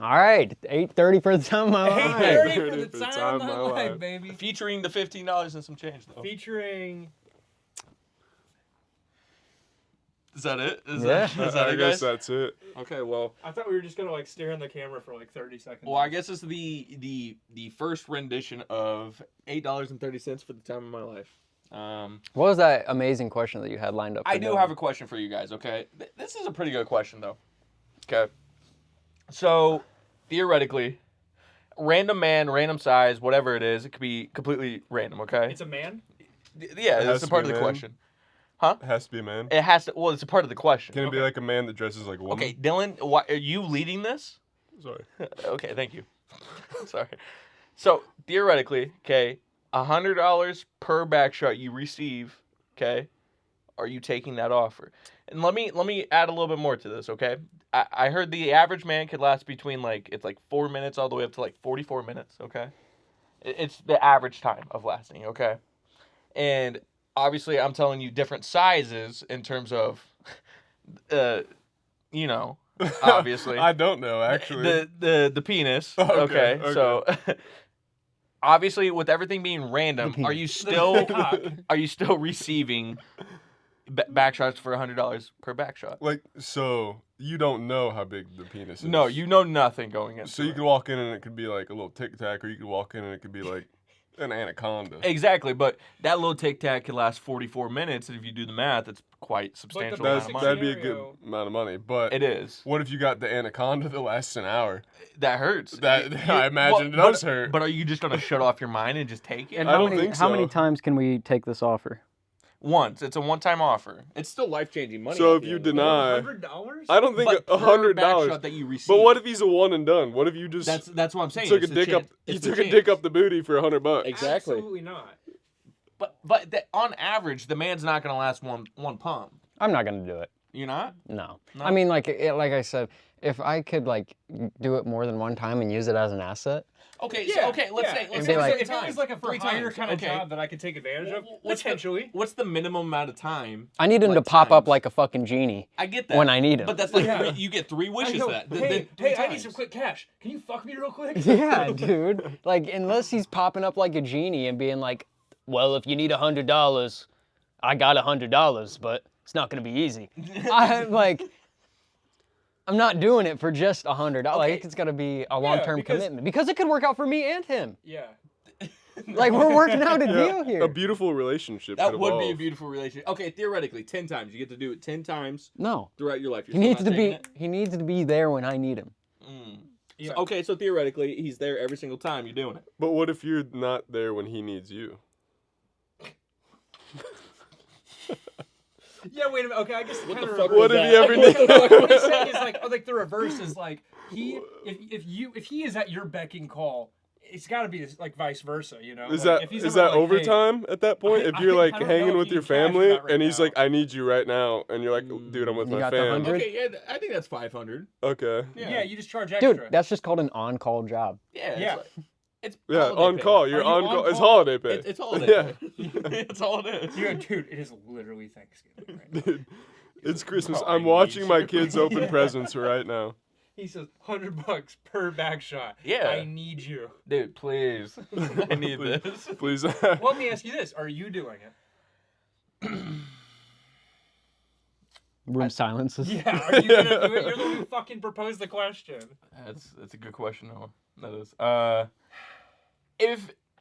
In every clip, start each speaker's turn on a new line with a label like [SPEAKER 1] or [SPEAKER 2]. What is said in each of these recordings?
[SPEAKER 1] All right, 8:30 for the time of my life.
[SPEAKER 2] 8:30 for the time of my life, baby.
[SPEAKER 3] Featuring the $15 and some change, though.
[SPEAKER 2] Featuring.
[SPEAKER 3] Is that it? Is
[SPEAKER 1] Yeah.
[SPEAKER 3] that
[SPEAKER 4] I
[SPEAKER 3] it,
[SPEAKER 4] guess
[SPEAKER 3] guys?
[SPEAKER 4] that's it.
[SPEAKER 3] Okay, well.
[SPEAKER 2] I thought we were just gonna like stare in the camera for like 30 seconds.
[SPEAKER 3] Well, I guess this is the first rendition of $8.30 for the time of my life.
[SPEAKER 1] What was that amazing question that you had lined up?
[SPEAKER 3] I do have a question for you guys, okay? This is a pretty good question, though. Okay. So, theoretically, random man, random size, whatever it is, it could be completely random, okay?
[SPEAKER 2] It's a man.
[SPEAKER 3] Yeah,
[SPEAKER 4] It has
[SPEAKER 3] that's a
[SPEAKER 4] to
[SPEAKER 3] part
[SPEAKER 4] be
[SPEAKER 3] of
[SPEAKER 4] a
[SPEAKER 3] the
[SPEAKER 4] man.
[SPEAKER 3] question.
[SPEAKER 4] It has to be a man.
[SPEAKER 3] It has to, well, it's a part of the question.
[SPEAKER 4] Can it be like a man that dresses like a woman?
[SPEAKER 3] Okay, Dylan, why, are you leading this?
[SPEAKER 4] Sorry.
[SPEAKER 3] Okay, thank you. Sorry. So, theoretically, okay, $100 per back shot you receive, okay, are you taking that offer? And let me add a little bit more to this, okay? I heard the average man could last between it's 4 minutes all the way up to 44 minutes, okay? It's the average time of lasting, okay? And obviously I'm telling you different sizes in terms of, obviously.
[SPEAKER 4] I don't know, actually.
[SPEAKER 3] The penis.
[SPEAKER 4] Okay,
[SPEAKER 3] So obviously with everything being random, are you still receiving back shots for $100 per back shot?
[SPEAKER 4] Like, so you don't know how big the penis is.
[SPEAKER 3] No, you know nothing going into
[SPEAKER 4] So you
[SPEAKER 3] it.
[SPEAKER 4] could walk in and it could be like a little tic tac, or you could walk in and it could be like an anaconda.
[SPEAKER 3] Exactly, but that little tic tac could last 44 minutes, and if you do the math, it's quite substantial amount of money.
[SPEAKER 4] That'd be a good amount of money. But
[SPEAKER 3] It is.
[SPEAKER 4] what if you got the anaconda that lasts an hour?
[SPEAKER 3] That hurts.
[SPEAKER 4] I imagine it does hurt.
[SPEAKER 3] But are you just gonna shut off your mind and just take it?
[SPEAKER 1] And
[SPEAKER 4] I
[SPEAKER 1] how
[SPEAKER 4] don't
[SPEAKER 1] many,
[SPEAKER 4] think
[SPEAKER 1] How many
[SPEAKER 4] so.
[SPEAKER 1] times can we take this offer?
[SPEAKER 3] Once. It's a one-time offer. It's still life-changing money.
[SPEAKER 4] So
[SPEAKER 3] at
[SPEAKER 4] if
[SPEAKER 3] the
[SPEAKER 4] you
[SPEAKER 3] end of the day.
[SPEAKER 4] deny,
[SPEAKER 2] $100?
[SPEAKER 4] I don't think
[SPEAKER 3] But per
[SPEAKER 4] $100.
[SPEAKER 3] back shot that you receive.
[SPEAKER 4] But what if he's a one and done? What if you just
[SPEAKER 3] That's what I'm saying.
[SPEAKER 4] took a
[SPEAKER 3] It's the
[SPEAKER 4] dick up?
[SPEAKER 3] chance.
[SPEAKER 4] You
[SPEAKER 3] It's the
[SPEAKER 4] took a
[SPEAKER 3] chance.
[SPEAKER 4] dick up the booty for $100.
[SPEAKER 3] Exactly.
[SPEAKER 2] Absolutely not.
[SPEAKER 3] But on average, the man's not gonna last one pump.
[SPEAKER 1] I'm not gonna do it.
[SPEAKER 3] You're not?
[SPEAKER 1] No.
[SPEAKER 3] No?
[SPEAKER 1] I mean, like I said, if I could do it more than one time and use it as an asset,
[SPEAKER 3] Okay.
[SPEAKER 2] Yeah,
[SPEAKER 3] So okay. Let's
[SPEAKER 2] yeah.
[SPEAKER 3] say
[SPEAKER 2] If
[SPEAKER 3] let's
[SPEAKER 2] it
[SPEAKER 3] say
[SPEAKER 2] was
[SPEAKER 1] like-
[SPEAKER 2] like- if it was like a for
[SPEAKER 3] Three
[SPEAKER 2] hire
[SPEAKER 3] times,
[SPEAKER 2] kind of
[SPEAKER 3] okay.
[SPEAKER 2] job that I could take advantage of,
[SPEAKER 3] What's the-
[SPEAKER 2] potentially.
[SPEAKER 3] What's the minimum amount of time?
[SPEAKER 1] I need him
[SPEAKER 3] Like
[SPEAKER 1] to pop up
[SPEAKER 3] times.
[SPEAKER 1] like a fucking genie
[SPEAKER 3] I get that.
[SPEAKER 1] when I need him.
[SPEAKER 3] But that's like
[SPEAKER 2] Yeah.
[SPEAKER 3] you get 3 wishes.
[SPEAKER 2] I go,
[SPEAKER 3] That
[SPEAKER 2] hey,
[SPEAKER 3] three
[SPEAKER 2] I need
[SPEAKER 3] times.
[SPEAKER 2] some quick cash. Can you fuck me real quick?
[SPEAKER 1] Yeah, dude. Like, unless he's popping up like a genie and being like, well, if you need $100, I got $100, but it's not gonna be easy. I'm not doing it for just $100. Like, it's gotta be a long-term
[SPEAKER 2] because-
[SPEAKER 1] commitment because it could work out for me and him.
[SPEAKER 2] Yeah.
[SPEAKER 1] Like, we're working out a
[SPEAKER 4] Yeah,
[SPEAKER 1] deal here.
[SPEAKER 4] a beautiful relationship.
[SPEAKER 3] That
[SPEAKER 4] could
[SPEAKER 3] would be a
[SPEAKER 4] evolve.
[SPEAKER 3] beautiful relationship. Okay, theoretically, 10 times. You get to do it 10 times
[SPEAKER 1] No,
[SPEAKER 3] throughout your life. You're
[SPEAKER 1] he
[SPEAKER 3] still
[SPEAKER 1] needs
[SPEAKER 3] not
[SPEAKER 1] to
[SPEAKER 3] taking
[SPEAKER 1] be.
[SPEAKER 3] it?
[SPEAKER 1] He needs to be there when I need him.
[SPEAKER 2] Yeah.
[SPEAKER 3] Okay, so theoretically, he's there every single time you're doing it.
[SPEAKER 4] But what if you're not there when he needs you?
[SPEAKER 2] Yeah, wait a minute. Okay, I guess
[SPEAKER 3] What
[SPEAKER 2] kind
[SPEAKER 3] the
[SPEAKER 2] of
[SPEAKER 3] fuck
[SPEAKER 4] What
[SPEAKER 3] was
[SPEAKER 4] if
[SPEAKER 3] that?
[SPEAKER 4] he ever
[SPEAKER 2] What he's
[SPEAKER 4] needs?
[SPEAKER 2] saying is like the reverse is like if he is at your beck and call, it's got to be like vice versa, you know.
[SPEAKER 4] Is
[SPEAKER 2] Like,
[SPEAKER 4] that
[SPEAKER 2] if he's
[SPEAKER 4] is
[SPEAKER 2] ever
[SPEAKER 4] that
[SPEAKER 2] like, hey,
[SPEAKER 4] overtime at that point?
[SPEAKER 2] I
[SPEAKER 4] If you're
[SPEAKER 2] think-
[SPEAKER 4] like
[SPEAKER 2] I don't know
[SPEAKER 4] hanging
[SPEAKER 2] if
[SPEAKER 4] with
[SPEAKER 2] you
[SPEAKER 4] your
[SPEAKER 2] can cash or
[SPEAKER 4] family
[SPEAKER 2] not right
[SPEAKER 4] and he's
[SPEAKER 2] now.
[SPEAKER 4] like, I need you right now, and you're like, dude, I'm with
[SPEAKER 1] You
[SPEAKER 4] my
[SPEAKER 1] got the
[SPEAKER 4] fam.
[SPEAKER 1] 100?
[SPEAKER 3] Okay, yeah, I think that's 500.
[SPEAKER 4] Okay.
[SPEAKER 2] yeah, you just charge extra.
[SPEAKER 1] Dude, that's just called an on-call job.
[SPEAKER 3] Yeah.
[SPEAKER 2] Yeah.
[SPEAKER 3] It's
[SPEAKER 4] Yeah,
[SPEAKER 3] holiday
[SPEAKER 4] on
[SPEAKER 3] pay.
[SPEAKER 4] call. You're
[SPEAKER 2] Are you
[SPEAKER 4] on
[SPEAKER 2] on
[SPEAKER 4] call. It's
[SPEAKER 2] call?
[SPEAKER 4] holiday pay.
[SPEAKER 3] It's holiday
[SPEAKER 4] Yeah.
[SPEAKER 3] pay. It's all it is.
[SPEAKER 2] Dude, it is literally Thanksgiving right now.
[SPEAKER 4] Dude, it's Christmas.
[SPEAKER 3] Oh, I
[SPEAKER 4] I'm watching
[SPEAKER 3] need
[SPEAKER 4] my
[SPEAKER 3] you.
[SPEAKER 4] kids open
[SPEAKER 2] Yeah.
[SPEAKER 4] presents right now.
[SPEAKER 2] He says $100 per back shot.
[SPEAKER 3] Yeah.
[SPEAKER 2] I need you.
[SPEAKER 3] Dude, please. I need
[SPEAKER 4] Please.
[SPEAKER 3] this.
[SPEAKER 4] Please.
[SPEAKER 2] Well, let me ask you this: are you doing it?
[SPEAKER 1] Room silences.
[SPEAKER 2] Yeah. Are you gonna do it? You're the one who fucking proposed the question.
[SPEAKER 3] That's a good question, Noah. That is.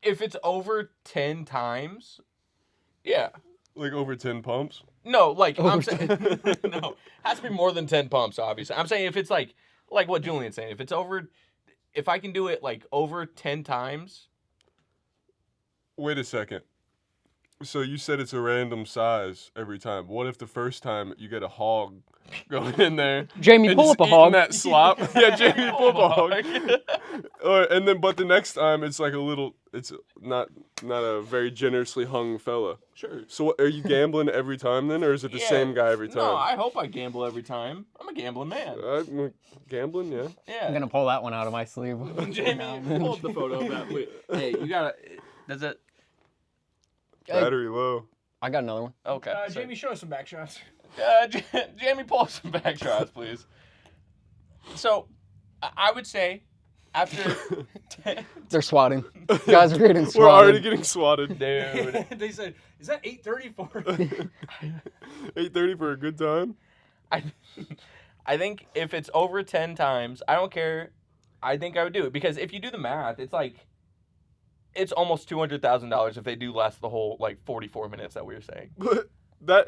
[SPEAKER 3] If it's over 10 times, yeah.
[SPEAKER 4] Like over 10 pumps.
[SPEAKER 3] No, like I'm
[SPEAKER 1] Over
[SPEAKER 3] saying, no, has to be more than 10 pumps. Obviously, I'm saying if it's like what Julian's saying, if it's over, if I can do it like over 10 times,
[SPEAKER 4] Wait a second. So you said it's a random size every time. What if the first time you get a hog going in there?
[SPEAKER 1] Jamie,
[SPEAKER 4] and
[SPEAKER 1] pull
[SPEAKER 4] just
[SPEAKER 1] up a
[SPEAKER 4] eating
[SPEAKER 1] hog.
[SPEAKER 4] that slop. Yeah, Jamie, pull up a hog. And then, but the next time it's like a little. It's not a very generously hung fella.
[SPEAKER 3] Sure.
[SPEAKER 4] So what, are you gambling every time then, or is it the
[SPEAKER 3] Yeah.
[SPEAKER 4] same guy every time?
[SPEAKER 3] No, I hope I gamble every time. I'm a gambling man.
[SPEAKER 4] Gambling, yeah.
[SPEAKER 3] Yeah.
[SPEAKER 1] I'm gonna pull that one out of my sleeve.
[SPEAKER 3] Jamie, pull up the photo of that. Wait, hey, you gotta. Does it?
[SPEAKER 1] Hey.
[SPEAKER 4] Battery low.
[SPEAKER 1] I got another one.
[SPEAKER 3] Okay. so-
[SPEAKER 2] Jamie, show us some back shots.
[SPEAKER 3] Jamie, pull up some back shots, please. So, I would say after
[SPEAKER 1] They're swatting. Guys are getting swatted.
[SPEAKER 4] We're already getting swatted.
[SPEAKER 3] dude.
[SPEAKER 2] They said, "Is that 8:30 for?"
[SPEAKER 4] 8:30 for a good time.
[SPEAKER 3] I think if it's over 10 times, I don't care. I think I would do it because if you do the math, it's like it's almost $200,000 if they do last the whole like 44 minutes that we were saying.
[SPEAKER 4] But that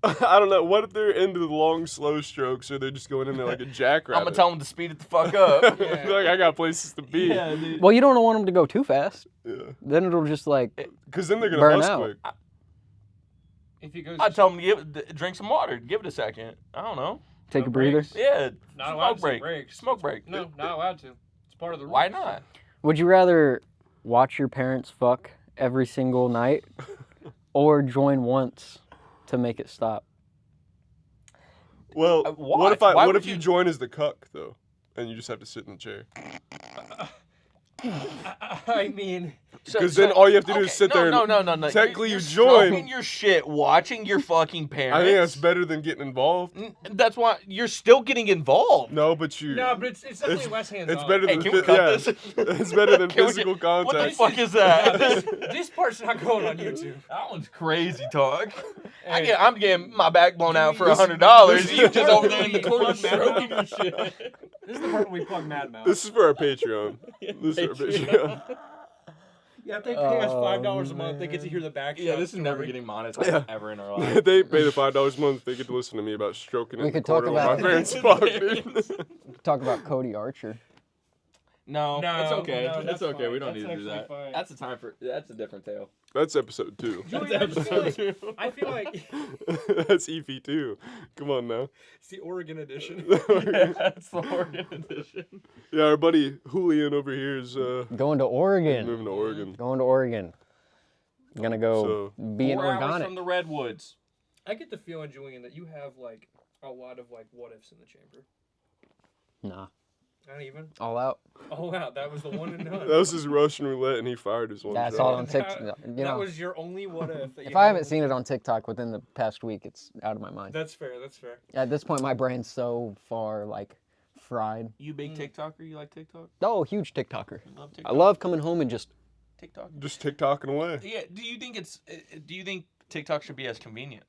[SPEAKER 4] I don't know. What if they're into the long, slow strokes, or they're just going in there like a jackrabbit?
[SPEAKER 3] I'm gonna tell them to speed it the fuck up.
[SPEAKER 2] Yeah.
[SPEAKER 4] Like I got places to be.
[SPEAKER 3] Yeah, dude.
[SPEAKER 1] Well, you don't want them to go too fast.
[SPEAKER 4] Yeah.
[SPEAKER 1] Then it'll just like
[SPEAKER 4] Because then they're gonna
[SPEAKER 1] Burn
[SPEAKER 4] bust
[SPEAKER 1] out.
[SPEAKER 4] quick.
[SPEAKER 2] If he goes,
[SPEAKER 3] I tell them to drink some water. Give it a second. I don't know.
[SPEAKER 1] take
[SPEAKER 2] No
[SPEAKER 1] a breather.
[SPEAKER 2] breaks.
[SPEAKER 3] Yeah.
[SPEAKER 2] not allowed
[SPEAKER 3] Smoke
[SPEAKER 2] to
[SPEAKER 3] break.
[SPEAKER 2] break.
[SPEAKER 3] Smoke break.
[SPEAKER 2] No, not allowed to. It's part of the rules.
[SPEAKER 3] Why not?
[SPEAKER 1] Would you rather watch your parents fuck every single night or join once to make it stop?
[SPEAKER 4] Well,
[SPEAKER 3] why?
[SPEAKER 4] what if
[SPEAKER 3] Why
[SPEAKER 4] what
[SPEAKER 3] would
[SPEAKER 4] if you
[SPEAKER 3] you-
[SPEAKER 4] join as the cuck though, and you just have to sit in the chair?
[SPEAKER 2] I mean,
[SPEAKER 4] Because then all you have to do is sit there.
[SPEAKER 3] No,
[SPEAKER 4] and
[SPEAKER 3] no, no, no.
[SPEAKER 4] Technically,
[SPEAKER 3] you're
[SPEAKER 4] you join.
[SPEAKER 3] stroking your shit, watching your fucking parents.
[SPEAKER 4] I think that's better than getting involved.
[SPEAKER 3] That's why you're still getting involved.
[SPEAKER 4] No, but you.
[SPEAKER 2] no, but it's definitely
[SPEAKER 4] It's-
[SPEAKER 2] less hands
[SPEAKER 4] It's
[SPEAKER 2] on.
[SPEAKER 4] better
[SPEAKER 3] Hey,
[SPEAKER 4] than
[SPEAKER 3] can we cut this?
[SPEAKER 4] It's better than
[SPEAKER 3] Can we
[SPEAKER 4] physical
[SPEAKER 3] get- What the
[SPEAKER 4] contact.
[SPEAKER 3] fuck is
[SPEAKER 2] Yeah,
[SPEAKER 3] that?
[SPEAKER 2] this part's not going on YouTube.
[SPEAKER 3] That one's crazy talk.
[SPEAKER 2] Hey.
[SPEAKER 3] I'm getting my back blown out for
[SPEAKER 4] This-
[SPEAKER 3] $100.
[SPEAKER 4] this-
[SPEAKER 3] You just over there in the
[SPEAKER 2] This-
[SPEAKER 3] corner
[SPEAKER 2] this-
[SPEAKER 3] stroking your shit.
[SPEAKER 2] This is the part where we plug Mad Mouse.
[SPEAKER 4] This is for our Patreon. This is for our Patreon.
[SPEAKER 2] Yeah, if they pay us $5 a month, they get to hear the back.
[SPEAKER 3] Yeah, this is never getting monetized
[SPEAKER 4] Yeah.
[SPEAKER 3] ever in our life.
[SPEAKER 4] They pay the $5 a month. They get to listen to me about stroking it.
[SPEAKER 1] We
[SPEAKER 4] in the
[SPEAKER 1] could talk
[SPEAKER 4] corner while
[SPEAKER 1] about-
[SPEAKER 4] my parents fuck, dude.
[SPEAKER 1] Talk about Cody Archer.
[SPEAKER 3] No,
[SPEAKER 2] No,
[SPEAKER 3] it's okay.
[SPEAKER 2] no,
[SPEAKER 3] it's
[SPEAKER 2] that's
[SPEAKER 3] okay.
[SPEAKER 2] fine.
[SPEAKER 3] We don't
[SPEAKER 2] That's
[SPEAKER 3] need to do
[SPEAKER 2] actually
[SPEAKER 3] that.
[SPEAKER 2] fine.
[SPEAKER 3] That's a time for. That's a different tale.
[SPEAKER 4] That's episode 2.
[SPEAKER 2] Julian, I feel like
[SPEAKER 4] That's EP2. Come on now.
[SPEAKER 2] it's the Oregon edition.
[SPEAKER 3] That's the Oregon edition.
[SPEAKER 4] Yeah, our buddy Julian over here is
[SPEAKER 1] Going to Oregon.
[SPEAKER 4] moving to Oregon.
[SPEAKER 1] Going to Oregon. Gonna go
[SPEAKER 4] So-
[SPEAKER 1] be an
[SPEAKER 3] 4 hours
[SPEAKER 1] organic.
[SPEAKER 3] from the redwoods.
[SPEAKER 2] I get the feeling, Julian, that you have like a lot of like what ifs in the chamber.
[SPEAKER 1] Nah,
[SPEAKER 2] Not even.
[SPEAKER 1] all out.
[SPEAKER 2] Oh wow, that was the one and done.
[SPEAKER 4] That was his Russian roulette, and he fired his one
[SPEAKER 1] That's
[SPEAKER 4] shot.
[SPEAKER 1] all on
[SPEAKER 2] That-
[SPEAKER 1] TikTok. You
[SPEAKER 2] That
[SPEAKER 1] know,
[SPEAKER 2] was your only what if. That you
[SPEAKER 1] if I
[SPEAKER 2] had.
[SPEAKER 1] haven't seen it on TikTok within the past week, it's out of my mind.
[SPEAKER 2] That's fair. That's fair.
[SPEAKER 1] At this point, my brain's so far like fried.
[SPEAKER 3] You big TikToker? You like TikTok?
[SPEAKER 1] Oh, huge TikToker.
[SPEAKER 3] You love
[SPEAKER 1] I
[SPEAKER 3] TikTok?
[SPEAKER 1] love coming home and just
[SPEAKER 3] TikTok.
[SPEAKER 4] Just TikToking away.
[SPEAKER 3] Yeah. Do you think it's? Do you think TikTok should be as convenient?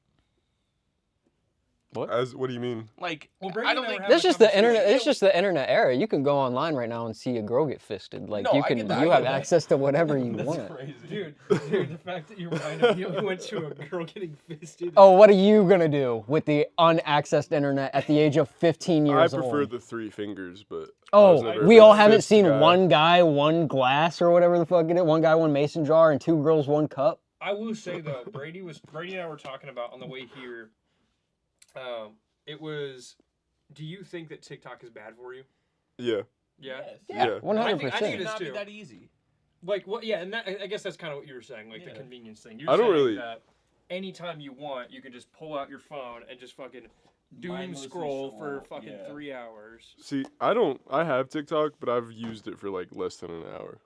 [SPEAKER 4] As what do you mean?
[SPEAKER 3] Like,
[SPEAKER 2] Well, Brady
[SPEAKER 3] I don't
[SPEAKER 2] and I
[SPEAKER 3] think.
[SPEAKER 2] were
[SPEAKER 1] That's
[SPEAKER 2] having a
[SPEAKER 1] just the
[SPEAKER 2] conversation.
[SPEAKER 1] internet. It's just the internet era. You can go online right now and see a girl get fisted. Like
[SPEAKER 3] No,
[SPEAKER 1] you
[SPEAKER 3] I
[SPEAKER 1] can,
[SPEAKER 3] get that,
[SPEAKER 1] you
[SPEAKER 3] I
[SPEAKER 1] have
[SPEAKER 3] get that.
[SPEAKER 1] access to whatever you
[SPEAKER 3] That's
[SPEAKER 1] want.
[SPEAKER 3] crazy.
[SPEAKER 2] Dude, the fact that you reminded me, you went to a girl getting fisted.
[SPEAKER 1] Oh, what are you gonna do with the unaccessed internet at the age of 15
[SPEAKER 4] I
[SPEAKER 1] years
[SPEAKER 4] prefer
[SPEAKER 1] old?
[SPEAKER 4] the 3 fingers, but I was
[SPEAKER 1] Oh,
[SPEAKER 4] never a
[SPEAKER 1] we
[SPEAKER 4] big
[SPEAKER 1] all haven't
[SPEAKER 4] fist
[SPEAKER 1] seen
[SPEAKER 4] guy.
[SPEAKER 1] one guy, one glass, or whatever the fuck it is. One guy, one mason jar, and 2 girls, 1 cup.
[SPEAKER 2] I will say though, Brady and I were talking about on the way here. It was. Do you think that TikTok is bad for you?
[SPEAKER 4] Yeah.
[SPEAKER 2] Yeah.
[SPEAKER 4] Yeah.
[SPEAKER 1] 100%.
[SPEAKER 2] I think it
[SPEAKER 3] It
[SPEAKER 2] is
[SPEAKER 3] should not be
[SPEAKER 2] too.
[SPEAKER 3] that easy.
[SPEAKER 2] Like what? Yeah, and that, I guess that's kind of what you were saying, like the
[SPEAKER 3] Yeah.
[SPEAKER 2] convenience thing. You're
[SPEAKER 4] I don't
[SPEAKER 2] saying
[SPEAKER 4] really-
[SPEAKER 2] that anytime you want, you can just pull out your phone and just fucking doom
[SPEAKER 3] Mindlessly
[SPEAKER 2] scroll for
[SPEAKER 3] scroll,
[SPEAKER 2] fucking
[SPEAKER 3] yeah.
[SPEAKER 2] 3 hours.
[SPEAKER 4] See, I have TikTok, but I've used it for like less than an hour.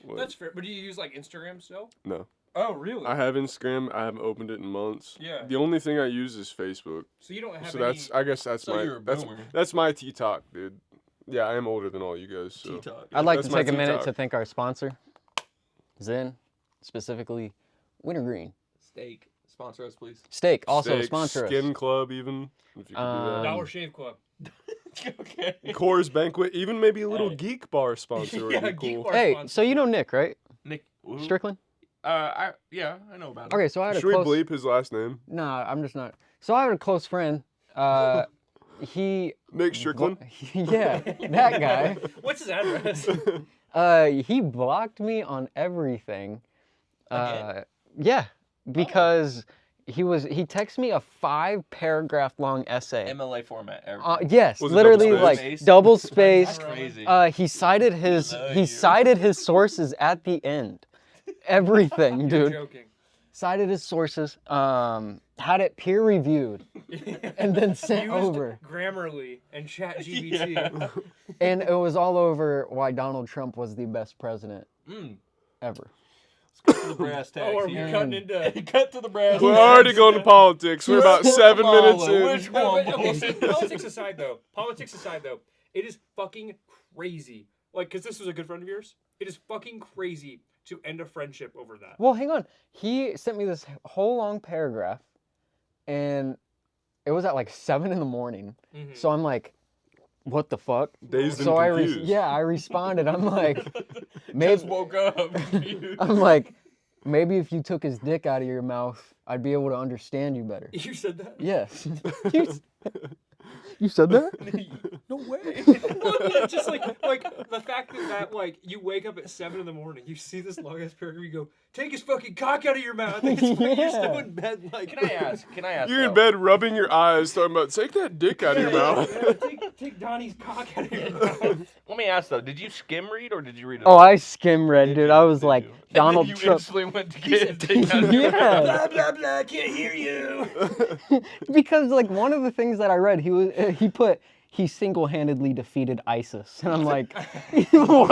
[SPEAKER 4] Like,
[SPEAKER 2] That's fair. But do you use like Instagram still?
[SPEAKER 4] No.
[SPEAKER 2] Oh, really?
[SPEAKER 4] I have Instagram. I haven't opened it in months.
[SPEAKER 2] Yeah.
[SPEAKER 4] The only thing I use is Facebook.
[SPEAKER 2] So you don't have
[SPEAKER 4] So
[SPEAKER 2] any.
[SPEAKER 4] I guess that's
[SPEAKER 3] So
[SPEAKER 4] my
[SPEAKER 3] you're a
[SPEAKER 4] that's
[SPEAKER 3] boomer.
[SPEAKER 4] that's my TikTok, dude. Yeah, I am older than all you guys. So.
[SPEAKER 3] TikTok.
[SPEAKER 1] I'd like
[SPEAKER 4] That's
[SPEAKER 1] to
[SPEAKER 4] my
[SPEAKER 1] take a minute
[SPEAKER 4] TikTok.
[SPEAKER 1] to thank our sponsor, Zen, specifically Wintergreen
[SPEAKER 3] Steak. Sponsor us, please.
[SPEAKER 1] Steak. Also
[SPEAKER 4] Steak,
[SPEAKER 1] sponsor
[SPEAKER 4] Skin
[SPEAKER 1] us.
[SPEAKER 4] Club, even if you could
[SPEAKER 2] Dollar Shave Club.
[SPEAKER 3] Okay.
[SPEAKER 4] do that. Coors Banquet, even maybe a little
[SPEAKER 3] Hey.
[SPEAKER 4] Geek Bar sponsor would
[SPEAKER 2] Yeah,
[SPEAKER 4] be
[SPEAKER 2] Geek
[SPEAKER 4] cool.
[SPEAKER 2] Bar.
[SPEAKER 1] Hey,
[SPEAKER 2] sponsor.
[SPEAKER 1] so you know Nick, right?
[SPEAKER 3] Nick. Who?
[SPEAKER 1] Strickland.
[SPEAKER 3] I know about it.
[SPEAKER 1] Okay, so I had a
[SPEAKER 4] Should we
[SPEAKER 1] close.
[SPEAKER 4] bleep his last name?
[SPEAKER 1] Nah, I'm just not. So I had a close friend. He,
[SPEAKER 4] Nick Strickland.
[SPEAKER 1] yeah, that guy.
[SPEAKER 2] What's his address?
[SPEAKER 1] He blocked me on everything.
[SPEAKER 3] Again?
[SPEAKER 1] Yeah, because he texted me a 5-paragraph long essay.
[SPEAKER 3] MLA format.
[SPEAKER 1] Yes,
[SPEAKER 4] Was it
[SPEAKER 1] literally
[SPEAKER 4] double
[SPEAKER 1] like
[SPEAKER 3] spaced?
[SPEAKER 1] double
[SPEAKER 3] That's
[SPEAKER 1] spaced.
[SPEAKER 3] crazy.
[SPEAKER 1] He cited his
[SPEAKER 3] love
[SPEAKER 1] he
[SPEAKER 3] you.
[SPEAKER 1] cited his sources at the end. Everything,
[SPEAKER 2] You're
[SPEAKER 1] dude.
[SPEAKER 2] joking.
[SPEAKER 1] Cited his sources. Had it peer reviewed and then sent
[SPEAKER 2] Used
[SPEAKER 1] over.
[SPEAKER 2] Grammarly and ChatGPT.
[SPEAKER 1] And it was all over why Donald Trump was the best president
[SPEAKER 3] Mm.
[SPEAKER 1] ever.
[SPEAKER 3] Let's cut to the brass tacks.
[SPEAKER 2] Oh, are we
[SPEAKER 3] here.
[SPEAKER 2] cutting into?
[SPEAKER 3] Cut to the brass
[SPEAKER 4] We're
[SPEAKER 3] tacks.
[SPEAKER 4] already going to politics. We're about
[SPEAKER 3] Which
[SPEAKER 4] 7
[SPEAKER 3] one,
[SPEAKER 4] minutes
[SPEAKER 3] Mala?
[SPEAKER 4] in.
[SPEAKER 3] Which
[SPEAKER 2] No,
[SPEAKER 3] one?
[SPEAKER 2] but, okay, so politics aside, though, it is fucking crazy. Like, because this was a good friend of yours. It is fucking crazy to end a friendship over that.
[SPEAKER 1] Well, hang on. He sent me this whole long paragraph, and it was at like 7 in the morning.
[SPEAKER 2] Mhm.
[SPEAKER 1] So I'm like, what the fuck?
[SPEAKER 4] Dazed
[SPEAKER 1] So
[SPEAKER 4] and confused.
[SPEAKER 1] I responded. I'm like,
[SPEAKER 3] Just
[SPEAKER 1] maybe
[SPEAKER 3] woke up. confused.
[SPEAKER 1] I'm like, maybe if you took his dick out of your mouth, I'd be able to understand you better.
[SPEAKER 2] You said that?
[SPEAKER 1] Yes. You said that?
[SPEAKER 3] No way.
[SPEAKER 2] Just like the fact that like you wake up at 7 in the morning, you see this long ass paragraph, you go, take his fucking cock out of your mouth. Like, it's fucking, you're still in bed. Like,
[SPEAKER 3] Can I ask?
[SPEAKER 4] You're in
[SPEAKER 3] though?
[SPEAKER 4] bed rubbing your eyes, talking about take that dick out of your mouth.
[SPEAKER 2] Take Donnie's cock out of your mouth.
[SPEAKER 3] Let me ask though. Did you skim read or did you read it?
[SPEAKER 1] Oh,
[SPEAKER 3] all?
[SPEAKER 1] I skim read,
[SPEAKER 3] Did
[SPEAKER 1] dude.
[SPEAKER 3] you?
[SPEAKER 1] I was
[SPEAKER 3] Did
[SPEAKER 1] like,
[SPEAKER 3] you? And
[SPEAKER 1] Donald
[SPEAKER 3] then you
[SPEAKER 1] Trump.
[SPEAKER 3] instantly went to get his dick out of your
[SPEAKER 1] Yeah.
[SPEAKER 3] mouth.
[SPEAKER 2] Blah blah, can't hear you.
[SPEAKER 1] Because like one of the things that I read, he put he single-handedly defeated ISIS, and I'm like, what?
[SPEAKER 4] Yeah,
[SPEAKER 2] Go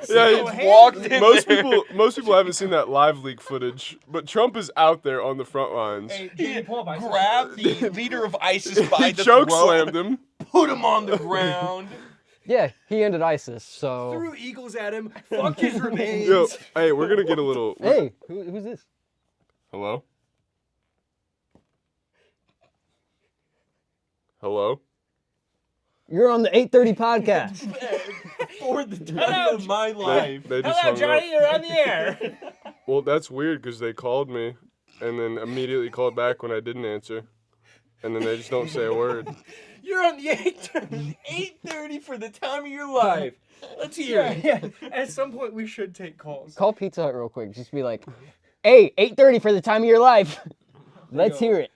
[SPEAKER 4] he
[SPEAKER 2] ahead.
[SPEAKER 3] Walked in
[SPEAKER 4] most
[SPEAKER 3] there.
[SPEAKER 4] people haven't seen that live leak footage, but Trump is out there on the front lines.
[SPEAKER 2] Hey, Jamie, pull up ISIS.
[SPEAKER 3] Grabbed the leader of ISIS
[SPEAKER 4] He
[SPEAKER 3] by the
[SPEAKER 4] choke
[SPEAKER 3] throat,
[SPEAKER 4] slammed him.
[SPEAKER 3] put him on the ground.
[SPEAKER 1] Yeah, he ended ISIS. So
[SPEAKER 2] Threw eagles at him. Fuck his remains.
[SPEAKER 4] Yo, hey, we're gonna get a little.
[SPEAKER 1] hey, who's this?
[SPEAKER 4] Hello. Hello.
[SPEAKER 1] You're on the 8:30 podcast.
[SPEAKER 3] For the time of my life.
[SPEAKER 4] They just
[SPEAKER 2] Hello,
[SPEAKER 4] hung
[SPEAKER 2] Johnny.
[SPEAKER 4] up.
[SPEAKER 2] You're on the air.
[SPEAKER 4] Well, that's weird because they called me, and then immediately called back when I didn't answer, and then they just don't say a word.
[SPEAKER 2] You're on the 8:30.
[SPEAKER 3] 8:30 for the time of your life. Let's hear it.
[SPEAKER 2] Yeah. At some point, we should take calls.
[SPEAKER 1] Call Pizza Hut real quick. Just be like, hey, 8:30 for the time of your life. Let's hear it.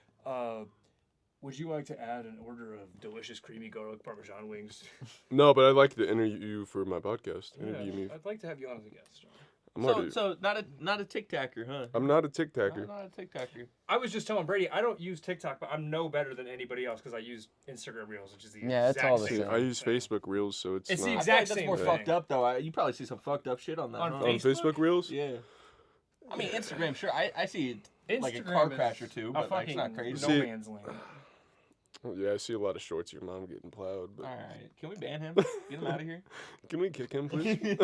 [SPEAKER 2] Would you like to add an order of delicious creamy garlic Parmesan wings?
[SPEAKER 4] No, but I'd like to interview you for my podcast. Interview me.
[SPEAKER 2] I'd like to have you on as a guest, John.
[SPEAKER 4] I'm,
[SPEAKER 3] So,
[SPEAKER 4] already,
[SPEAKER 3] so not a tic-tacker, huh?
[SPEAKER 4] I'm not a tic-tacker.
[SPEAKER 3] Not a tic-tacker.
[SPEAKER 2] I was just telling Brady, I don't use TikTok, but I'm no better than anybody else because I use Instagram Reels, which is the
[SPEAKER 1] Yeah, it's
[SPEAKER 2] exact
[SPEAKER 1] all the
[SPEAKER 2] same
[SPEAKER 1] same.
[SPEAKER 4] I use
[SPEAKER 2] thing.
[SPEAKER 4] Facebook Reels, so it's
[SPEAKER 2] It's the
[SPEAKER 4] not.
[SPEAKER 2] exact
[SPEAKER 3] That's
[SPEAKER 2] same
[SPEAKER 3] more
[SPEAKER 2] thing.
[SPEAKER 3] fucked up though. You probably see some fucked up shit on that.
[SPEAKER 2] On
[SPEAKER 3] huh?
[SPEAKER 4] On
[SPEAKER 2] Facebook?
[SPEAKER 4] Facebook Reels?
[SPEAKER 3] Yeah. I mean Instagram, sure. I see it like a
[SPEAKER 2] Instagram
[SPEAKER 3] car
[SPEAKER 2] is
[SPEAKER 3] crash or two,
[SPEAKER 2] a
[SPEAKER 3] but like, it's
[SPEAKER 2] fucking
[SPEAKER 3] not crazy.
[SPEAKER 2] no
[SPEAKER 4] See-
[SPEAKER 2] man's land.
[SPEAKER 4] Oh, yeah, I see a lot of shorts of your mom getting plowed. But
[SPEAKER 3] All right, can we ban him? Get him out of here.
[SPEAKER 4] can we kick him, please?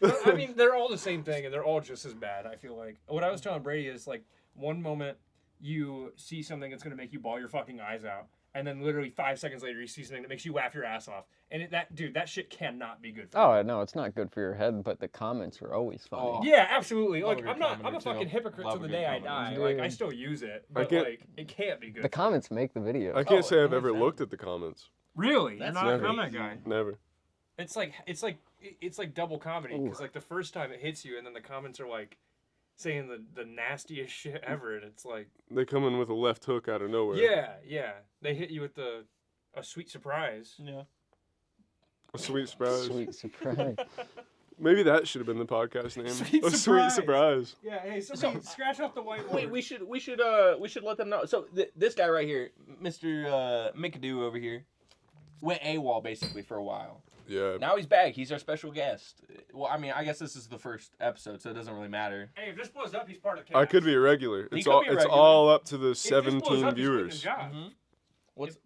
[SPEAKER 2] But, I mean, they're all the same thing, and they're all just as bad. I feel like what I was telling Brady is like one moment you see something that's gonna make you bawl your fucking eyes out, and then literally 5 seconds later you see something that makes you laugh your ass off. And that shit cannot be good for you.
[SPEAKER 1] Oh no, it's not good for your head, but the comments are always funny.
[SPEAKER 3] Oh.
[SPEAKER 2] Yeah, absolutely.
[SPEAKER 3] Love
[SPEAKER 2] Like
[SPEAKER 3] a
[SPEAKER 2] I'm
[SPEAKER 3] good
[SPEAKER 2] a
[SPEAKER 3] commenter,
[SPEAKER 2] fucking
[SPEAKER 3] too.
[SPEAKER 2] hypocrite
[SPEAKER 3] Love
[SPEAKER 2] till
[SPEAKER 3] a
[SPEAKER 2] the
[SPEAKER 3] good
[SPEAKER 2] day I
[SPEAKER 3] commenter.
[SPEAKER 2] die.
[SPEAKER 1] Dude.
[SPEAKER 2] Like I still use it, but
[SPEAKER 4] can't-
[SPEAKER 2] like it can't be good.
[SPEAKER 1] The
[SPEAKER 2] for you.
[SPEAKER 1] comments make the video.
[SPEAKER 4] I can't
[SPEAKER 3] Oh,
[SPEAKER 4] say I've
[SPEAKER 3] hands
[SPEAKER 4] ever
[SPEAKER 3] down.
[SPEAKER 4] looked at the comments.
[SPEAKER 2] Really?
[SPEAKER 3] That's
[SPEAKER 2] You're not a
[SPEAKER 4] never
[SPEAKER 2] comment
[SPEAKER 3] easy.
[SPEAKER 2] guy.
[SPEAKER 4] Never.
[SPEAKER 2] It's like double comedy because like the first time it hits you, and then the comments are like saying the nastiest shit ever, and it's like
[SPEAKER 4] They come in with a left hook out of nowhere.
[SPEAKER 2] yeah, they hit you with a sweet surprise.
[SPEAKER 3] Yeah.
[SPEAKER 4] A sweet surprise.
[SPEAKER 1] Sweet surprise.
[SPEAKER 4] Maybe that should have been the podcast name.
[SPEAKER 2] Sweet
[SPEAKER 4] a sweet surprise.
[SPEAKER 2] Yeah, hey, somebody scratch off the whiteboard.
[SPEAKER 3] Wait, we should let them know. So this guy right here, Mr. McAdoo over here, went AWOL basically for a while.
[SPEAKER 4] Yeah.
[SPEAKER 3] Now he's back. He's our special guest. Well, I mean, I guess this is the first episode, so it doesn't really matter.
[SPEAKER 2] Hey, if this blows up, he's part of
[SPEAKER 4] I could be a regular.
[SPEAKER 3] He
[SPEAKER 4] It's
[SPEAKER 3] could
[SPEAKER 4] all
[SPEAKER 3] be a
[SPEAKER 4] it's
[SPEAKER 3] regular.
[SPEAKER 4] all up to the
[SPEAKER 2] If this blows
[SPEAKER 4] 17
[SPEAKER 2] up, he's quitting
[SPEAKER 4] viewers.
[SPEAKER 2] his job.
[SPEAKER 3] Mm-hmm. What's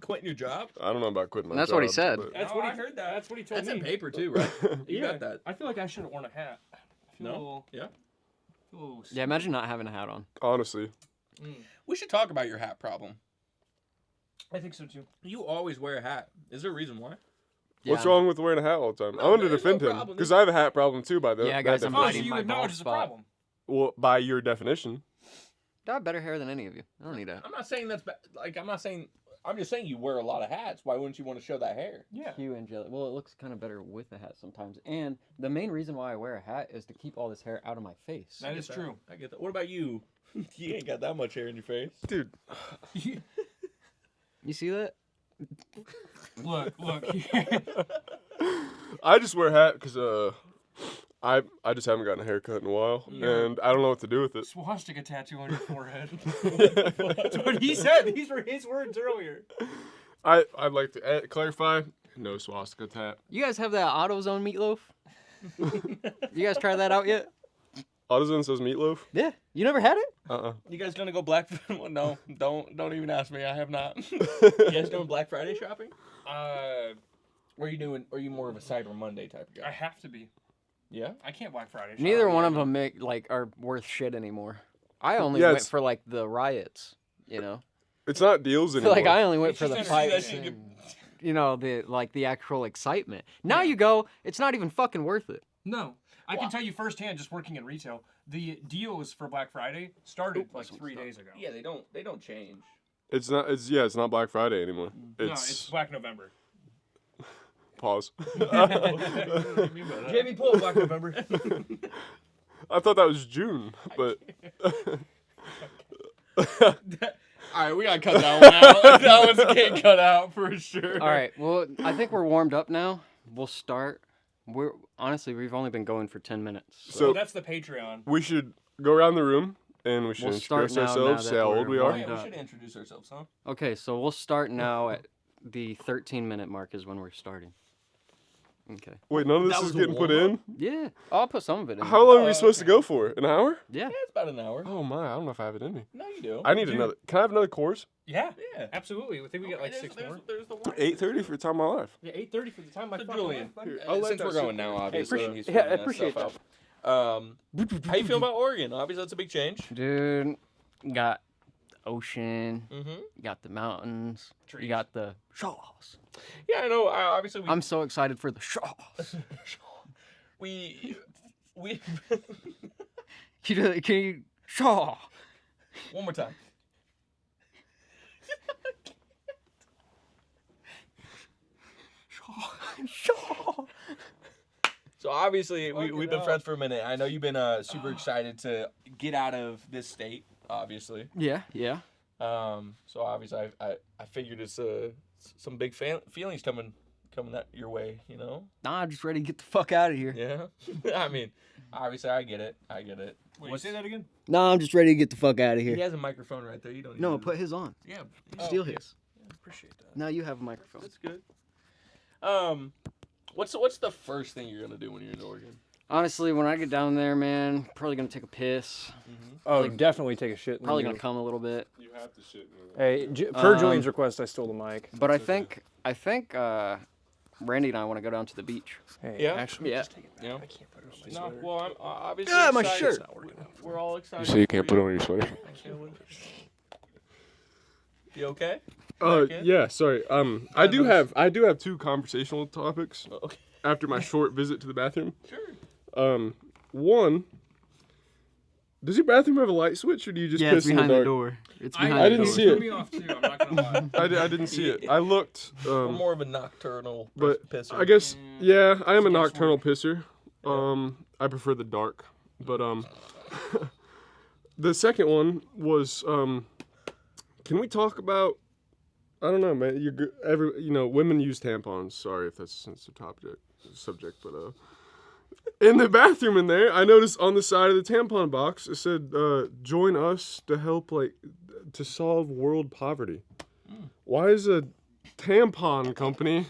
[SPEAKER 3] quitting your job?
[SPEAKER 4] I don't know about quitting my
[SPEAKER 1] That's
[SPEAKER 4] job.
[SPEAKER 1] what he said.
[SPEAKER 4] but-
[SPEAKER 2] That's
[SPEAKER 3] Oh,
[SPEAKER 2] what
[SPEAKER 3] I
[SPEAKER 2] he
[SPEAKER 3] heard that.
[SPEAKER 2] That's what he told
[SPEAKER 3] That's
[SPEAKER 2] me.
[SPEAKER 3] in paper too, right? You got that.
[SPEAKER 2] I feel like I should have worn a hat. I feel a
[SPEAKER 3] No?
[SPEAKER 2] little-
[SPEAKER 3] Yeah.
[SPEAKER 2] feel a little
[SPEAKER 1] Yeah, imagine not having a hat on.
[SPEAKER 4] Honestly.
[SPEAKER 3] We should talk about your hat problem.
[SPEAKER 2] I think so too.
[SPEAKER 3] You always wear a hat. Is there a reason why?
[SPEAKER 4] What's
[SPEAKER 1] Yeah.
[SPEAKER 4] wrong with wearing a hat all the time? I
[SPEAKER 3] No,
[SPEAKER 4] want to
[SPEAKER 3] there's
[SPEAKER 4] defend
[SPEAKER 3] no
[SPEAKER 4] him
[SPEAKER 3] problem.
[SPEAKER 4] because I have a hat problem too. By the
[SPEAKER 1] Yeah,
[SPEAKER 4] that
[SPEAKER 1] guys, I'm
[SPEAKER 2] Oh, so
[SPEAKER 1] hiding
[SPEAKER 4] definition.
[SPEAKER 2] you
[SPEAKER 1] my
[SPEAKER 2] acknowledge
[SPEAKER 1] bald
[SPEAKER 2] it's a
[SPEAKER 1] spot.
[SPEAKER 2] problem.
[SPEAKER 4] Well, by your definition.
[SPEAKER 1] I have better hair than any of you. I don't need a
[SPEAKER 3] I'm not saying that's bad. Like, I'm not saying. I'm just saying you wear a lot of hats. Why wouldn't you want to show that hair?
[SPEAKER 2] Yeah.
[SPEAKER 1] hue and jelly. Well, it looks kind of better with a hat sometimes. And the main reason why I wear a hat is to keep all this hair out of my face.
[SPEAKER 2] That
[SPEAKER 3] I get
[SPEAKER 2] is true.
[SPEAKER 3] I get that. What about you? You ain't got that much hair in your face.
[SPEAKER 4] Dude,
[SPEAKER 1] You see that?
[SPEAKER 2] Look.
[SPEAKER 4] I just wear a hat because I just haven't gotten a haircut in a while,
[SPEAKER 2] Yeah.
[SPEAKER 4] and I don't know what to do with it.
[SPEAKER 2] Swastika tattoo on your forehead. That's what he said. These were his words earlier.
[SPEAKER 4] I'd like to clarify. No swastika tat.
[SPEAKER 1] You guys have that AutoZone meatloaf? You guys tried that out yet?
[SPEAKER 4] AutoZone says meatloaf.
[SPEAKER 1] Yeah. You never had it?
[SPEAKER 3] You guys gonna go Black? Well, no, don't even ask me. I have not. You guys doing Black Friday shopping? What are you doing? Are you more of a Cyber Monday type of
[SPEAKER 2] I
[SPEAKER 3] guy?
[SPEAKER 2] have to be.
[SPEAKER 3] Yeah.
[SPEAKER 2] I can't Black Friday. shop.
[SPEAKER 1] Neither one of them are worth shit anymore. I only
[SPEAKER 4] Yeah,
[SPEAKER 1] went
[SPEAKER 4] it's-
[SPEAKER 1] for like the riots, you know.
[SPEAKER 4] It's not deals
[SPEAKER 1] I feel
[SPEAKER 4] anymore.
[SPEAKER 1] like I only went
[SPEAKER 2] It's
[SPEAKER 1] for
[SPEAKER 2] just
[SPEAKER 1] the
[SPEAKER 2] to see that
[SPEAKER 1] fights
[SPEAKER 2] shit get-
[SPEAKER 1] and, you know, the actual excitement. Now you go, it's not even fucking worth it.
[SPEAKER 2] No. I can tell you firsthand, just working in retail, the deals for Black Friday started like 3 days ago.
[SPEAKER 3] Yeah, they don't change.
[SPEAKER 4] It's not. It's not Black Friday anymore.
[SPEAKER 2] No, it's Black November.
[SPEAKER 4] Pause.
[SPEAKER 2] Jamie, pull up Black November.
[SPEAKER 4] I thought that was June, but
[SPEAKER 3] All right, we gotta cut that one out. That one's getting cut out for sure.
[SPEAKER 1] All right, well, I think we're warmed up now. We'll start. We've only been going for 10 minutes.
[SPEAKER 4] So-
[SPEAKER 2] that's the Patreon.
[SPEAKER 4] we should go around the room and we should
[SPEAKER 1] We'll start
[SPEAKER 4] introduce
[SPEAKER 1] now
[SPEAKER 4] ourselves,
[SPEAKER 1] that
[SPEAKER 4] say how
[SPEAKER 1] we're
[SPEAKER 4] old we
[SPEAKER 3] Oh,
[SPEAKER 4] are.
[SPEAKER 3] yeah, we
[SPEAKER 1] up.
[SPEAKER 3] should introduce ourselves, huh?
[SPEAKER 1] Okay, so we'll start now at the 13-minute mark is when we're starting. Okay.
[SPEAKER 4] Wait, none of this
[SPEAKER 3] That
[SPEAKER 4] is
[SPEAKER 3] was the
[SPEAKER 4] getting put
[SPEAKER 3] warm-up?
[SPEAKER 4] in.
[SPEAKER 1] Yeah, I'll put some of it in.
[SPEAKER 4] How long are we supposed to go for? An hour?
[SPEAKER 1] Yeah.
[SPEAKER 3] Yeah, it's about an hour.
[SPEAKER 4] Oh my, I don't know if I have it in me.
[SPEAKER 3] No, you do.
[SPEAKER 4] I need
[SPEAKER 2] Dude.
[SPEAKER 4] another. Can I have another course?
[SPEAKER 2] Yeah,
[SPEAKER 3] Yeah.
[SPEAKER 2] absolutely. I think we got like 6 more.
[SPEAKER 3] There's the one.
[SPEAKER 4] 8:30 for the time of my life.
[SPEAKER 2] Yeah, 8:30 for the time. My
[SPEAKER 3] So
[SPEAKER 2] fucking
[SPEAKER 3] Julian,
[SPEAKER 2] life, buddy.
[SPEAKER 4] Here, I'll let
[SPEAKER 3] since
[SPEAKER 4] that
[SPEAKER 3] we're
[SPEAKER 4] sit
[SPEAKER 3] going now,
[SPEAKER 4] there.
[SPEAKER 3] obviously,
[SPEAKER 1] appreciate-
[SPEAKER 3] and he's
[SPEAKER 1] yeah,
[SPEAKER 3] figuring
[SPEAKER 1] I
[SPEAKER 3] that
[SPEAKER 1] appreciate
[SPEAKER 3] stuff out. How you feel about Oregon? Obviously, that's a big change.
[SPEAKER 1] Dude, got ocean,
[SPEAKER 3] Mm-hmm.
[SPEAKER 1] got the mountains, you
[SPEAKER 2] Trees.
[SPEAKER 1] got the shaws.
[SPEAKER 3] Yeah, I know. Obviously,
[SPEAKER 1] I'm so excited for the shaws.
[SPEAKER 3] we
[SPEAKER 1] Can you shaw?
[SPEAKER 3] one more time.
[SPEAKER 1] Shaw.
[SPEAKER 3] So obviously, we've been
[SPEAKER 2] hell.
[SPEAKER 3] friends for a minute. I know you've been super excited to get out of this state. Obviously,
[SPEAKER 1] Yeah, yeah.
[SPEAKER 3] so obviously, I figured it's some big feelings coming your way. You know.
[SPEAKER 1] Nah, I'm just ready to get the fuck out of here.
[SPEAKER 3] Yeah. I mean, obviously, I get it.
[SPEAKER 2] Wait, say that again?
[SPEAKER 1] Nah, I'm just ready to get the fuck out of
[SPEAKER 3] He
[SPEAKER 1] here.
[SPEAKER 3] has a microphone right there. You don't.
[SPEAKER 1] No,
[SPEAKER 3] need to-
[SPEAKER 1] put his on.
[SPEAKER 3] Yeah.
[SPEAKER 1] Steal
[SPEAKER 3] yeah.
[SPEAKER 1] his.
[SPEAKER 3] Appreciate that.
[SPEAKER 1] Now you have a microphone.
[SPEAKER 3] That's good. What's the first thing you're gonna do when you're in Oregon?
[SPEAKER 1] Honestly, when I get down there, man, probably gonna take a piss.
[SPEAKER 5] Oh, definitely take a shit.
[SPEAKER 1] Probably gonna come a little bit.
[SPEAKER 4] You have to shit.
[SPEAKER 5] Hey, per
[SPEAKER 1] Um,
[SPEAKER 5] Julian's request, I stole the mic.
[SPEAKER 1] But I think Randy and I want to go down to the beach.
[SPEAKER 5] Hey,
[SPEAKER 3] Yeah?
[SPEAKER 5] actually,
[SPEAKER 1] Yeah.
[SPEAKER 3] You know?
[SPEAKER 5] I can't put it on my
[SPEAKER 3] No.
[SPEAKER 5] sweater.
[SPEAKER 3] Well, I'm obviously.
[SPEAKER 1] Yeah, my
[SPEAKER 3] excited.
[SPEAKER 1] shirt.
[SPEAKER 5] It's not working out.
[SPEAKER 3] We're all excited.
[SPEAKER 4] So you can't
[SPEAKER 3] for
[SPEAKER 4] put on your sweater.
[SPEAKER 3] You okay?
[SPEAKER 4] Yeah. Sorry. I do have two conversational topics
[SPEAKER 3] Okay.
[SPEAKER 4] after my short visit to the bathroom.
[SPEAKER 3] Sure.
[SPEAKER 4] One. Does your bathroom have a light switch, or do you just
[SPEAKER 1] Yeah,
[SPEAKER 4] piss
[SPEAKER 1] it's
[SPEAKER 4] in the
[SPEAKER 1] behind the
[SPEAKER 4] dark?
[SPEAKER 1] door. It's
[SPEAKER 2] I
[SPEAKER 1] behind
[SPEAKER 4] I
[SPEAKER 1] the
[SPEAKER 4] didn't
[SPEAKER 1] door.
[SPEAKER 4] see
[SPEAKER 2] Threw
[SPEAKER 4] it.
[SPEAKER 2] me off too. I'm not gonna lie.
[SPEAKER 4] I didn't see it. I looked.
[SPEAKER 3] I'm more of a nocturnal
[SPEAKER 4] But
[SPEAKER 3] pisser.
[SPEAKER 4] I guess yeah, I am a
[SPEAKER 2] Guesswork.
[SPEAKER 4] nocturnal pisser. I prefer the dark. But the second one was can we talk about I don't know, man. Women use tampons. Sorry if that's a sensitive subject, but in the bathroom in there, I noticed on the side of the tampon box it said join us to help to solve world poverty. Why is a tampon company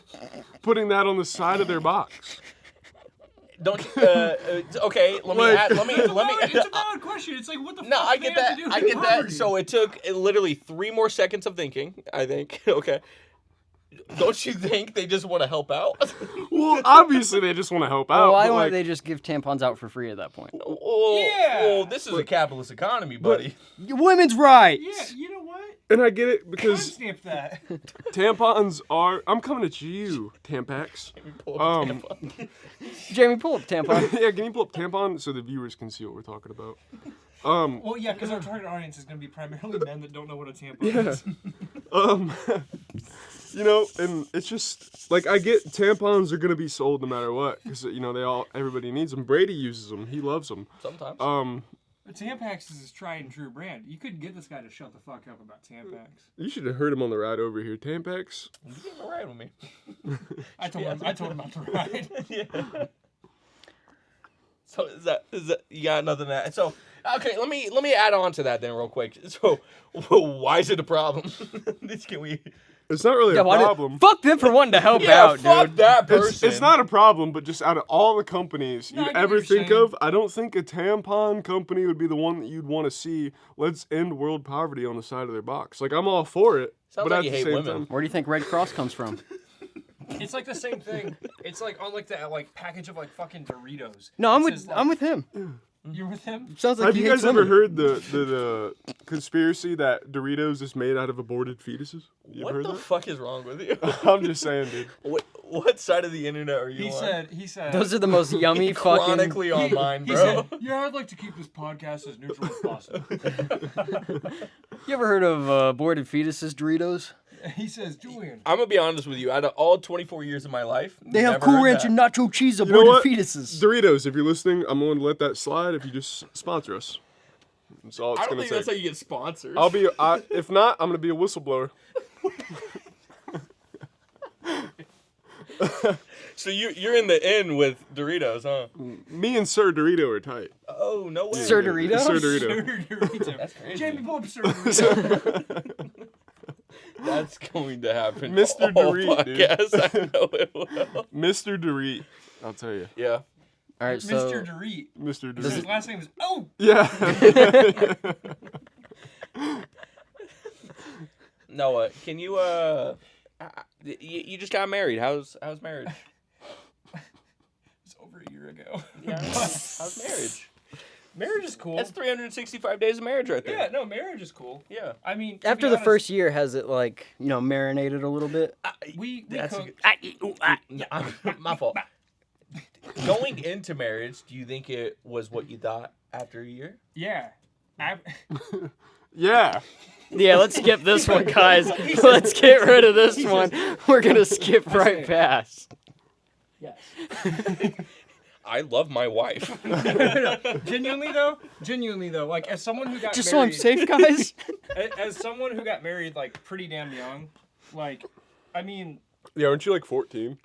[SPEAKER 4] putting that on the side of their box?
[SPEAKER 3] Don't. Okay. Let me.
[SPEAKER 4] Like-
[SPEAKER 3] Let me.
[SPEAKER 2] It's a valid question. It's like, what the
[SPEAKER 3] No,
[SPEAKER 2] fuck
[SPEAKER 3] I
[SPEAKER 2] do
[SPEAKER 3] get
[SPEAKER 2] they have
[SPEAKER 3] that.
[SPEAKER 2] to do
[SPEAKER 3] I
[SPEAKER 2] with
[SPEAKER 3] get that.
[SPEAKER 2] poverty?
[SPEAKER 3] So it took literally 3 more seconds of thinking. I think. Okay. Don't you think they just want to help out?
[SPEAKER 4] Well, obviously they just want to help out.
[SPEAKER 1] Well, why
[SPEAKER 4] but,
[SPEAKER 1] don't they just give tampons out for free at that point?
[SPEAKER 3] Well, this is a capitalist economy, buddy.
[SPEAKER 1] Women's rights.
[SPEAKER 2] Yeah, you know what?
[SPEAKER 4] And I get it because
[SPEAKER 2] Timestamp that.
[SPEAKER 4] tampons are. I'm coming at you, Tampax.
[SPEAKER 1] Jamie, pull up tampon.
[SPEAKER 4] Yeah, can you pull up tampon so the viewers can see what we're talking about?
[SPEAKER 2] Well, yeah, because our target audience is going to be primarily men that don't know what a tampon is.
[SPEAKER 4] And it's just like I get tampons are gonna be sold no matter what because everybody needs them. Brady uses them. He loves them.
[SPEAKER 3] Sometimes.
[SPEAKER 2] But Tampax is his tried and true brand. You couldn't get this guy to shut the fuck up about Tampax.
[SPEAKER 4] You should have heard him on the ride over here. Tampax.
[SPEAKER 3] You getting a ride with me?
[SPEAKER 2] I told him about the ride.
[SPEAKER 3] Yeah. So is that you got nothing to add? So okay, let me add on to that then real quick. So why is it a problem? Can we?
[SPEAKER 4] It's not really a problem.
[SPEAKER 1] Fuck them for wanting to help
[SPEAKER 3] Yeah,
[SPEAKER 1] out,
[SPEAKER 3] fuck
[SPEAKER 1] dude.
[SPEAKER 3] that person.
[SPEAKER 4] It's not a problem, but just out of all the companies
[SPEAKER 2] No, I
[SPEAKER 4] you'd
[SPEAKER 2] get what
[SPEAKER 4] ever
[SPEAKER 2] you're
[SPEAKER 4] think
[SPEAKER 2] saying.
[SPEAKER 4] of, I don't think a tampon company would be the one that you'd want to see. Let's end world poverty on the side of their box. Like I'm all for it,
[SPEAKER 3] Sounds
[SPEAKER 4] but
[SPEAKER 3] like
[SPEAKER 4] at
[SPEAKER 3] you
[SPEAKER 4] the
[SPEAKER 3] hate
[SPEAKER 4] same
[SPEAKER 3] women.
[SPEAKER 4] time,
[SPEAKER 1] Where do you think Red Cross comes from?
[SPEAKER 2] It's like the same thing. It's like on like that like package of like fucking Doritos.
[SPEAKER 1] No, I'm
[SPEAKER 2] It
[SPEAKER 1] with
[SPEAKER 2] says, like-
[SPEAKER 1] I'm with him.
[SPEAKER 2] You're with him?
[SPEAKER 1] Sounds like
[SPEAKER 4] Have
[SPEAKER 1] he
[SPEAKER 4] you
[SPEAKER 1] hates
[SPEAKER 4] guys ever
[SPEAKER 1] women.
[SPEAKER 4] heard the conspiracy that Doritos is made out of aborted fetuses? You
[SPEAKER 3] What
[SPEAKER 4] ever
[SPEAKER 3] the
[SPEAKER 4] heard
[SPEAKER 3] fuck is wrong with you?
[SPEAKER 4] that? I'm just saying, dude.
[SPEAKER 3] What side of the internet are you on?
[SPEAKER 2] He said.
[SPEAKER 1] Those are the most yummy fucking.
[SPEAKER 3] Chronically online,
[SPEAKER 2] He
[SPEAKER 3] bro.
[SPEAKER 2] said, yeah, I'd like to keep this podcast as neutral as possible.
[SPEAKER 1] You ever heard of aborted fetuses Doritos?
[SPEAKER 2] He says, Julian.
[SPEAKER 3] I'm gonna be honest with you. Out of all 24 years of my life,
[SPEAKER 1] They have
[SPEAKER 3] never
[SPEAKER 1] Cool
[SPEAKER 3] heard
[SPEAKER 1] Ranch
[SPEAKER 3] that.
[SPEAKER 1] and nacho cheese
[SPEAKER 4] know
[SPEAKER 1] aborted
[SPEAKER 4] what?
[SPEAKER 1] fetuses.
[SPEAKER 4] Doritos, if you're listening, I'm going to let that slide if you just sponsor us. That's all it's
[SPEAKER 3] I don't
[SPEAKER 4] going
[SPEAKER 3] think
[SPEAKER 4] to
[SPEAKER 3] that's how
[SPEAKER 4] take.
[SPEAKER 3] you get sponsors.
[SPEAKER 4] If not, I'm going to be a whistleblower.
[SPEAKER 3] So you're in the inn with Doritos, huh?
[SPEAKER 4] Me and Sir Dorito are tight.
[SPEAKER 3] Oh no way.
[SPEAKER 1] Sir Dorito?
[SPEAKER 4] Sir Dorito.
[SPEAKER 2] Dorito.
[SPEAKER 3] That's crazy.
[SPEAKER 2] Jamie, pull up Sir Dorito.
[SPEAKER 3] That's going to happen.
[SPEAKER 4] Mr.
[SPEAKER 3] all
[SPEAKER 4] Dorit, dude.
[SPEAKER 3] podcast. I know it will.
[SPEAKER 4] Mr. Dorit. I'll tell you.
[SPEAKER 3] Yeah.
[SPEAKER 1] All right, so
[SPEAKER 2] Mr. Dorit.
[SPEAKER 4] Mr.
[SPEAKER 2] His
[SPEAKER 4] Dorit.
[SPEAKER 2] last name is
[SPEAKER 4] Yeah.
[SPEAKER 3] Noah, can you you just got married. How's marriage?
[SPEAKER 2] It's over a year ago.
[SPEAKER 3] Yeah. How's marriage?
[SPEAKER 2] Marriage is cool.
[SPEAKER 3] That's 365 days of marriage right there.
[SPEAKER 2] Yeah, no, marriage is cool.
[SPEAKER 3] Yeah.
[SPEAKER 2] I mean, to
[SPEAKER 1] after
[SPEAKER 2] be
[SPEAKER 1] the
[SPEAKER 2] honest,
[SPEAKER 1] first year, has it like marinated a little bit?
[SPEAKER 2] we
[SPEAKER 3] That's a
[SPEAKER 2] cook.
[SPEAKER 3] good- My fault. Going into marriage, do you think it was what you thought after a year?
[SPEAKER 2] Yeah.
[SPEAKER 4] Yeah.
[SPEAKER 1] Yeah, let's skip this one, guys. Let's get rid of this one. We're gonna skip right past.
[SPEAKER 2] Yes.
[SPEAKER 3] I love my wife.
[SPEAKER 2] Genuinely though, like as someone who got
[SPEAKER 1] Just so I'm
[SPEAKER 2] married,
[SPEAKER 1] safe, guys.
[SPEAKER 2] as someone who got married like pretty damn young, like, I mean,
[SPEAKER 4] Yeah, aren't you like 14?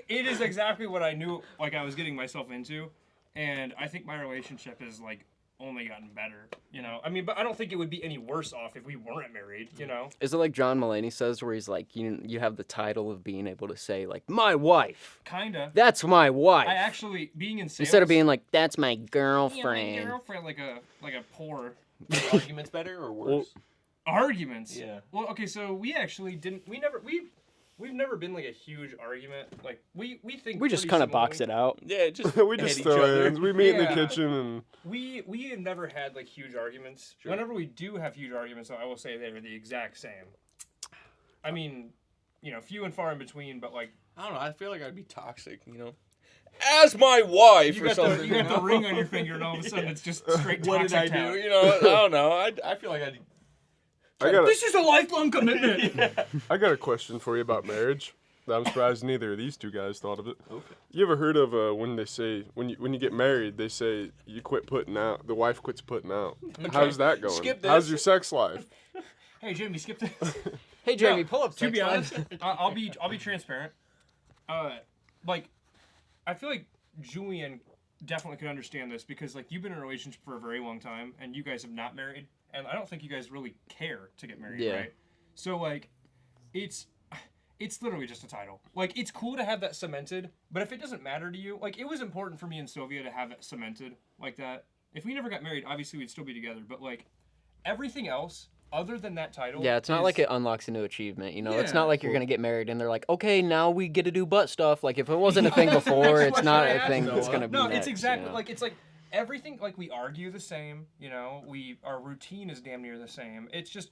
[SPEAKER 2] it is exactly what I knew like I was getting myself into, and I think my relationship has like only gotten better, you know. I mean, but I don't think it would be any worse off if we weren't married, you know.
[SPEAKER 1] Is it like John Mulaney says, where he's like, you have the title of being able to say like, my wife.
[SPEAKER 2] Kinda.
[SPEAKER 1] That's my wife.
[SPEAKER 2] I actually being in sales
[SPEAKER 1] Instead of being like, that's my
[SPEAKER 2] yeah, my
[SPEAKER 1] girlfriend.
[SPEAKER 2] girlfriend like a poor
[SPEAKER 3] Arguments better or worse?
[SPEAKER 2] arguments.
[SPEAKER 3] Yeah.
[SPEAKER 2] Well, okay, so we actually didn't. We've never been like a huge argument. Like we think
[SPEAKER 1] We just
[SPEAKER 2] pretty
[SPEAKER 1] kind of box
[SPEAKER 2] similarly.
[SPEAKER 1] it out.
[SPEAKER 3] Yeah, just
[SPEAKER 4] We just
[SPEAKER 3] hit each
[SPEAKER 4] throw
[SPEAKER 3] other.
[SPEAKER 4] hands. We meet in the
[SPEAKER 2] Yeah.
[SPEAKER 4] kitchen and
[SPEAKER 2] We have never had like huge arguments.
[SPEAKER 3] Sure.
[SPEAKER 2] Whenever we do have huge arguments, though, I will say they're the exact same. I mean, you know, few and far in between, but like
[SPEAKER 3] I don't know. I feel like I'd be toxic, you know. As my wife
[SPEAKER 2] you
[SPEAKER 3] or
[SPEAKER 2] got
[SPEAKER 3] something.
[SPEAKER 2] the
[SPEAKER 3] you know?
[SPEAKER 2] ring on your finger, and all of a sudden it's just straight
[SPEAKER 3] What
[SPEAKER 2] toxic
[SPEAKER 3] did I
[SPEAKER 2] town.
[SPEAKER 3] do? You know, I don't know. I feel like I'd.
[SPEAKER 4] I got
[SPEAKER 2] This is a lifelong commitment.
[SPEAKER 4] a question for you about marriage. That I'm surprised neither of these two guys thought of it. Okay. You ever heard of when they say when you get married, they say you quit putting out, the wife quits putting out. How's that going?
[SPEAKER 3] Skip
[SPEAKER 4] How's
[SPEAKER 3] this.
[SPEAKER 4] your sex life?
[SPEAKER 2] Hey, Jamie, skip this.
[SPEAKER 1] Hey, Jamie,
[SPEAKER 2] No,
[SPEAKER 1] pull up.
[SPEAKER 2] To be
[SPEAKER 1] sex
[SPEAKER 2] honest,
[SPEAKER 1] life.
[SPEAKER 2] I'll be transparent. Like, I feel like Julian definitely could understand this because like you've been in a relationship for a very long time and you guys have not married, and I don't think you guys really care to get married,
[SPEAKER 1] Yeah.
[SPEAKER 2] right? So like, it's literally just a title. Like, it's cool to have that cemented, but if it doesn't matter to you, like it was important for me and Sylvia to have it cemented like that. If we never got married, obviously we'd still be together, but like everything else other than that title,
[SPEAKER 1] Yeah, it's not
[SPEAKER 2] is-
[SPEAKER 1] like it unlocks a new achievement. You know, it's
[SPEAKER 2] Yeah.
[SPEAKER 1] not like you're gonna get married and they're like, okay, now we get to do butt stuff. Like if it wasn't a thing
[SPEAKER 2] That's
[SPEAKER 1] before,
[SPEAKER 2] the
[SPEAKER 1] it's
[SPEAKER 2] next
[SPEAKER 1] not
[SPEAKER 2] question I
[SPEAKER 1] a thing
[SPEAKER 3] asked,
[SPEAKER 1] that's
[SPEAKER 3] Noah.
[SPEAKER 1] gonna be.
[SPEAKER 2] No,
[SPEAKER 1] next,
[SPEAKER 2] it's exactly
[SPEAKER 1] you know?
[SPEAKER 2] like it's like everything. Like we argue the same, you know. Our routine is damn near the same. It's just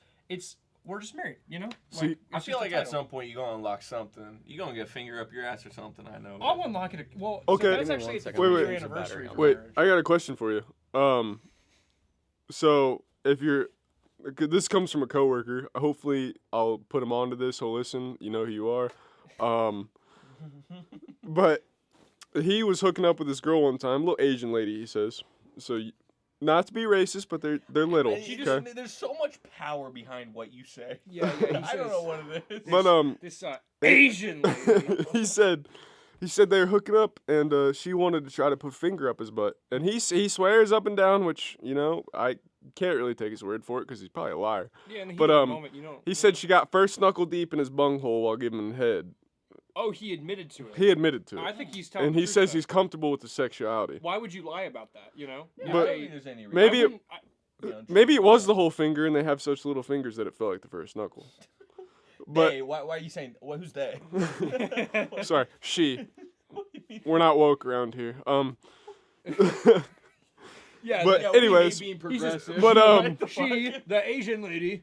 [SPEAKER 2] we're just married, you know.
[SPEAKER 4] See,
[SPEAKER 2] Like,
[SPEAKER 3] I
[SPEAKER 2] it's
[SPEAKER 3] feel
[SPEAKER 2] just a
[SPEAKER 3] like at
[SPEAKER 2] title.
[SPEAKER 3] some point you're gonna unlock something. You're gonna get a finger up your ass or something. I know.
[SPEAKER 2] I'll unlock it. Well,
[SPEAKER 4] Okay.
[SPEAKER 2] So that's
[SPEAKER 4] Give me
[SPEAKER 2] actually
[SPEAKER 1] one
[SPEAKER 2] it's the
[SPEAKER 1] second.
[SPEAKER 4] Wait,
[SPEAKER 2] 3-year
[SPEAKER 4] wait.
[SPEAKER 2] anniversary. of
[SPEAKER 4] Wait,
[SPEAKER 2] marriage.
[SPEAKER 4] I got a question for you. So if you're, this comes from a coworker. Hopefully, I'll put him onto this. He'll listen. You know who you are. But he was hooking up with this girl one time, little Asian lady. He says, so not to be racist, but they're little.
[SPEAKER 3] You just-
[SPEAKER 4] Okay.
[SPEAKER 3] there's so much power behind what you say.
[SPEAKER 2] Yeah.
[SPEAKER 3] I don't know what it is.
[SPEAKER 4] But
[SPEAKER 2] This Asian lady.
[SPEAKER 4] he said they were hooking up, and she wanted to try to put a finger up his butt, and he swears up and down, which I can't really take his word for it because he's probably a liar.
[SPEAKER 2] Yeah, in the heat
[SPEAKER 4] But,
[SPEAKER 2] of the moment, you don't.
[SPEAKER 4] He said she got first knuckle deep in his bunghole while giving him head.
[SPEAKER 2] Oh, he admitted to it.
[SPEAKER 4] He admitted to
[SPEAKER 2] I
[SPEAKER 4] it,
[SPEAKER 2] think he's telling.
[SPEAKER 4] and
[SPEAKER 2] the
[SPEAKER 4] he
[SPEAKER 2] truth,
[SPEAKER 4] says
[SPEAKER 2] though.
[SPEAKER 4] he's comfortable with the sexuality.
[SPEAKER 2] Why would you lie about that? You know.
[SPEAKER 3] Yeah,
[SPEAKER 4] But-
[SPEAKER 3] I don't think there's any reason.
[SPEAKER 4] Maybe
[SPEAKER 2] I
[SPEAKER 4] it,
[SPEAKER 2] wouldn't-
[SPEAKER 3] You know,
[SPEAKER 4] maybe it was the whole finger, and they have such little fingers that it felt like the first knuckle. But
[SPEAKER 3] Hey, why are you saying? Who's they?
[SPEAKER 4] sorry, she. We're not woke around here.
[SPEAKER 2] Yeah,
[SPEAKER 4] But
[SPEAKER 3] Yeah, we hate
[SPEAKER 4] anyways,
[SPEAKER 3] being progressive.
[SPEAKER 4] but,
[SPEAKER 3] What the
[SPEAKER 2] she,
[SPEAKER 3] fuck?
[SPEAKER 2] the Asian lady,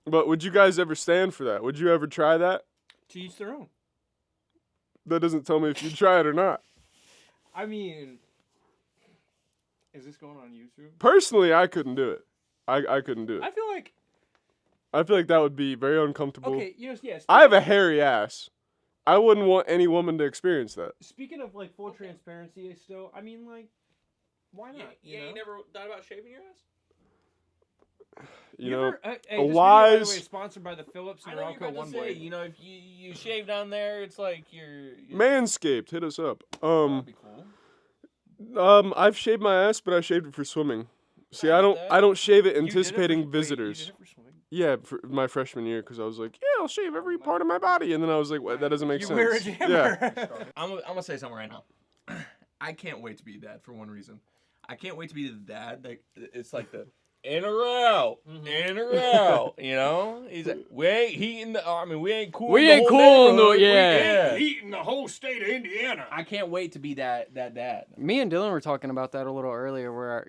[SPEAKER 4] but would you guys ever stand for that? Would you ever try that?
[SPEAKER 2] to each their own.
[SPEAKER 4] That doesn't tell me if you try it or not.
[SPEAKER 2] I mean, is this going on YouTube?
[SPEAKER 4] Personally, I couldn't do it. I couldn't do it.
[SPEAKER 2] I feel like
[SPEAKER 4] I feel like that would be very uncomfortable.
[SPEAKER 2] okay, yes.
[SPEAKER 4] I have a hairy ass. I wouldn't want any woman to experience that.
[SPEAKER 2] Speaking of like full transparency, still, I mean, like, why not?
[SPEAKER 3] You never thought about shaving your ass?
[SPEAKER 4] You know,
[SPEAKER 2] hey,
[SPEAKER 4] a
[SPEAKER 2] this video, by the
[SPEAKER 4] wise-
[SPEAKER 2] way, is sponsored by the Philips
[SPEAKER 3] I know you're
[SPEAKER 2] Norelco
[SPEAKER 3] about
[SPEAKER 2] One
[SPEAKER 3] to say,
[SPEAKER 2] Blade.
[SPEAKER 3] you know, if you shave down there, it's like you're
[SPEAKER 4] Manscaped, hit us up.
[SPEAKER 3] that'd be cool.
[SPEAKER 4] I've shaved my ass, but I shaved it for swimming. See,
[SPEAKER 3] I
[SPEAKER 4] I
[SPEAKER 3] get
[SPEAKER 4] don't
[SPEAKER 3] that.
[SPEAKER 4] I don't shave it
[SPEAKER 2] You did it for-
[SPEAKER 4] anticipating
[SPEAKER 2] wait, you
[SPEAKER 4] visitors.
[SPEAKER 2] did it for swimming?
[SPEAKER 4] Yeah, for my freshman year, because I was like, yeah, I'll shave every part of my body, and then I was like, what? That doesn't make
[SPEAKER 2] You
[SPEAKER 4] sense.
[SPEAKER 2] wear a
[SPEAKER 4] Yeah,
[SPEAKER 2] jammer.
[SPEAKER 3] I'm gonna say something right now. I can't wait to be a dad for one reason. I can't wait to be the dad. Like it's like the in or out, in or out. You know, he's like, we ain't heating the. I mean, we ain't cool.
[SPEAKER 1] We
[SPEAKER 3] the
[SPEAKER 1] ain't
[SPEAKER 3] whole
[SPEAKER 1] cool in the-
[SPEAKER 3] neighborhood.
[SPEAKER 1] yeah.
[SPEAKER 2] Eating the whole state of Indiana.
[SPEAKER 3] I can't wait to be that dad.
[SPEAKER 1] Me and Dylan were talking about that a little earlier, where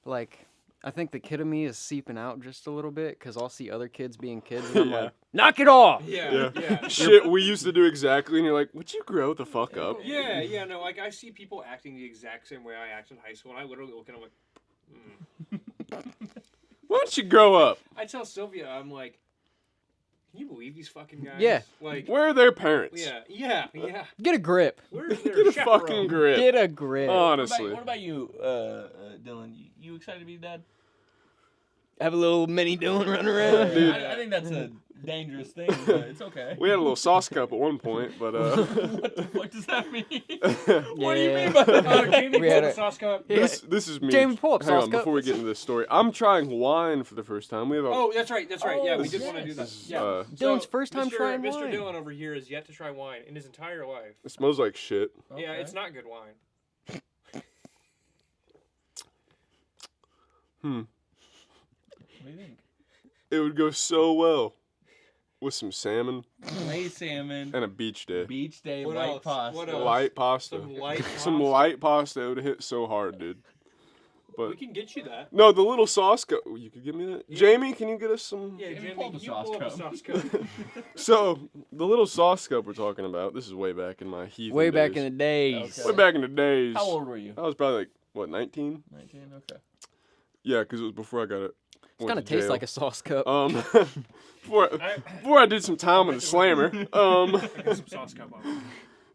[SPEAKER 1] like I think the kid of me is seeping out just a little bit because I'll see other kids being kids, and I'm
[SPEAKER 4] Yeah.
[SPEAKER 1] like, knock it off.
[SPEAKER 2] Yeah, yeah.
[SPEAKER 4] Shit, we used to do exactly, and you're like, would you grow the fuck up?
[SPEAKER 2] Yeah, no, like I see people acting the exact same way I act in high school, and I literally look at them like,
[SPEAKER 4] Why don't you grow up?
[SPEAKER 2] I tell Sylvia, I'm like, can you believe these fucking guys?
[SPEAKER 1] Yeah.
[SPEAKER 2] Like,
[SPEAKER 4] Where are their parents?
[SPEAKER 2] yeah.
[SPEAKER 1] Get a grip.
[SPEAKER 2] Where's their
[SPEAKER 4] Get a
[SPEAKER 2] chaperone?
[SPEAKER 4] fucking grip.
[SPEAKER 1] Get a grip.
[SPEAKER 4] Honestly.
[SPEAKER 3] What about you, Dylan? You excited to be a dad?
[SPEAKER 1] Have a little mini Dylan run around.
[SPEAKER 4] Dude.
[SPEAKER 3] I think that's a dangerous thing, but it's okay.
[SPEAKER 4] We had a little sauce cup at one point, but
[SPEAKER 3] What the fuck does that mean? What do you
[SPEAKER 1] Yeah.
[SPEAKER 3] mean by that?
[SPEAKER 2] Oh, Jamie
[SPEAKER 1] We had
[SPEAKER 2] pulled
[SPEAKER 1] a-
[SPEAKER 2] the sauce cup.
[SPEAKER 4] this is me.
[SPEAKER 1] Jamie, pull up
[SPEAKER 4] Hang on,
[SPEAKER 1] sauce cup.
[SPEAKER 4] before we get into this story. I'm trying wine for the first time. We have a
[SPEAKER 2] Oh, that's right. Yeah, we
[SPEAKER 3] Oh,
[SPEAKER 2] did want to do that.
[SPEAKER 3] yes.
[SPEAKER 2] Yeah.
[SPEAKER 1] Dylan's first time
[SPEAKER 2] Mr.
[SPEAKER 1] trying
[SPEAKER 2] Mr.
[SPEAKER 1] wine.
[SPEAKER 2] Dylan over here has yet to try wine in his entire life.
[SPEAKER 4] it smells like shit.
[SPEAKER 2] Yeah,
[SPEAKER 3] Okay.
[SPEAKER 2] it's not good wine.
[SPEAKER 3] What do you think?
[SPEAKER 4] It would go so well with some salmon
[SPEAKER 3] Lay salmon,
[SPEAKER 4] and a beach day.
[SPEAKER 3] beach day,
[SPEAKER 2] What
[SPEAKER 3] light
[SPEAKER 2] else?
[SPEAKER 3] pasta.
[SPEAKER 2] What else?
[SPEAKER 4] Light pasta.
[SPEAKER 2] Some light.
[SPEAKER 4] Some
[SPEAKER 2] pasta.
[SPEAKER 4] light pasta. It would hit so hard, dude.
[SPEAKER 2] We
[SPEAKER 4] But
[SPEAKER 2] can get you that.
[SPEAKER 4] no, the little sauce cup. You could give me that. Jamie, can you get us some?
[SPEAKER 2] Yeah,
[SPEAKER 3] Jamie,
[SPEAKER 2] Jamie,
[SPEAKER 3] pull the
[SPEAKER 2] you
[SPEAKER 3] sauce
[SPEAKER 2] pull up a
[SPEAKER 3] cup.
[SPEAKER 2] sauce cup.
[SPEAKER 4] So the little sauce cup we're talking about. This is way back in my heathen
[SPEAKER 1] Way back
[SPEAKER 4] days.
[SPEAKER 1] in the days.
[SPEAKER 3] Okay.
[SPEAKER 4] Way back in the days.
[SPEAKER 3] How old were you?
[SPEAKER 4] I was probably like what 19.
[SPEAKER 3] 19. Okay.
[SPEAKER 4] Yeah, because it was before I got it.
[SPEAKER 1] It kind of tastes like a sauce cup.
[SPEAKER 4] Before I did some time in the slammer.
[SPEAKER 2] I got some sauce cup on.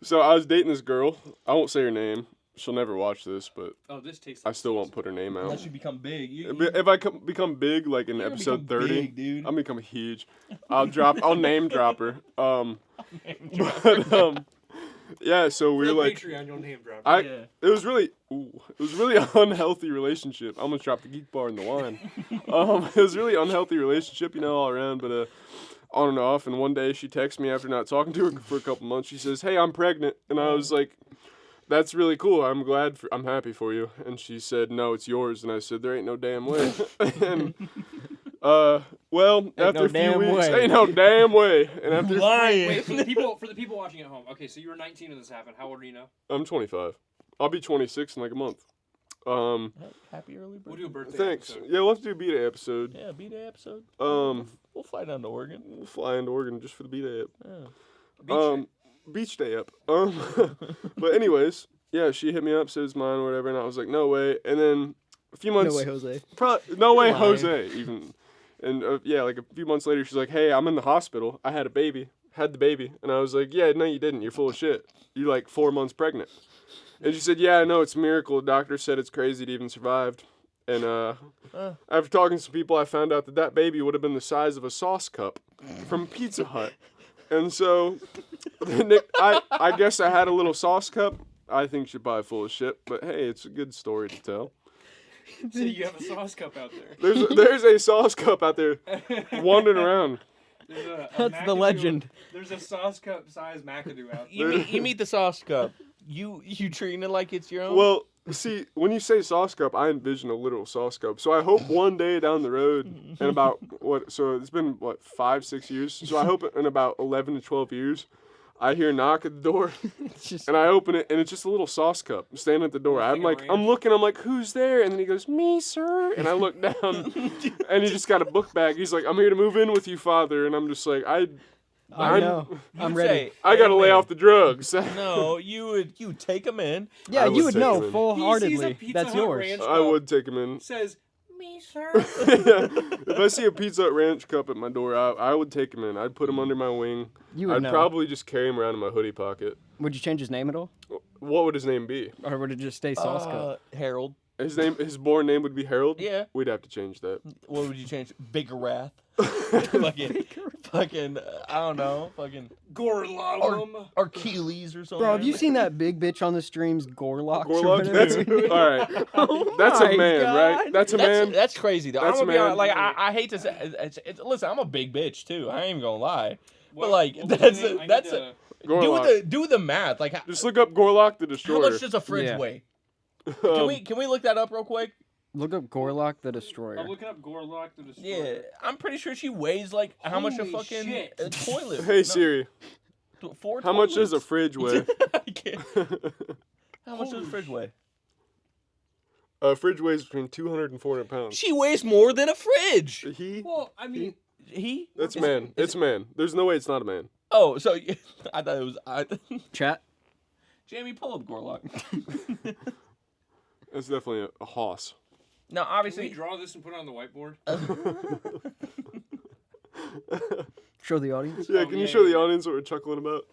[SPEAKER 4] So I was dating this girl. I won't say her name. She'll never watch this, but
[SPEAKER 2] Oh, this tastes.
[SPEAKER 4] I still won't put her name out.
[SPEAKER 3] Unless you become big.
[SPEAKER 4] If I become big, like in
[SPEAKER 3] You're gonna
[SPEAKER 4] episode
[SPEAKER 3] become
[SPEAKER 4] 30,
[SPEAKER 3] big, dude.
[SPEAKER 4] I'm becoming huge. I'll name drop her. Yeah. So we
[SPEAKER 2] For
[SPEAKER 4] were
[SPEAKER 2] the
[SPEAKER 4] like,
[SPEAKER 2] Patreon, you'll name drop.
[SPEAKER 3] Yeah.
[SPEAKER 4] it was really an unhealthy relationship. I almost dropped the geek bar in the wine. It was really unhealthy relationship, all around, but on and off. And one day she texts me after not talking to her for a couple months. She says, "Hey, I'm pregnant," and I was like, "That's really cool. I'm happy for you." And she said, "No, it's yours." And I said, "There ain't no damn way." And well, after
[SPEAKER 1] no
[SPEAKER 4] a few
[SPEAKER 1] damn
[SPEAKER 4] weeks,
[SPEAKER 1] way.
[SPEAKER 4] ain't no damn way. And after
[SPEAKER 2] Wait, for the people watching at home. Okay, so you were 19 when this happened. How old are you now?
[SPEAKER 4] I'm 25. I'll be 26 in like a month.
[SPEAKER 3] Happy early birthday.
[SPEAKER 2] We'll do a birthday.
[SPEAKER 4] Thanks.
[SPEAKER 2] episode.
[SPEAKER 4] Yeah, we'll have to do a B-Day episode.
[SPEAKER 3] Yeah, B-Day episode.
[SPEAKER 4] We'll
[SPEAKER 3] We'll fly down to Oregon.
[SPEAKER 4] fly into Oregon just for the B-Day up.
[SPEAKER 3] Yeah.
[SPEAKER 4] Beach day up. But anyways, yeah, she hit me up, said it's mine or whatever, and I was like, no way. And then a few months,
[SPEAKER 1] Jose.
[SPEAKER 4] no way,
[SPEAKER 1] Lying.
[SPEAKER 4] Jose, even. And yeah, like a few months later, she's like, hey, I'm in the hospital. I had the baby. And I was like, yeah, no, you didn't. You're full of shit. You're like 4 months pregnant. And she said, yeah, I know, it's a miracle. The doctor said it's crazy to even survived. And after talking to some people, I found out that baby would have been the size of a sauce cup from Pizza Hut. And so, I guess I had a little sauce cup. I think she's probably full of shit, but hey, it's a good story to tell.
[SPEAKER 2] So you have a sauce cup out there.
[SPEAKER 4] There's a sauce cup out there wandering around.
[SPEAKER 2] There's a
[SPEAKER 1] That's the
[SPEAKER 2] McAdoo-
[SPEAKER 1] legend.
[SPEAKER 2] There's a sauce cup size McAdoo out there.
[SPEAKER 3] You meet the sauce cup. you treating it like it's your own?
[SPEAKER 4] Well, see, when you say sauce cup, I envision a literal sauce cup. So I hope one day down the road, in about so it's been 5-6 years. So I hope in about 11 to 12 years, I hear a knock at the door, and I open it, and it's just a little sauce cup standing at the door. I'm like, I'm looking, I'm like, who's there? And then he goes, me, sir. And I look down, and he just got a book bag. He's like, I'm here to move in with you, father. And I'm just like,
[SPEAKER 5] I know. I'm ready.
[SPEAKER 4] I gotta lay off the drugs.
[SPEAKER 3] No, you take him in.
[SPEAKER 5] Yeah,
[SPEAKER 4] I
[SPEAKER 5] you
[SPEAKER 4] would
[SPEAKER 5] would
[SPEAKER 4] take
[SPEAKER 5] know
[SPEAKER 4] him in.
[SPEAKER 5] full-heartedly. That's yours.
[SPEAKER 4] I would take him in.
[SPEAKER 2] Says me, sir.
[SPEAKER 4] If I see a Pizza Hut Ranch cup at my door, I would take him in. I'd put him under my wing.
[SPEAKER 5] You would
[SPEAKER 4] I'd
[SPEAKER 5] know.
[SPEAKER 4] probably just carry him around in my hoodie pocket.
[SPEAKER 5] Would you change his name at all?
[SPEAKER 4] What would his name be?
[SPEAKER 5] Or would it just stay Sauce Cup?
[SPEAKER 3] Harold.
[SPEAKER 4] His born name would be Harold?
[SPEAKER 3] Yeah.
[SPEAKER 4] We'd have to change that.
[SPEAKER 3] What would you change? Bigger Wrath. fucking, I don't know. Fucking
[SPEAKER 2] Gorlum.
[SPEAKER 3] Achilles or something.
[SPEAKER 5] Bro, have you seen that big bitch on the streams, Gorlock?
[SPEAKER 4] Gorlock? That's, all right. That's a man, right? That's a man.
[SPEAKER 3] That's crazy though.
[SPEAKER 4] That's
[SPEAKER 3] I'm gonna be
[SPEAKER 4] man.
[SPEAKER 3] honest, like I hate to say. Listen, I'm a big bitch too. I ain't even gonna lie. But
[SPEAKER 2] What-
[SPEAKER 3] like
[SPEAKER 2] what was the name? I need
[SPEAKER 3] that's
[SPEAKER 2] to-
[SPEAKER 4] Gorlock.
[SPEAKER 3] do the math. Like
[SPEAKER 4] Just look up Gorlock the
[SPEAKER 3] how
[SPEAKER 4] Destroyer.
[SPEAKER 3] much does a fridge
[SPEAKER 5] Yeah.
[SPEAKER 3] weigh?
[SPEAKER 4] Um,
[SPEAKER 3] Can we look that up real quick?
[SPEAKER 5] Look up Gorlock the Destroyer.
[SPEAKER 2] I'm looking up Gorlock the Destroyer.
[SPEAKER 3] Yeah, I'm pretty sure she weighs like how much a
[SPEAKER 2] Holy
[SPEAKER 3] fucking
[SPEAKER 2] shit.
[SPEAKER 3] toilet.
[SPEAKER 4] Hey Siri,
[SPEAKER 3] 4
[SPEAKER 4] how much does a
[SPEAKER 3] toilets.
[SPEAKER 4] fridge weigh?
[SPEAKER 3] I can't. How much does a fridge weigh?
[SPEAKER 4] A fridge weighs between 200 and 400 pounds.
[SPEAKER 3] She weighs more than a fridge.
[SPEAKER 4] He?
[SPEAKER 2] Well, I mean,
[SPEAKER 3] He?
[SPEAKER 4] That's a man. It's a man. There's no way it's not a man.
[SPEAKER 3] Oh, so I thought it was.
[SPEAKER 5] Chat.
[SPEAKER 3] Jamie, pull up Gorlock.
[SPEAKER 4] It's definitely a hoss.
[SPEAKER 3] Now,
[SPEAKER 2] can we
[SPEAKER 3] obviously,
[SPEAKER 2] draw this and put it on the whiteboard?
[SPEAKER 5] Show the audience.
[SPEAKER 4] Yeah,
[SPEAKER 2] Oh,
[SPEAKER 4] can you
[SPEAKER 2] yeah,
[SPEAKER 4] show the
[SPEAKER 2] yeah.
[SPEAKER 4] audience what we're chuckling about?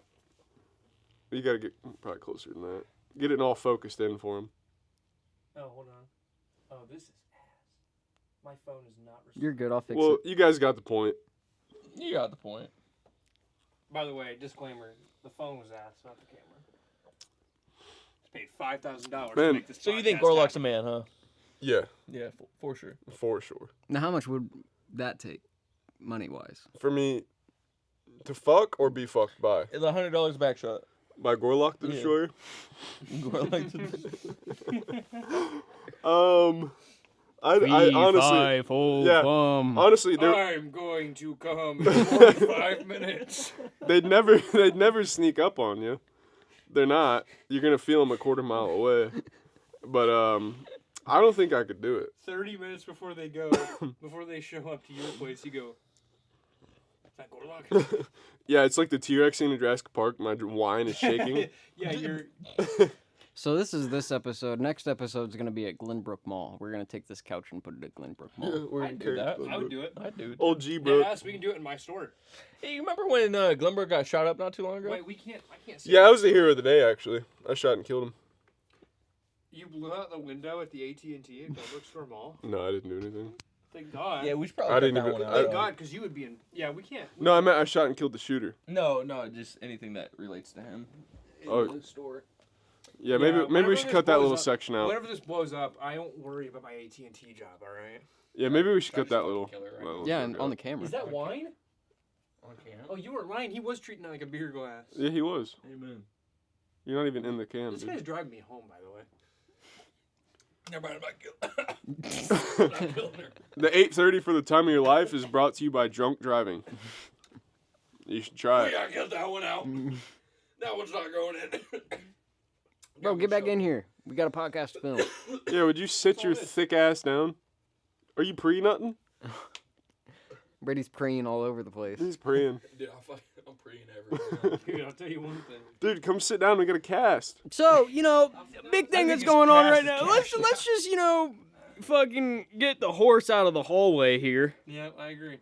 [SPEAKER 4] You gotta get probably closer than that. Get it all focused in for him.
[SPEAKER 2] Oh, hold on. Oh, this is ass. My phone is not responding.
[SPEAKER 5] You're good. I'll fix
[SPEAKER 4] Well,
[SPEAKER 5] it.
[SPEAKER 4] you guys got the point.
[SPEAKER 3] you got the point.
[SPEAKER 2] By the way, disclaimer: the phone was ass, not the camera. Just paid $5,000 to
[SPEAKER 4] Man.
[SPEAKER 2] make this.
[SPEAKER 3] So you think
[SPEAKER 2] podcast
[SPEAKER 3] Gorlock's a
[SPEAKER 2] happen.
[SPEAKER 3] man, huh?
[SPEAKER 4] Yeah,
[SPEAKER 3] Yeah, for sure.
[SPEAKER 4] for sure.
[SPEAKER 5] Now, how much would that take, money-wise?
[SPEAKER 4] For me, to fuck or be fucked by?
[SPEAKER 3] It's $100 back shot.
[SPEAKER 4] By Gorlock the
[SPEAKER 3] Yeah.
[SPEAKER 4] Destroyer?
[SPEAKER 3] Gorlock
[SPEAKER 4] I honestly, yeah. Honestly,
[SPEAKER 2] I'm going to come in 45 minutes.
[SPEAKER 4] they'd never sneak up on you. They're not. You're gonna feel them a quarter mile away. But I don't think I could do it.
[SPEAKER 2] 30 minutes before they go, before they show up to your place, you go, is that Gorlock?
[SPEAKER 4] Yeah, it's like the T-Rex scene in Jurassic Park. My wine is shaking.
[SPEAKER 2] Yeah, you're.
[SPEAKER 5] So this is this episode. Next episode's gonna be at Glenbrook Mall. We're gonna take this couch and put it at Glenbrook Mall.
[SPEAKER 4] We're
[SPEAKER 3] I'd do that.
[SPEAKER 2] I would do it.
[SPEAKER 3] I do.
[SPEAKER 4] Old G, bro.
[SPEAKER 2] Yes, we can do it in my store.
[SPEAKER 3] Hey, you remember when Glenberg got shot up not too long ago?
[SPEAKER 2] Wait, we can't. I can't see.
[SPEAKER 4] Yeah, I was the hero of the day. Actually, I shot and killed him.
[SPEAKER 2] You blew out the window at the AT&T at Glenbrook Store Mall.
[SPEAKER 4] No, I didn't do anything.
[SPEAKER 2] Thank God.
[SPEAKER 3] Yeah, we should probably
[SPEAKER 4] I
[SPEAKER 3] cut
[SPEAKER 4] didn't
[SPEAKER 3] that
[SPEAKER 4] even-
[SPEAKER 3] one out.
[SPEAKER 2] Thank God, because you would be in. Yeah, we can't.
[SPEAKER 4] No, I meant I shot and killed the shooter.
[SPEAKER 3] No, just anything that relates to him.
[SPEAKER 4] Oh.
[SPEAKER 3] In the store.
[SPEAKER 4] Yeah, maybe
[SPEAKER 2] whenever
[SPEAKER 4] we should
[SPEAKER 2] this
[SPEAKER 4] cut that
[SPEAKER 2] blows
[SPEAKER 4] little
[SPEAKER 2] up-
[SPEAKER 4] section out.
[SPEAKER 2] Whenever this blows up, I don't worry about my AT&T job. All right.
[SPEAKER 4] Yeah, maybe we should cut
[SPEAKER 3] just
[SPEAKER 4] that
[SPEAKER 3] fucking
[SPEAKER 4] little.
[SPEAKER 3] kill it right
[SPEAKER 4] that
[SPEAKER 3] now.
[SPEAKER 4] little
[SPEAKER 5] Yeah,
[SPEAKER 4] joke
[SPEAKER 5] and
[SPEAKER 4] out.
[SPEAKER 5] on the camera.
[SPEAKER 2] Is that wine?
[SPEAKER 3] On camera.
[SPEAKER 2] Oh, you weren't lying. He was treating it like a beer glass.
[SPEAKER 4] Yeah, he was.
[SPEAKER 3] Amen.
[SPEAKER 4] You're not even in the can,
[SPEAKER 2] This
[SPEAKER 4] dude.
[SPEAKER 2] guy's driving me home, by the way.
[SPEAKER 3] Never mind about killing her.
[SPEAKER 4] The 8:30 for the time of your life is brought to you by drunk driving. You should try
[SPEAKER 3] We
[SPEAKER 4] it.
[SPEAKER 3] gotta get that one out. That one's not going in.
[SPEAKER 5] Bro, get back in here. We got a podcast to film.
[SPEAKER 4] Yeah, would you sit your thick ass down? Are you pre-nutting?
[SPEAKER 5] Brady's preying all over the place.
[SPEAKER 4] He's preying.
[SPEAKER 3] Dude, I'm preying everywhere.
[SPEAKER 2] Dude, I'll tell you one thing.
[SPEAKER 4] Dude, come sit down. We got a cast.
[SPEAKER 5] So, you know, big thing
[SPEAKER 2] think
[SPEAKER 5] that's
[SPEAKER 2] it's
[SPEAKER 5] going on
[SPEAKER 2] Cass
[SPEAKER 5] right
[SPEAKER 2] is
[SPEAKER 5] now.
[SPEAKER 2] Cass.
[SPEAKER 5] Let's just, you know, fucking get the horse out of the hallway here.
[SPEAKER 2] Yeah, I agree.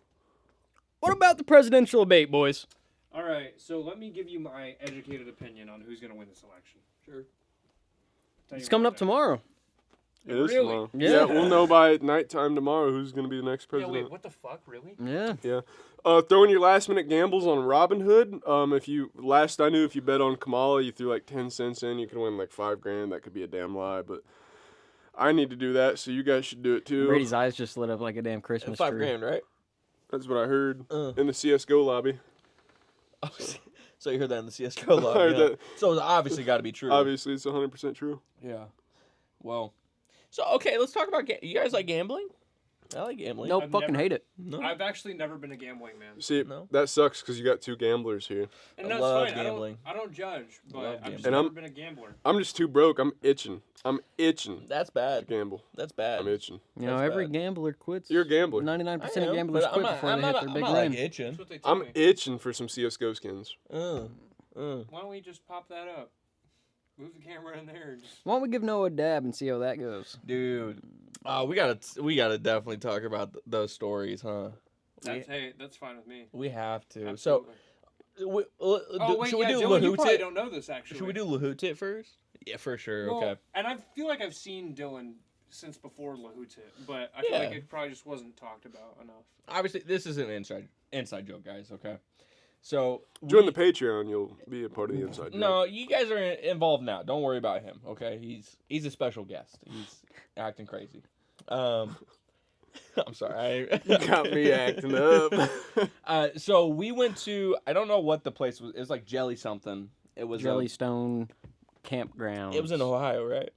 [SPEAKER 5] What about the presidential debate, boys?
[SPEAKER 2] All right, so let me give you my educated opinion on who's going to win this election.
[SPEAKER 3] Sure.
[SPEAKER 2] Tell you
[SPEAKER 5] It's coming
[SPEAKER 2] what,
[SPEAKER 5] up tomorrow.
[SPEAKER 4] It is
[SPEAKER 2] Really?
[SPEAKER 4] tomorrow.
[SPEAKER 5] Yeah.
[SPEAKER 4] Yeah, we'll know by nighttime tomorrow who's going to be the next
[SPEAKER 2] Yeah,
[SPEAKER 4] president.
[SPEAKER 2] wait, what the fuck? Really?
[SPEAKER 5] Yeah.
[SPEAKER 4] Throwing your last minute gambles on Robinhood. If you last I knew, if you bet on Kamala, you threw like 10 cents in, you could win like $5,000. That could be a damn lie, but I need to do that, so you guys should do it too.
[SPEAKER 5] Brady's eyes just lit up like a damn Christmas tree.
[SPEAKER 3] $5,000, right?
[SPEAKER 4] That's what I heard
[SPEAKER 3] Uh.
[SPEAKER 4] in the CS:GO lobby.
[SPEAKER 3] So you heard that in the CS:GO
[SPEAKER 4] I
[SPEAKER 3] log.
[SPEAKER 4] heard
[SPEAKER 3] Yeah.
[SPEAKER 4] that.
[SPEAKER 3] So it's obviously got to be true.
[SPEAKER 4] Obviously, it's 100% true.
[SPEAKER 3] Yeah. Well. So okay, let's talk about. You guys like gambling? I like gambling.
[SPEAKER 5] Nope,
[SPEAKER 2] I've
[SPEAKER 5] fucking
[SPEAKER 2] never-
[SPEAKER 5] hate it.
[SPEAKER 3] No.
[SPEAKER 2] I've actually never been a gambling man.
[SPEAKER 4] See,
[SPEAKER 3] No.
[SPEAKER 4] that sucks because you got two gamblers here.
[SPEAKER 2] And
[SPEAKER 3] I
[SPEAKER 2] that's
[SPEAKER 3] love
[SPEAKER 2] fine.
[SPEAKER 3] gambling.
[SPEAKER 2] I don't judge, but
[SPEAKER 3] Love
[SPEAKER 2] I've just
[SPEAKER 3] gambling.
[SPEAKER 2] never
[SPEAKER 4] And
[SPEAKER 2] been a gambler.
[SPEAKER 4] I'm just too broke. I'm itching to
[SPEAKER 3] That's bad.
[SPEAKER 4] gamble.
[SPEAKER 3] That's bad.
[SPEAKER 4] I'm itching.
[SPEAKER 5] You know,
[SPEAKER 3] That's
[SPEAKER 5] every
[SPEAKER 3] bad.
[SPEAKER 5] gambler quits.
[SPEAKER 4] You're a gambler.
[SPEAKER 5] 99%
[SPEAKER 3] I
[SPEAKER 5] of
[SPEAKER 3] am,
[SPEAKER 5] gamblers
[SPEAKER 3] but
[SPEAKER 5] quit
[SPEAKER 3] I'm
[SPEAKER 5] before
[SPEAKER 3] not,
[SPEAKER 5] they
[SPEAKER 3] I'm
[SPEAKER 5] hit
[SPEAKER 3] not,
[SPEAKER 5] their
[SPEAKER 3] I'm
[SPEAKER 5] big
[SPEAKER 3] not like
[SPEAKER 5] win.
[SPEAKER 3] itching.
[SPEAKER 2] That's what they tell
[SPEAKER 4] I'm
[SPEAKER 2] me.
[SPEAKER 4] itching for some CS:GO skins.
[SPEAKER 2] Why don't we just pop that up? Move the camera in there. And just...
[SPEAKER 5] Why don't we give Noah a dab and see how that goes?
[SPEAKER 3] Dude. Oh, we gotta definitely talk about those stories, huh?
[SPEAKER 2] That's fine with me.
[SPEAKER 3] We have to.
[SPEAKER 2] Absolutely.
[SPEAKER 3] So,
[SPEAKER 2] Oh wait,
[SPEAKER 3] should we
[SPEAKER 2] yeah,
[SPEAKER 3] do
[SPEAKER 2] Dylan, you probably
[SPEAKER 3] Lahootit?
[SPEAKER 2] don't know this actually.
[SPEAKER 3] Should we do Lahootit first? Yeah, for sure.
[SPEAKER 2] Well,
[SPEAKER 3] Okay.
[SPEAKER 2] And I feel like I've seen Dylan since before Lahootit, but I feel like
[SPEAKER 3] Yeah.
[SPEAKER 2] it probably just wasn't talked about enough.
[SPEAKER 3] Obviously, this is an inside joke, guys. Okay. So
[SPEAKER 4] Join the Patreon. You'll be a part of the inside. joke.
[SPEAKER 3] No, you guys are involved now. Don't worry about him. Okay, he's a special guest. He's acting crazy. I'm sorry.
[SPEAKER 4] You got me acting up.
[SPEAKER 3] So we went to, I don't know what the place was. It was like Jelly something. It was
[SPEAKER 5] Jellystone Campground.
[SPEAKER 3] It was in Ohio, right?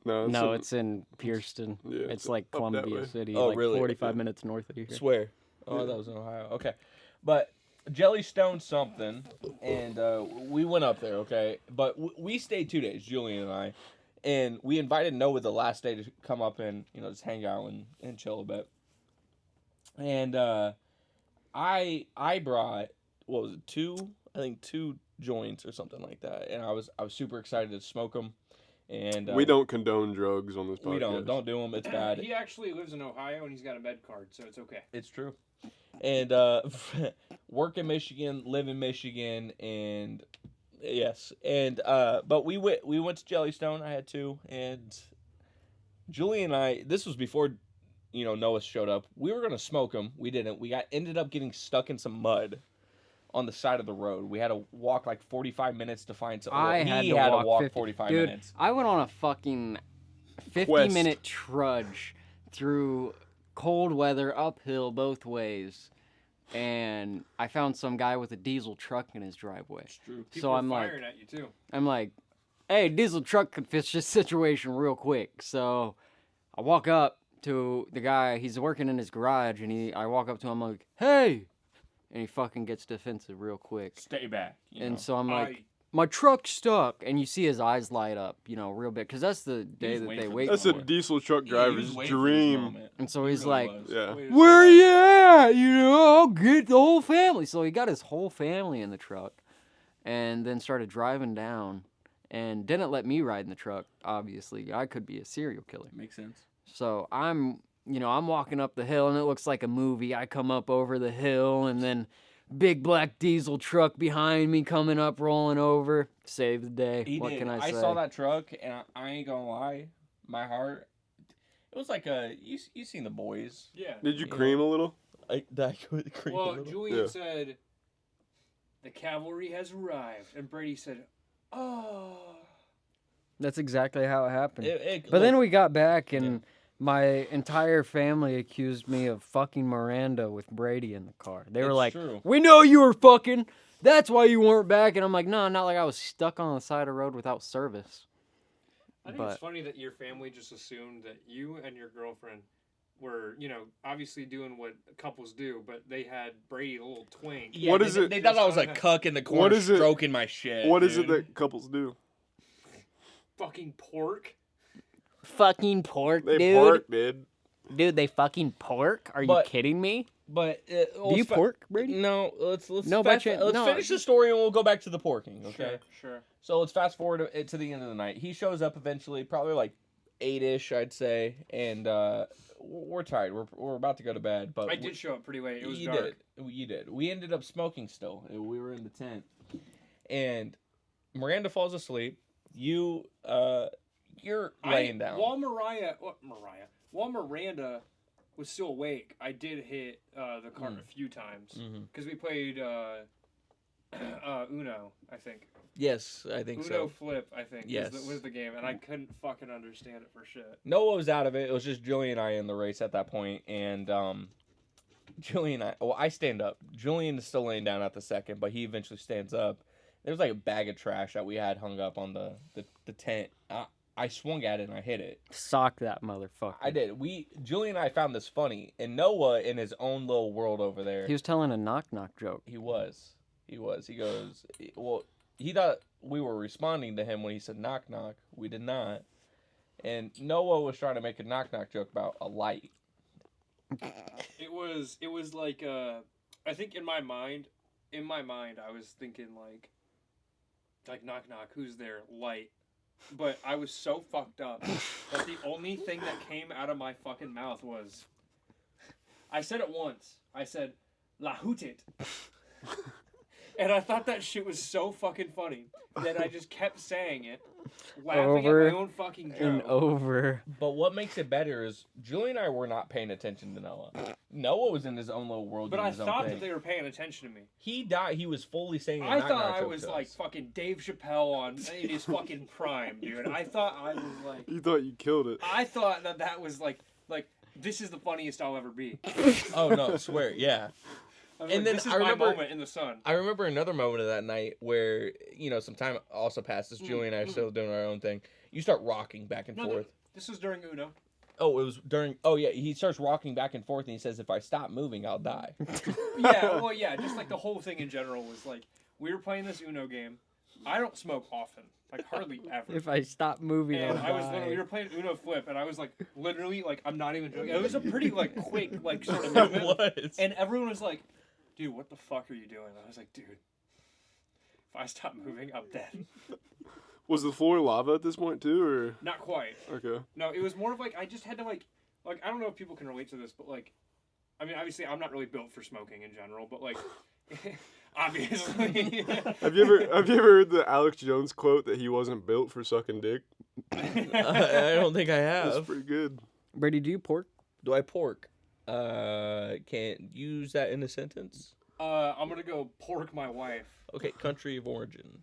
[SPEAKER 4] No,
[SPEAKER 5] No, it's in Pierceton.
[SPEAKER 4] Yeah,
[SPEAKER 5] It's like
[SPEAKER 4] up that
[SPEAKER 5] Columbia
[SPEAKER 4] way.
[SPEAKER 5] City,
[SPEAKER 3] Oh,
[SPEAKER 5] like
[SPEAKER 3] really?
[SPEAKER 5] 45
[SPEAKER 4] Okay.
[SPEAKER 5] minutes north of here.
[SPEAKER 3] Swear. Oh,
[SPEAKER 4] Yeah.
[SPEAKER 3] that was in Ohio. Okay, but Jellystone something, and we went up there. Okay, but we stayed 2 days, Julian and I, and we invited Noah the last day to come up and just hang out and chill a bit. And I brought, what was it, two joints or something like that, and I was super excited to smoke them. And
[SPEAKER 4] we don't condone drugs on this podcast.
[SPEAKER 3] we don't do them. It's bad.
[SPEAKER 2] He actually lives in Ohio and he's got a med card, so it's okay.
[SPEAKER 3] It's true. And work in Michigan, live in Michigan, and yes, and but we went to Jellystone. I had two, and Julie and I. This was before Noah showed up. We were gonna smoke them. We didn't. We ended up getting stuck in some mud on the side of the road. We had to walk like 45 minutes to find some.
[SPEAKER 5] I
[SPEAKER 3] he
[SPEAKER 5] had
[SPEAKER 3] had
[SPEAKER 5] to
[SPEAKER 3] to walk
[SPEAKER 5] 50.
[SPEAKER 3] 45
[SPEAKER 5] Dude,
[SPEAKER 3] minutes.
[SPEAKER 5] I went on a fucking 50-minute trudge through cold weather, uphill both ways, and I found some guy with a diesel truck in his driveway.
[SPEAKER 3] It's true.
[SPEAKER 2] People
[SPEAKER 5] So
[SPEAKER 2] are
[SPEAKER 5] I'm like,
[SPEAKER 2] firing at you too.
[SPEAKER 5] hey, diesel truck could fix this situation real quick. So I walk up to the guy. He's working in his garage, and I walk up to him like, hey, and he fucking gets defensive real quick.
[SPEAKER 3] Stay back.
[SPEAKER 5] And so I'm like, my truck's stuck, and you see his eyes light up, real bit, because that's the day
[SPEAKER 3] was
[SPEAKER 5] that
[SPEAKER 3] waiting
[SPEAKER 5] they
[SPEAKER 3] for
[SPEAKER 5] wait
[SPEAKER 4] That's
[SPEAKER 5] for.
[SPEAKER 4] a diesel truck
[SPEAKER 3] Yeah, he was
[SPEAKER 4] driver's
[SPEAKER 3] waiting for this
[SPEAKER 4] dream.
[SPEAKER 3] moment.
[SPEAKER 5] And so
[SPEAKER 3] He
[SPEAKER 5] he's
[SPEAKER 3] really
[SPEAKER 5] like,
[SPEAKER 3] was.
[SPEAKER 4] Yeah.
[SPEAKER 5] where you at? I'll get the whole family. So he got his whole family in the truck, and then started driving down, and didn't let me ride in the truck. Obviously, I could be a serial killer.
[SPEAKER 3] Makes sense.
[SPEAKER 5] So I'm walking up the hill, and it looks like a movie. I come up over the hill, and then big black diesel truck behind me coming up, rolling over. Save the day. What can I say?
[SPEAKER 3] saw that truck, and I ain't gonna lie, my heart. It was like you seen The Boys?
[SPEAKER 2] Yeah.
[SPEAKER 4] Did you
[SPEAKER 3] Yeah.
[SPEAKER 4] cream a little?
[SPEAKER 3] That could creep a
[SPEAKER 2] Well,
[SPEAKER 3] little.
[SPEAKER 2] Julian
[SPEAKER 4] Yeah.
[SPEAKER 2] said, the cavalry has arrived. And Brady said, oh.
[SPEAKER 5] That's exactly how it happened.
[SPEAKER 3] It-
[SPEAKER 5] But then
[SPEAKER 3] look,
[SPEAKER 5] we got back, and my entire family accused me of fucking Miranda with Brady in the car. They were
[SPEAKER 3] It's
[SPEAKER 5] like,
[SPEAKER 3] true.
[SPEAKER 5] we know you were fucking. That's why you weren't back. And I'm like, no, not like I was stuck on the side of the road without service.
[SPEAKER 2] I think
[SPEAKER 5] But-
[SPEAKER 2] it's funny that your family just assumed that you and your girlfriend were, obviously doing what couples do, but they had Brady, a little twink.
[SPEAKER 3] yeah,
[SPEAKER 4] What
[SPEAKER 3] they,
[SPEAKER 4] is it-
[SPEAKER 3] They thought I was a cuck in the corner,
[SPEAKER 4] What is it-
[SPEAKER 3] stroking my shit.
[SPEAKER 4] What is it
[SPEAKER 3] dude.
[SPEAKER 4] that couples do?
[SPEAKER 2] Fucking pork.
[SPEAKER 5] Fucking pork,
[SPEAKER 4] They pork, dude.
[SPEAKER 5] Dude, they fucking pork? Are
[SPEAKER 3] But-
[SPEAKER 5] you kidding me?
[SPEAKER 3] But
[SPEAKER 5] Do you pork, Brady?
[SPEAKER 3] No, let's
[SPEAKER 5] No, by chance-
[SPEAKER 3] let's
[SPEAKER 5] no.
[SPEAKER 3] finish the story and we'll go back to the porking. Okay.
[SPEAKER 2] Sure.
[SPEAKER 3] So let's fast forward to the end of the night. He shows up eventually, probably like 8-ish, I'd say, and we're tired. We're about to go to bed. But
[SPEAKER 2] I did show up pretty late. It was
[SPEAKER 3] you
[SPEAKER 2] dark.
[SPEAKER 3] did. You did. We ended up smoking still. We were in the tent, and Miranda falls asleep. You're laying down.
[SPEAKER 2] While Miranda was still awake, I did hit the cart a few times
[SPEAKER 3] Mhm.
[SPEAKER 2] because we played Uno, I think.
[SPEAKER 3] Yes, I think
[SPEAKER 2] Uno
[SPEAKER 3] so.
[SPEAKER 2] Flip, I think,
[SPEAKER 3] Yes.
[SPEAKER 2] was the game, and I couldn't fucking understand it for shit.
[SPEAKER 3] Noah was out of it. It was just Julian and I in the race at that point, and Julian and I. Well, I stand up. Julian is still laying down at the second, but he eventually stands up, There was like a bag of trash that we had hung up on the tent. I swung at it and I hit it.
[SPEAKER 5] Sock that motherfucker.
[SPEAKER 3] I did. Julie and I found this funny, and Noah in his own little world over there.
[SPEAKER 5] He was telling a knock joke.
[SPEAKER 3] He was. He goes, well, he thought we were responding to him when he said knock knock. We did not. And Noah was trying to make a knock knock joke about a light.
[SPEAKER 2] It was like I think in my mind I was thinking like knock knock, who's there? Light. But I was so fucked up that the only thing that came out of my fucking mouth was, I said it once. I said, "La hootit." And I thought that shit was so fucking funny that I just kept saying it, laughing
[SPEAKER 5] Over
[SPEAKER 2] at my own fucking joke.
[SPEAKER 5] And over.
[SPEAKER 3] But what makes it better is Julie and I were not paying attention to Noah. Noah was in his own little world.
[SPEAKER 2] But
[SPEAKER 3] doing
[SPEAKER 2] I
[SPEAKER 3] his own
[SPEAKER 2] thought
[SPEAKER 3] thing.
[SPEAKER 2] that they were paying attention to me.
[SPEAKER 3] He died. He was fully saying.
[SPEAKER 2] I thought I was like fucking Dave Chappelle in his fucking prime, dude. I thought I was like.
[SPEAKER 4] You thought you killed it.
[SPEAKER 2] I thought that was like this is the funniest I'll ever be.
[SPEAKER 3] Oh no! I swear, yeah.
[SPEAKER 2] And then this is my moment in the sun.
[SPEAKER 3] I remember another moment of that night where some time also passes. Julie and I are still doing our own thing. You start rocking back and forth.
[SPEAKER 2] This was during Uno.
[SPEAKER 3] Oh, it was during. Oh yeah, he starts rocking back and forth, and he says, "If I stop moving, I'll die."
[SPEAKER 2] Yeah, just like the whole thing in general was like we were playing this Uno game. I don't smoke often, like hardly ever.
[SPEAKER 5] If I stop moving,
[SPEAKER 2] And
[SPEAKER 5] I'll
[SPEAKER 2] I was
[SPEAKER 5] die.
[SPEAKER 2] literally, we were playing Uno Flip, and I was like, literally, like, I'm not even joking. It was a pretty, like, quick, like, sort of movement.
[SPEAKER 3] It was.
[SPEAKER 2] And everyone was like, dude, what the fuck are you doing? I was like, dude, if I stop moving, I'm dead.
[SPEAKER 4] Was the floor lava at this point too, or
[SPEAKER 2] Not quite.
[SPEAKER 4] okay?
[SPEAKER 2] No, it was more of like, I just had to, like, I don't know if people can relate to this, but, like, I mean, obviously, I'm not really built for smoking in general, but, like, obviously.
[SPEAKER 4] Have you ever heard the Alex Jones quote that he wasn't built for sucking dick?
[SPEAKER 3] I don't think I
[SPEAKER 4] That's
[SPEAKER 3] have.
[SPEAKER 4] pretty good.
[SPEAKER 5] Brady, do you pork?
[SPEAKER 3] Do I pork? Can't use that in a sentence.
[SPEAKER 2] I'm gonna go pork my wife.
[SPEAKER 3] Okay, country of origin.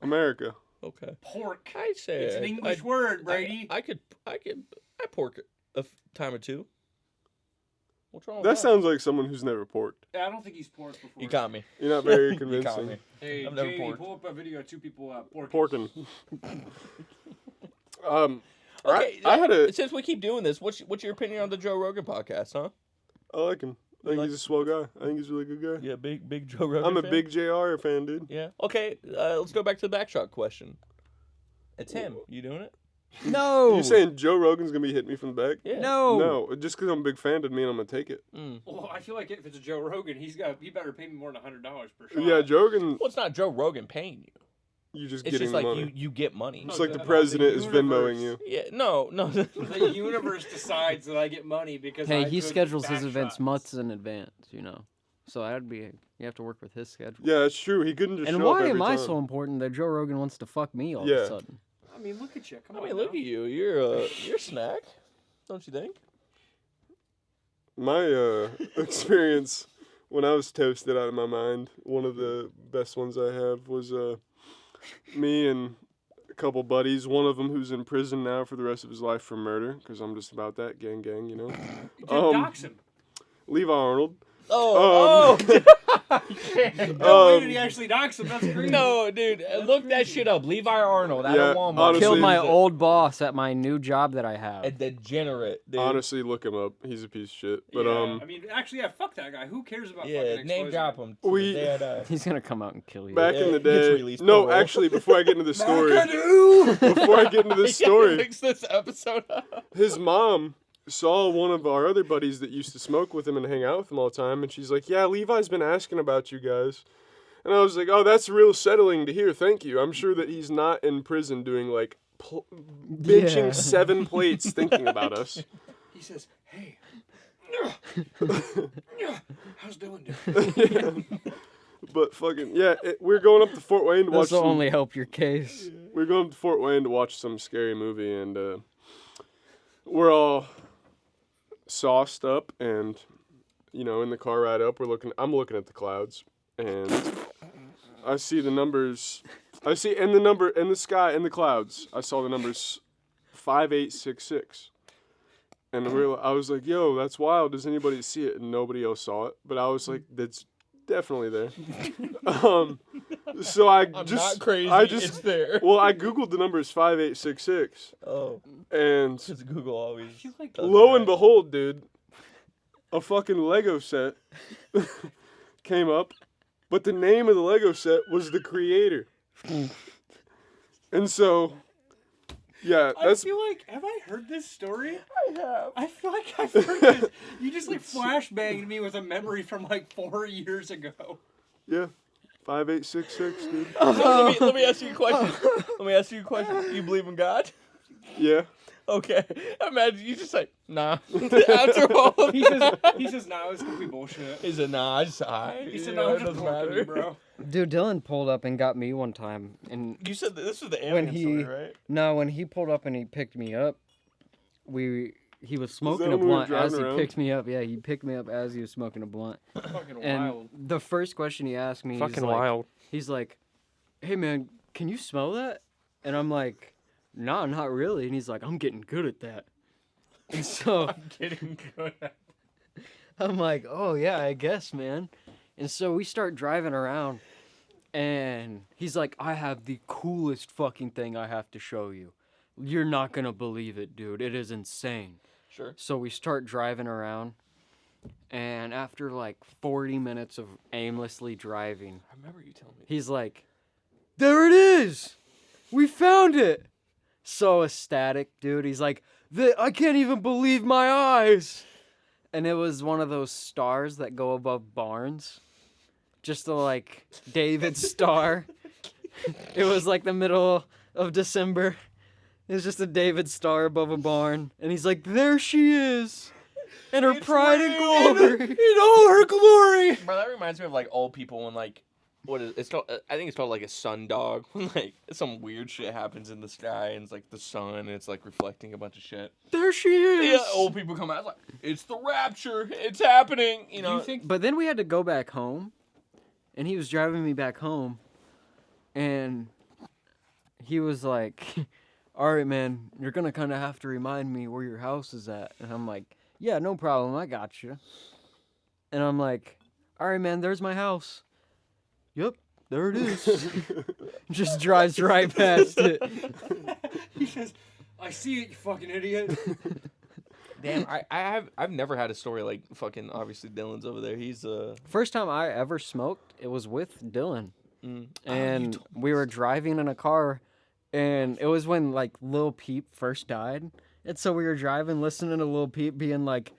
[SPEAKER 4] America.
[SPEAKER 3] Okay.
[SPEAKER 2] Pork.
[SPEAKER 3] I say
[SPEAKER 2] It's an English word, Brady.
[SPEAKER 3] I pork a time or two. What's wrong with
[SPEAKER 4] That sounds like someone who's never porked.
[SPEAKER 2] I don't think he's porked before.
[SPEAKER 3] You got me.
[SPEAKER 4] You're not very
[SPEAKER 3] You got
[SPEAKER 4] convincing.
[SPEAKER 3] me.
[SPEAKER 2] Hey,
[SPEAKER 3] I've never
[SPEAKER 2] Jamie,
[SPEAKER 3] porked.
[SPEAKER 2] pull up a video of two people porking.
[SPEAKER 4] Porking.
[SPEAKER 3] Okay,
[SPEAKER 4] I had a.
[SPEAKER 3] since we keep doing this, what's your opinion on the Joe Rogan podcast, huh?
[SPEAKER 4] I like him. I think he's a swell guy. I think he's a really good guy.
[SPEAKER 3] Yeah, big Joe Rogan.
[SPEAKER 4] I'm a
[SPEAKER 3] fan?
[SPEAKER 4] big JR fan, dude.
[SPEAKER 3] Yeah. Okay, let's go back to the backshot question. It's him. You doing it?
[SPEAKER 5] No.
[SPEAKER 4] You saying Joe Rogan's gonna be hitting me from the back?
[SPEAKER 3] Yeah.
[SPEAKER 5] No.
[SPEAKER 4] No, just because I'm a big fan doesn't mean I'm gonna take it.
[SPEAKER 2] Well, I feel like if it's a Joe Rogan, he better pay me more than $100 per shot.
[SPEAKER 4] Yeah, Joe Rogan,
[SPEAKER 3] Well, it's not Joe Rogan paying you.
[SPEAKER 4] you just
[SPEAKER 3] It's
[SPEAKER 4] getting
[SPEAKER 3] just like
[SPEAKER 4] money.
[SPEAKER 3] you get money.
[SPEAKER 4] It's
[SPEAKER 2] No,
[SPEAKER 4] like the
[SPEAKER 2] the
[SPEAKER 4] president is
[SPEAKER 2] universe.
[SPEAKER 4] Venmoing you.
[SPEAKER 3] Yeah. No.
[SPEAKER 2] The universe decides that I get money because
[SPEAKER 5] Hey,
[SPEAKER 2] I
[SPEAKER 5] he
[SPEAKER 2] took
[SPEAKER 5] schedules
[SPEAKER 2] back
[SPEAKER 5] his events
[SPEAKER 2] shots.
[SPEAKER 5] months in advance, you know. So you have to work with his schedule.
[SPEAKER 4] Yeah, it's true. He couldn't just
[SPEAKER 5] And
[SPEAKER 4] show up
[SPEAKER 5] why
[SPEAKER 4] every
[SPEAKER 5] am I
[SPEAKER 4] time.
[SPEAKER 5] so important that Joe Rogan wants to fuck me all of
[SPEAKER 4] Yeah.
[SPEAKER 5] a sudden?
[SPEAKER 2] I mean, look at you. Come
[SPEAKER 3] I
[SPEAKER 2] on.
[SPEAKER 3] mean, look
[SPEAKER 2] now.
[SPEAKER 3] at you. You're a snack, don't you think?
[SPEAKER 4] My experience when I was toasted out of my mind, one of the best ones I have was me and a couple buddies. One of them who's in prison now for the rest of his life for murder, because I'm just about that gang, you know.
[SPEAKER 2] Dude, dox him.
[SPEAKER 4] Levi Arnold.
[SPEAKER 3] Oh.
[SPEAKER 2] No way did he actually dox him. That's crazy.
[SPEAKER 3] No, dude. Look that shit up. Levi Arnold out
[SPEAKER 4] Yeah,
[SPEAKER 3] of Walmart.
[SPEAKER 4] honestly,
[SPEAKER 5] Killed my
[SPEAKER 4] he's a-
[SPEAKER 5] old boss at my new job that I have.
[SPEAKER 3] A degenerate, dude.
[SPEAKER 4] Honestly, look him up. He's a piece of shit. But
[SPEAKER 2] Yeah, I mean, actually, yeah, fuck that guy. Who cares about
[SPEAKER 3] Yeah,
[SPEAKER 2] fucking
[SPEAKER 3] name
[SPEAKER 2] exposing
[SPEAKER 3] drop
[SPEAKER 2] him?
[SPEAKER 3] him. to
[SPEAKER 4] We-
[SPEAKER 3] the day I die.
[SPEAKER 5] He's gonna come out and kill you.
[SPEAKER 4] back
[SPEAKER 3] Yeah,
[SPEAKER 4] in the
[SPEAKER 3] he gets
[SPEAKER 4] day.
[SPEAKER 3] released
[SPEAKER 4] No,
[SPEAKER 3] parole.
[SPEAKER 4] actually, before I get into the story, before I get into this
[SPEAKER 3] You gotta
[SPEAKER 4] story,
[SPEAKER 3] Fix this episode up.
[SPEAKER 4] his mom saw one of our other buddies that used to smoke with him and hang out with him all the time, and she's like, "Yeah, Levi's been asking about you guys." And I was like, "Oh, that's real settling to hear. Thank you. I'm sure that he's not in prison doing like benching
[SPEAKER 5] Yeah.
[SPEAKER 4] 7 plates thinking about us."
[SPEAKER 2] He says, hey. How's Dylan doing?
[SPEAKER 4] But fucking yeah, we're going up to Fort Wayne to watch.
[SPEAKER 5] This will
[SPEAKER 4] Some,
[SPEAKER 5] only help your case.
[SPEAKER 4] we're going up to Fort Wayne to watch some scary movie, and we're all sauced up, and in the car ride up, I'm looking at the clouds, and I see the numbers. I see in the sky in the clouds. I saw the numbers 5866, and I was like, "Yo, that's wild. Does anybody see it?" And nobody else saw it. But I was like, "That's definitely there. So I
[SPEAKER 3] I'm
[SPEAKER 4] just,
[SPEAKER 3] not crazy.
[SPEAKER 4] I just,
[SPEAKER 3] it's there.
[SPEAKER 4] well, I googled the numbers 5866,
[SPEAKER 3] Oh,
[SPEAKER 4] and
[SPEAKER 3] because Google always.
[SPEAKER 2] feel like
[SPEAKER 3] does it
[SPEAKER 4] lo
[SPEAKER 3] right.
[SPEAKER 4] and behold, dude, a fucking Lego set came up, but the name of the Lego set was the creator. And so, yeah,
[SPEAKER 2] I
[SPEAKER 4] that's
[SPEAKER 2] feel like, have I heard this story?
[SPEAKER 3] I have.
[SPEAKER 2] I feel like I've heard this. You just like flashbanged me with a memory from like 4 years ago.
[SPEAKER 4] yeah, 5866, dude.
[SPEAKER 3] let me ask you a question. Let me ask you a question. You believe in God?
[SPEAKER 4] Yeah.
[SPEAKER 3] Okay. Imagine you just like, nah. After all of
[SPEAKER 2] He says, nah, it's complete bullshit.
[SPEAKER 3] He said, nah, I just high.
[SPEAKER 2] He said,
[SPEAKER 3] You
[SPEAKER 2] no,
[SPEAKER 3] know,
[SPEAKER 2] I'm
[SPEAKER 3] it
[SPEAKER 2] just
[SPEAKER 3] doesn't
[SPEAKER 2] fucking
[SPEAKER 3] matter.
[SPEAKER 2] with you, bro.
[SPEAKER 5] Dude, Dylan pulled up and got me one time, and
[SPEAKER 3] You said that this was the
[SPEAKER 5] when
[SPEAKER 3] alien
[SPEAKER 5] he
[SPEAKER 3] story, right?
[SPEAKER 5] no, when he pulled up and he picked me up, he was smoking a
[SPEAKER 4] when we were
[SPEAKER 5] blunt as
[SPEAKER 4] driving
[SPEAKER 5] he
[SPEAKER 4] around?
[SPEAKER 5] picked me up. Yeah, he picked me up as he was smoking a blunt.
[SPEAKER 2] Fucking
[SPEAKER 5] And
[SPEAKER 2] wild.
[SPEAKER 5] the first question he asked me, he's like, "Hey man, can you smell that?" And I'm like, "Nah, not really." And he's like, "I'm getting good at that." And so
[SPEAKER 2] I'm getting good at
[SPEAKER 5] I'm like, "Oh yeah, I guess, man." And so we start driving around, and he's like, "I have the coolest fucking thing I have to show you. You're not gonna believe it, dude. It is insane."
[SPEAKER 3] Sure.
[SPEAKER 5] So we start driving around, and after like 40 minutes of aimlessly driving,
[SPEAKER 3] I remember you telling me.
[SPEAKER 5] he's like, "There it is! We found it!" So ecstatic, dude. He's like, "I can't even believe my eyes!" And it was one of those stars that go above barns. Just a like David star. It was like the middle of December. It was just a David star above a barn. And he's like, "There she is! In her pride and glory!"
[SPEAKER 3] In all her glory. Bro, that reminds me of like old people when like, what is it's called? I think it's called like a sundog. When like some weird shit happens in the sky and it's like the sun and it's like reflecting a bunch of shit.
[SPEAKER 5] There she is!
[SPEAKER 3] Yeah, old people come out it's like, it's the rapture. It's happening. You
[SPEAKER 2] Do
[SPEAKER 3] know.
[SPEAKER 2] you think
[SPEAKER 5] But then we had to go back home, and he was driving me back home, and he was like, "All right, man, you're gonna kind of have to remind me where your house is at." And I'm like, "Yeah, no problem, I got you." And I'm like, "All right, man, there's my house." "Yep, there it is." Just drives right past it.
[SPEAKER 2] he says, I see it, you fucking idiot.
[SPEAKER 3] Damn, I've never had a story like fucking obviously Dylan's over there. He's
[SPEAKER 5] First time I ever smoked, it was with Dylan.
[SPEAKER 3] you
[SPEAKER 5] And
[SPEAKER 3] told
[SPEAKER 5] we were driving in a car, and it was when like Lil Peep first died. And so we were driving, listening to Lil Peep being like,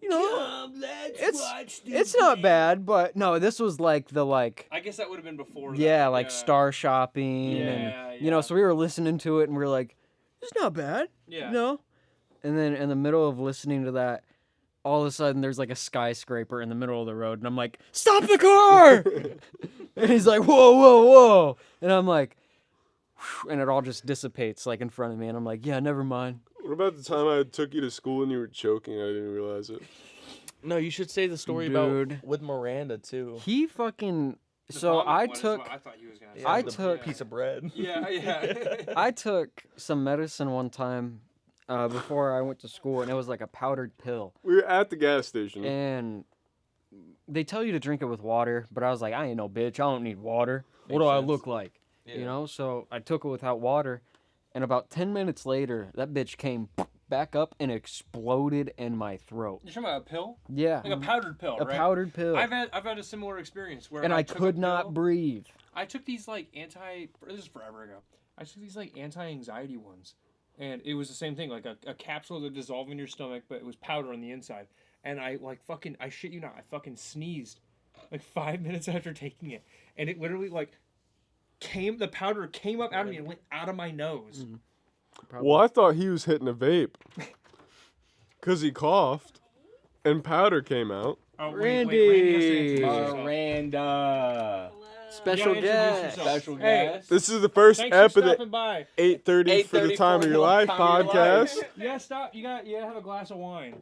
[SPEAKER 5] you know, it's not bad, but no, this was like the like
[SPEAKER 2] I guess that would have been before.
[SPEAKER 5] yeah,
[SPEAKER 2] that.
[SPEAKER 5] like Star Shopping and you know,
[SPEAKER 2] yeah.
[SPEAKER 5] so we were listening to it and we were like, it's not bad,
[SPEAKER 2] Yeah.
[SPEAKER 5] you know? And then in the middle of listening to that, all of a sudden there's like a skyscraper in the middle of the road and I'm like, "Stop the car!" And he's like, "Whoa, whoa, whoa." And I'm like, "Whew," and it all just dissipates like in front of me and I'm like, "Yeah, never mind."
[SPEAKER 4] What about the time I took you to school and you were choking? I didn't realize it.
[SPEAKER 3] No, you should say the story
[SPEAKER 5] Dude.
[SPEAKER 3] about with Miranda too.
[SPEAKER 5] He fucking
[SPEAKER 2] The
[SPEAKER 5] so
[SPEAKER 2] vomit
[SPEAKER 5] I
[SPEAKER 2] one is
[SPEAKER 5] took
[SPEAKER 2] what I thought he was gonna say.
[SPEAKER 5] I
[SPEAKER 3] the
[SPEAKER 5] took-
[SPEAKER 3] piece of bread.
[SPEAKER 2] Yeah, yeah.
[SPEAKER 5] I took some medicine one time before I went to school, and it was like a powdered pill.
[SPEAKER 4] We were at the gas station.
[SPEAKER 5] And they tell you to drink it with water, but I was like, I ain't no bitch. I don't need water. What
[SPEAKER 3] Makes
[SPEAKER 5] do I
[SPEAKER 3] sense.
[SPEAKER 5] look like?
[SPEAKER 3] Yeah.
[SPEAKER 5] You know? So I took it without water, and about 10 minutes later, that bitch came back up and exploded in my throat.
[SPEAKER 2] You're talking about a pill?
[SPEAKER 5] Yeah,
[SPEAKER 2] Like a powdered pill,
[SPEAKER 5] a
[SPEAKER 2] right?
[SPEAKER 5] powdered pill.
[SPEAKER 2] I've had a similar experience where
[SPEAKER 5] And I
[SPEAKER 2] took a
[SPEAKER 5] could not
[SPEAKER 2] pill.
[SPEAKER 5] breathe.
[SPEAKER 2] I took these like this is forever ago. I took these like anti-anxiety ones, and it was the same thing, like a capsule that dissolved in your stomach, but it was powder on the inside. And I I shit you not, I fucking sneezed like 5 minutes after taking it, and it literally like the powder came up out of me and went out of my nose.
[SPEAKER 4] Well, I thought he was hitting a vape. Because he coughed and powder came out.
[SPEAKER 2] Oh,
[SPEAKER 5] Randy!
[SPEAKER 2] has to introduce himself.
[SPEAKER 6] Miranda.
[SPEAKER 5] Special
[SPEAKER 2] You gotta introduce
[SPEAKER 5] guest.
[SPEAKER 2] yourself.
[SPEAKER 6] Special
[SPEAKER 2] Hey,
[SPEAKER 6] guest.
[SPEAKER 4] This is the first
[SPEAKER 2] Thanks for
[SPEAKER 4] ep of the
[SPEAKER 2] stopping by.
[SPEAKER 4] 8:30 for the time of your life podcast.
[SPEAKER 2] Yeah, stop. You gotta have a glass of wine.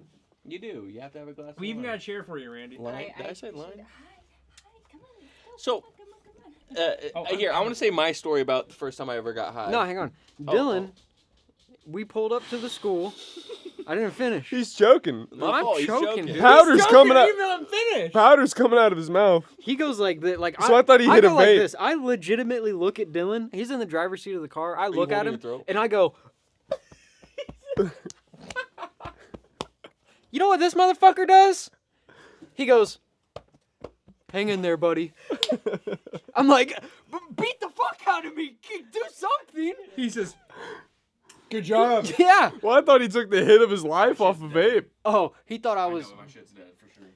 [SPEAKER 6] You do. You have to have a glass.
[SPEAKER 2] We
[SPEAKER 6] of
[SPEAKER 2] even
[SPEAKER 6] wine.
[SPEAKER 2] got a chair for you, Randy.
[SPEAKER 3] Line? Did I say
[SPEAKER 7] should-
[SPEAKER 3] line?
[SPEAKER 7] Hi, come on.
[SPEAKER 3] So,
[SPEAKER 7] Come on.
[SPEAKER 3] here, I want to say my story about the first time I ever got high.
[SPEAKER 5] No, hang on.
[SPEAKER 3] Oh,
[SPEAKER 5] Dylan, we pulled up to the school. I didn't finish.
[SPEAKER 4] He's choking.
[SPEAKER 5] I'm
[SPEAKER 3] Oh, he's
[SPEAKER 5] choking, dude.
[SPEAKER 4] Powder's coming out.
[SPEAKER 2] Even I'm finished.
[SPEAKER 4] Powder's coming out of his mouth.
[SPEAKER 5] He goes like this. Like
[SPEAKER 4] So I thought he hit a
[SPEAKER 5] go like
[SPEAKER 4] vape.
[SPEAKER 5] this. I legitimately look at Dylan. He's in the driver's seat of the car. I look at
[SPEAKER 3] holding
[SPEAKER 5] him
[SPEAKER 3] your throat?
[SPEAKER 5] and I go. You know what this motherfucker does? He goes, hang in there, buddy. I'm like, beat the fuck out of me. Do something.
[SPEAKER 2] He says, "Good job."
[SPEAKER 5] Yeah.
[SPEAKER 4] Well, I thought he took the hit of his life off a vape.
[SPEAKER 5] Oh, he thought I was.
[SPEAKER 3] my shit's dead for sure.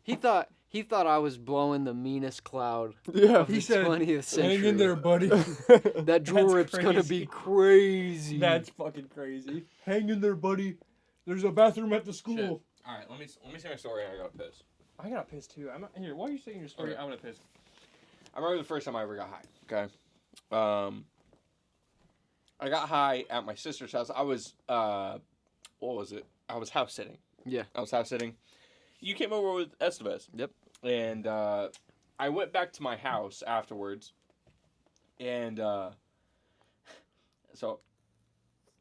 [SPEAKER 5] He thought I was blowing the meanest cloud
[SPEAKER 4] Yeah.
[SPEAKER 5] of the 20th century.
[SPEAKER 2] "Hang in there, buddy."
[SPEAKER 5] That drill
[SPEAKER 2] That's
[SPEAKER 5] rip's gonna
[SPEAKER 2] crazy.
[SPEAKER 5] be crazy.
[SPEAKER 2] That's fucking crazy. Hang in there, buddy. There's a bathroom at the school.
[SPEAKER 3] All right, let me say my story. I got pissed.
[SPEAKER 2] I got pissed too. I'm not, here. While you're saying your story,
[SPEAKER 3] Okay.
[SPEAKER 2] I'm gonna piss.
[SPEAKER 3] I remember the first time I ever got high. Okay. I got high at my sister's house. I was what was it? I was house sitting.
[SPEAKER 5] Yeah.
[SPEAKER 3] I was house sitting. You came over with Estevez.
[SPEAKER 5] Yep.
[SPEAKER 3] And I went back to my house afterwards. And so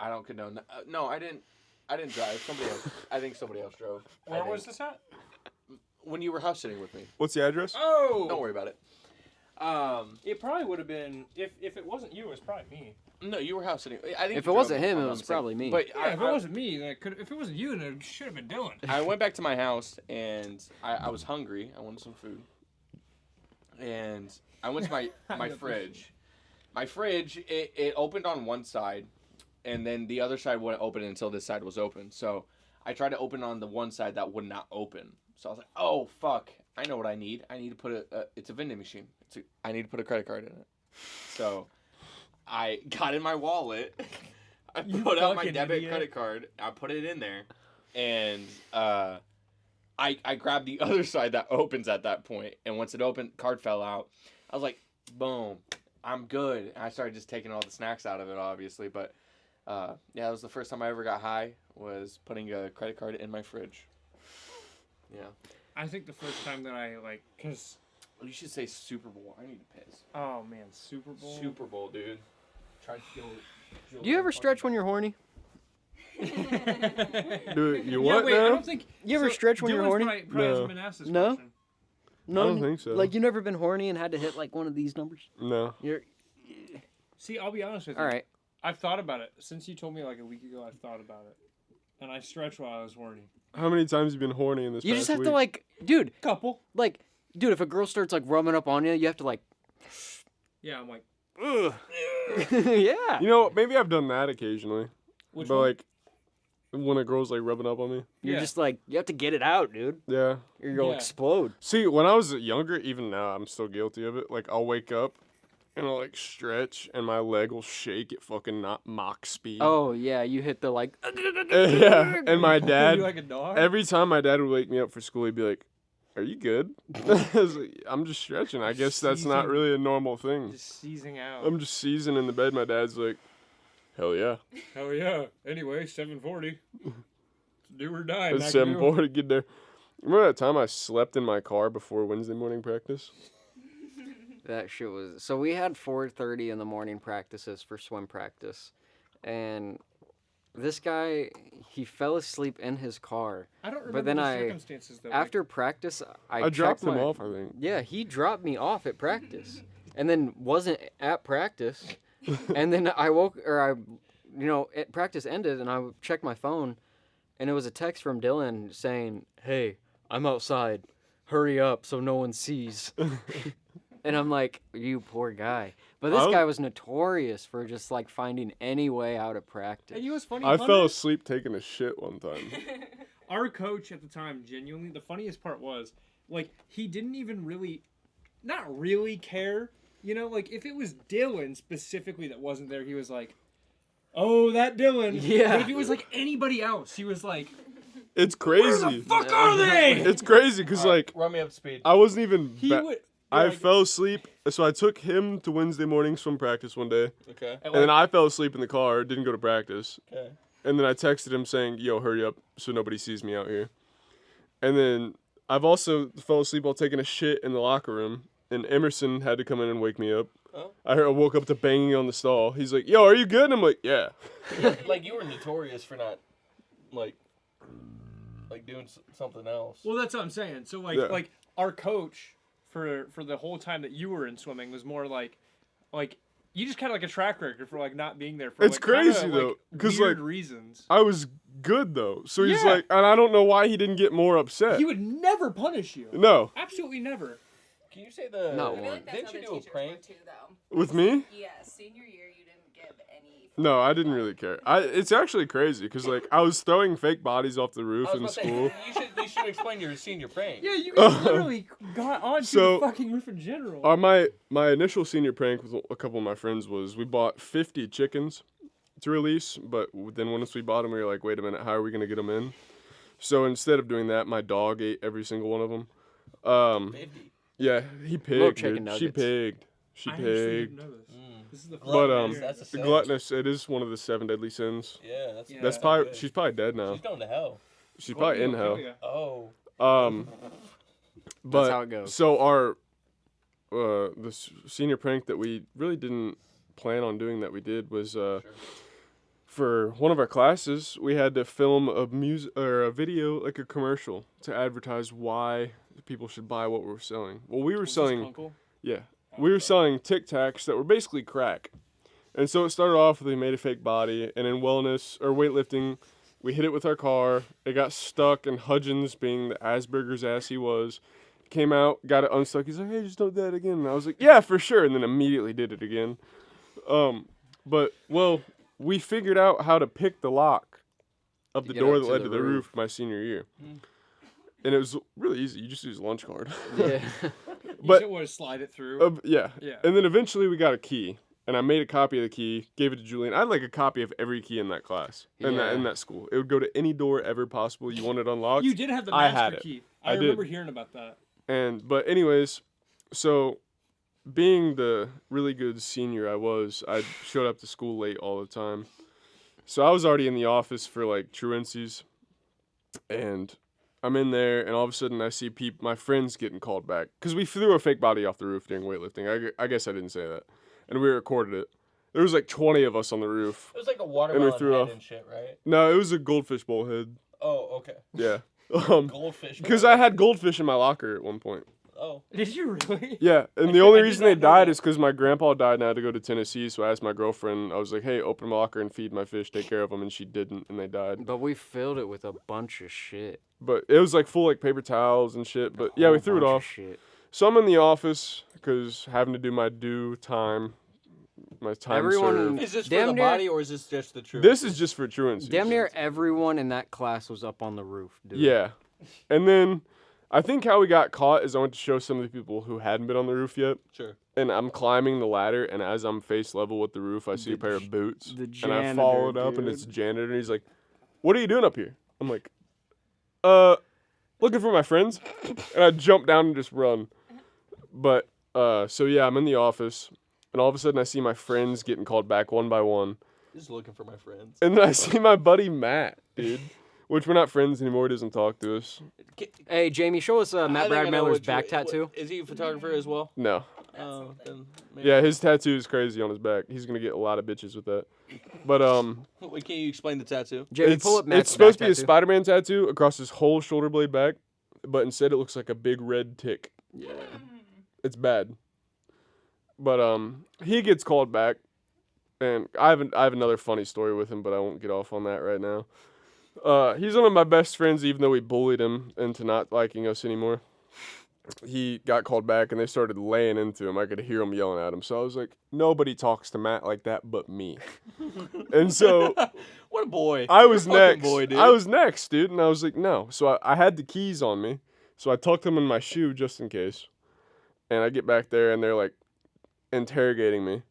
[SPEAKER 3] I don't condone that. No, I didn't drive. Somebody else. I think somebody else drove.
[SPEAKER 2] Where was this at?
[SPEAKER 3] When you were house sitting with me.
[SPEAKER 4] What's the address?
[SPEAKER 2] Oh,
[SPEAKER 3] Don't worry about it.
[SPEAKER 2] It probably would have been if it wasn't you, it was probably me.
[SPEAKER 3] No, you were house sitting. I think
[SPEAKER 5] If
[SPEAKER 3] you
[SPEAKER 5] it wasn't
[SPEAKER 3] drove,
[SPEAKER 5] him,
[SPEAKER 3] if
[SPEAKER 5] it
[SPEAKER 3] I'm
[SPEAKER 5] was
[SPEAKER 3] not mistaken.
[SPEAKER 5] probably me.
[SPEAKER 3] But
[SPEAKER 2] Yeah, if it wasn't me, then if it wasn't you, then it should have been Dylan.
[SPEAKER 3] I went back to my house and I was hungry. I wanted some food. And I went to my fridge. My fridge, it opened on one side, and then the other side wouldn't open until this side was open. So I tried to open on the one side that would not open. So I was like, oh, fuck. I know what I need. I need to put it's a vending machine. I need to put a credit card in it. So I got in my wallet. I put out my
[SPEAKER 2] fucking
[SPEAKER 3] debit
[SPEAKER 2] idiot.
[SPEAKER 3] credit card. I put it in there. And I grabbed the other side that opens at that point. And once it opened, card fell out. I was like, boom, I'm good. And I started just taking all the snacks out of it, obviously. But yeah, that was the first time I ever got high, was putting a credit card in my fridge. Yeah.
[SPEAKER 2] I think the first time that I cause
[SPEAKER 3] You should say Super Bowl. I need to piss.
[SPEAKER 2] oh man, Super Bowl.
[SPEAKER 3] Super Bowl, dude. Try to kill
[SPEAKER 5] Do you ever stretch when you're horny?
[SPEAKER 4] Dude, you
[SPEAKER 2] Yeah,
[SPEAKER 4] what
[SPEAKER 2] wait, I
[SPEAKER 4] now?
[SPEAKER 2] don't think.
[SPEAKER 5] You ever stretch when you're
[SPEAKER 2] Dylan's
[SPEAKER 5] horny?
[SPEAKER 2] Probably
[SPEAKER 4] No.
[SPEAKER 2] hasn't been asked this
[SPEAKER 5] No?
[SPEAKER 2] question.
[SPEAKER 5] No,
[SPEAKER 4] I don't think so.
[SPEAKER 5] Like you never been horny and had to hit like one of these numbers?
[SPEAKER 4] No.
[SPEAKER 5] You're
[SPEAKER 2] See, I'll be honest with you.
[SPEAKER 5] all right.
[SPEAKER 2] I've thought about it since you told me like a week ago. I've thought about it, and I stretched while I was horny.
[SPEAKER 4] How many times have you been horny in this
[SPEAKER 5] You
[SPEAKER 4] past
[SPEAKER 5] just have
[SPEAKER 4] week?
[SPEAKER 5] to like, dude,
[SPEAKER 2] Couple.
[SPEAKER 5] if a girl starts like rubbing up on you, you have to like,
[SPEAKER 2] Yeah, I'm like,
[SPEAKER 5] ugh. Yeah.
[SPEAKER 4] You know, maybe I've done that occasionally.
[SPEAKER 2] which
[SPEAKER 4] but
[SPEAKER 2] one?
[SPEAKER 4] like when a girl's like rubbing up on me.
[SPEAKER 5] You're
[SPEAKER 2] Yeah.
[SPEAKER 5] just like, you have to get it out, dude.
[SPEAKER 4] Yeah.
[SPEAKER 5] Or you're gonna
[SPEAKER 2] Yeah.
[SPEAKER 5] explode.
[SPEAKER 4] See, when I was younger, even now, I'm still guilty of it. Like, I'll wake up and I'll like stretch, and my leg will shake at fucking not Mach speed.
[SPEAKER 5] Oh yeah, you hit the like.
[SPEAKER 4] Yeah. And my dad,
[SPEAKER 2] you like a dog?
[SPEAKER 4] every time my dad would wake me up for school, he'd be like, "Are you good?" I was like, I'm just stretching. I guess that's not
[SPEAKER 2] Seizing.
[SPEAKER 4] really a normal thing.
[SPEAKER 2] Just seizing out.
[SPEAKER 4] I'm just seizing in the bed. My dad's like, "Hell yeah."
[SPEAKER 2] Hell yeah. Anyway, 7:40. Do or die.
[SPEAKER 4] It's 7:40. Get there. Remember that time I slept in my car before Wednesday morning practice?
[SPEAKER 5] That shit was so. We had 4:30 in the morning practices for swim practice, and this guy he fell asleep in his car.
[SPEAKER 2] I don't remember
[SPEAKER 5] then
[SPEAKER 2] the
[SPEAKER 5] I-
[SPEAKER 2] circumstances though.
[SPEAKER 5] After practice, I
[SPEAKER 4] dropped
[SPEAKER 5] checked
[SPEAKER 4] him
[SPEAKER 5] my-
[SPEAKER 4] off, I think.
[SPEAKER 5] Yeah, he dropped me off at practice, and then wasn't at practice, and then practice ended, and I checked my phone, and it was a text from Dylan saying, "Hey, I'm outside. Hurry up so no one sees." And I'm like, you poor guy. But this
[SPEAKER 4] I-
[SPEAKER 5] guy was notorious for just like finding any way out of practice.
[SPEAKER 2] And you know what's funny?
[SPEAKER 4] I
[SPEAKER 2] Hunter?
[SPEAKER 4] fell asleep taking a shit one time.
[SPEAKER 2] Our coach at the time, genuinely, the funniest part was, like, he didn't even really, not really care. You know, like, if it was Dylan specifically that wasn't there, he was like, oh, that Dylan.
[SPEAKER 5] Yeah.
[SPEAKER 2] But if it was, like, anybody else, he was like,
[SPEAKER 4] It's
[SPEAKER 2] where
[SPEAKER 4] crazy.
[SPEAKER 2] the fuck are they?
[SPEAKER 4] It's crazy because like
[SPEAKER 3] Run me up to speed.
[SPEAKER 4] I wasn't even.
[SPEAKER 2] He
[SPEAKER 4] ba-
[SPEAKER 2] would.
[SPEAKER 4] I
[SPEAKER 2] like,
[SPEAKER 4] fell asleep, so I took him to Wednesday morning swim practice one day,
[SPEAKER 3] Okay.
[SPEAKER 2] at,
[SPEAKER 4] and then
[SPEAKER 2] like,
[SPEAKER 4] I fell asleep in the car, didn't go to practice,
[SPEAKER 3] Okay.
[SPEAKER 4] and then I texted him saying, "Yo, hurry up, so nobody sees me out here." And then I've also fell asleep while taking a shit in the locker room, and Emerson had to come in and wake me up.
[SPEAKER 3] Oh.
[SPEAKER 4] I woke up to banging on the stall. He's like, "Yo, are you good?" And I'm like, "Yeah."
[SPEAKER 3] Like, you were notorious for not, like, like doing something else.
[SPEAKER 2] Well, that's what I'm saying. So like
[SPEAKER 4] Yeah.
[SPEAKER 2] like our coach for the whole time that you were in swimming was more like you just kind of like a track record for like not being there for
[SPEAKER 4] It's
[SPEAKER 2] like, kinda,
[SPEAKER 4] crazy, though,
[SPEAKER 2] like,
[SPEAKER 4] 'cause,
[SPEAKER 2] weird
[SPEAKER 4] like,
[SPEAKER 2] reasons.
[SPEAKER 4] I was good though, so he's
[SPEAKER 2] Yeah.
[SPEAKER 4] like, and I don't know why he didn't get more upset.
[SPEAKER 2] He would never punish you.
[SPEAKER 4] No,
[SPEAKER 2] Absolutely never.
[SPEAKER 3] Can you say the?
[SPEAKER 5] Not
[SPEAKER 8] I feel
[SPEAKER 5] one.
[SPEAKER 8] like that's
[SPEAKER 3] Didn't
[SPEAKER 8] how
[SPEAKER 3] you
[SPEAKER 8] the
[SPEAKER 3] do a
[SPEAKER 8] teachers
[SPEAKER 3] prank?
[SPEAKER 8] were too, though.
[SPEAKER 4] with me.
[SPEAKER 8] Yeah, senior year you didn't give any.
[SPEAKER 4] No, I didn't really care. It's actually crazy because like I was throwing fake bodies off the roof
[SPEAKER 3] I was
[SPEAKER 4] in
[SPEAKER 3] about to
[SPEAKER 4] school.
[SPEAKER 3] say, you should explain your senior prank.
[SPEAKER 2] Yeah, you guys literally got onto
[SPEAKER 4] So,
[SPEAKER 2] the fucking roof in general.
[SPEAKER 4] My initial senior prank with a couple of my friends was we bought 50 chickens to release, but then once we bought them, we were like, wait a minute, how are we gonna get them in? So instead of doing that, my dog ate every single one of them.
[SPEAKER 3] 50.
[SPEAKER 4] Yeah, he
[SPEAKER 5] Little
[SPEAKER 4] pigged.
[SPEAKER 5] chicken
[SPEAKER 4] Dude. She
[SPEAKER 5] nuggets.
[SPEAKER 4] pigged. She
[SPEAKER 2] I actually
[SPEAKER 4] pigged.
[SPEAKER 2] didn't know this. This is the first
[SPEAKER 4] But
[SPEAKER 2] time
[SPEAKER 3] Gluttonous,
[SPEAKER 2] I'm
[SPEAKER 3] that's a
[SPEAKER 2] hearing
[SPEAKER 3] sin.
[SPEAKER 4] Gluttonous. It is one of the 7 deadly sins.
[SPEAKER 3] Yeah, that's
[SPEAKER 2] Yeah.
[SPEAKER 4] That's
[SPEAKER 3] not
[SPEAKER 4] probably
[SPEAKER 3] good.
[SPEAKER 4] she's probably dead now.
[SPEAKER 3] She's going to hell.
[SPEAKER 4] She's probably in hell.
[SPEAKER 2] Gluttonophilia.
[SPEAKER 3] Oh.
[SPEAKER 4] But
[SPEAKER 5] how it goes.
[SPEAKER 4] So our senior prank that we really didn't plan on doing that we did was for one of our classes we had to film a video, like a commercial, to advertise why people should buy what we're selling. Well, we were
[SPEAKER 2] Was this
[SPEAKER 4] selling
[SPEAKER 2] Kunkel?
[SPEAKER 4] we were selling Tic Tacs that were basically crack. And so it started off with we made a fake body, and in wellness or weightlifting, we hit it with our car. It got stuck, and Hudgens, being the Asperger's ass he was, came out, got it unstuck. He's like, hey, just don't do that again. And I was like, yeah, for sure. And then immediately did it again. But, well, we figured out how to pick the lock of the
[SPEAKER 5] Get
[SPEAKER 4] door
[SPEAKER 5] up
[SPEAKER 4] that
[SPEAKER 5] to
[SPEAKER 4] led
[SPEAKER 5] the
[SPEAKER 4] to the
[SPEAKER 5] roof.
[SPEAKER 4] roof my senior year. And it was really easy. You just use a lunch card.
[SPEAKER 5] Yeah.
[SPEAKER 2] You
[SPEAKER 4] But-
[SPEAKER 2] just want to slide it through.
[SPEAKER 4] Yeah.
[SPEAKER 2] Yeah.
[SPEAKER 4] And then eventually we got a key, and I made a copy of the key, gave it to Julian. I had like a copy of every key in that class, in
[SPEAKER 5] Yeah.
[SPEAKER 4] that school. It would go to any door ever possible you wanted unlocked.
[SPEAKER 2] You did have the
[SPEAKER 4] I
[SPEAKER 2] master
[SPEAKER 4] had it.
[SPEAKER 2] key.
[SPEAKER 4] I
[SPEAKER 2] I
[SPEAKER 4] did.
[SPEAKER 2] remember hearing about that.
[SPEAKER 4] But anyways, so being the really good senior I showed up to school late all the time. So I was already in the office for like truancies, and I'm in there, and all of a sudden I see my friends getting called back because we threw a fake body off the roof during weightlifting. I guess I didn't say that, and we recorded it. There was like 20 of us on the roof.
[SPEAKER 3] It was like a watermelon
[SPEAKER 4] threw
[SPEAKER 3] head
[SPEAKER 4] off.
[SPEAKER 3] and shit, right?
[SPEAKER 4] No, it was a goldfish bowl head.
[SPEAKER 3] Oh, okay.
[SPEAKER 4] Yeah.
[SPEAKER 3] Goldfish.
[SPEAKER 4] Because I had goldfish in my locker at one point.
[SPEAKER 3] Oh.
[SPEAKER 2] Did you really?
[SPEAKER 4] Yeah, and the
[SPEAKER 2] did-
[SPEAKER 4] only
[SPEAKER 2] I did
[SPEAKER 4] reason
[SPEAKER 2] not
[SPEAKER 4] they
[SPEAKER 2] know
[SPEAKER 4] died
[SPEAKER 2] that.
[SPEAKER 4] is because my grandpa died and I had to go to Tennessee. So I asked my girlfriend, I was like, hey, open my locker and feed my fish, take care of them. And she didn't, and they died.
[SPEAKER 5] But we filled it with a bunch of shit.
[SPEAKER 4] But it was like full like paper towels and shit. But yeah, we
[SPEAKER 5] Whole
[SPEAKER 4] threw it
[SPEAKER 5] bunch of
[SPEAKER 4] off.
[SPEAKER 5] Shit.
[SPEAKER 4] So I'm in the office because having to do my due time, my time
[SPEAKER 5] Everyone
[SPEAKER 4] served.
[SPEAKER 3] Is this
[SPEAKER 5] Damn
[SPEAKER 3] for the
[SPEAKER 5] near-
[SPEAKER 3] body or is this just the truth?
[SPEAKER 4] This is just for truancy.
[SPEAKER 5] Damn near everyone in that class was up on the roof, dude.
[SPEAKER 4] Yeah. And then I think how we got caught is I went to show some of the people who hadn't been on the roof yet.
[SPEAKER 3] Sure.
[SPEAKER 4] And I'm climbing the ladder, and as I'm face level with the roof, I see a pair of boots.
[SPEAKER 5] the
[SPEAKER 4] And I follow it
[SPEAKER 5] janitor,
[SPEAKER 4] up, and it's
[SPEAKER 5] dude.
[SPEAKER 4] the janitor, and he's like, what are you doing up here? I'm like, looking for my friends. And I jump down and just run. But, so yeah, I'm in the office, and all of a sudden I see my friends getting called back one by one.
[SPEAKER 3] Just looking for my friends.
[SPEAKER 4] And then I see my buddy Matt, dude. Which we're not friends anymore, he doesn't talk to us.
[SPEAKER 5] Hey, Jamie, show us
[SPEAKER 3] I
[SPEAKER 5] Matt
[SPEAKER 3] think I
[SPEAKER 5] Brad
[SPEAKER 3] know
[SPEAKER 5] Miller's
[SPEAKER 3] what
[SPEAKER 5] back tattoo.
[SPEAKER 3] Is he a photographer as well?
[SPEAKER 4] No.
[SPEAKER 3] Oh, then maybe.
[SPEAKER 4] Yeah, his tattoo is crazy on his back. He's gonna get a lot of bitches with that. But
[SPEAKER 3] Wait, can you explain the tattoo?
[SPEAKER 5] Jamie,
[SPEAKER 4] it's
[SPEAKER 5] pull up Matt's
[SPEAKER 4] it's supposed to
[SPEAKER 5] back
[SPEAKER 4] be a
[SPEAKER 5] tattoo.
[SPEAKER 4] Spider-Man tattoo across his whole shoulder blade back, but instead it looks like a big red tick.
[SPEAKER 5] Yeah.
[SPEAKER 4] It's bad. But he gets called back, and I have another funny story with him, but I won't get off on that right now. He's one of my best friends, even though we bullied him into not liking us anymore. He got called back, and they started laying into him. I could hear him yelling at him. So I was like, nobody talks to Matt like that but me. And so
[SPEAKER 3] What a boy.
[SPEAKER 4] I was
[SPEAKER 3] What a fucking
[SPEAKER 4] next.
[SPEAKER 3] boy, dude.
[SPEAKER 4] I was next, dude. And I was like, no. So I had the keys on me. So I tucked them in my shoe just in case. And I get back there, and they're like interrogating me.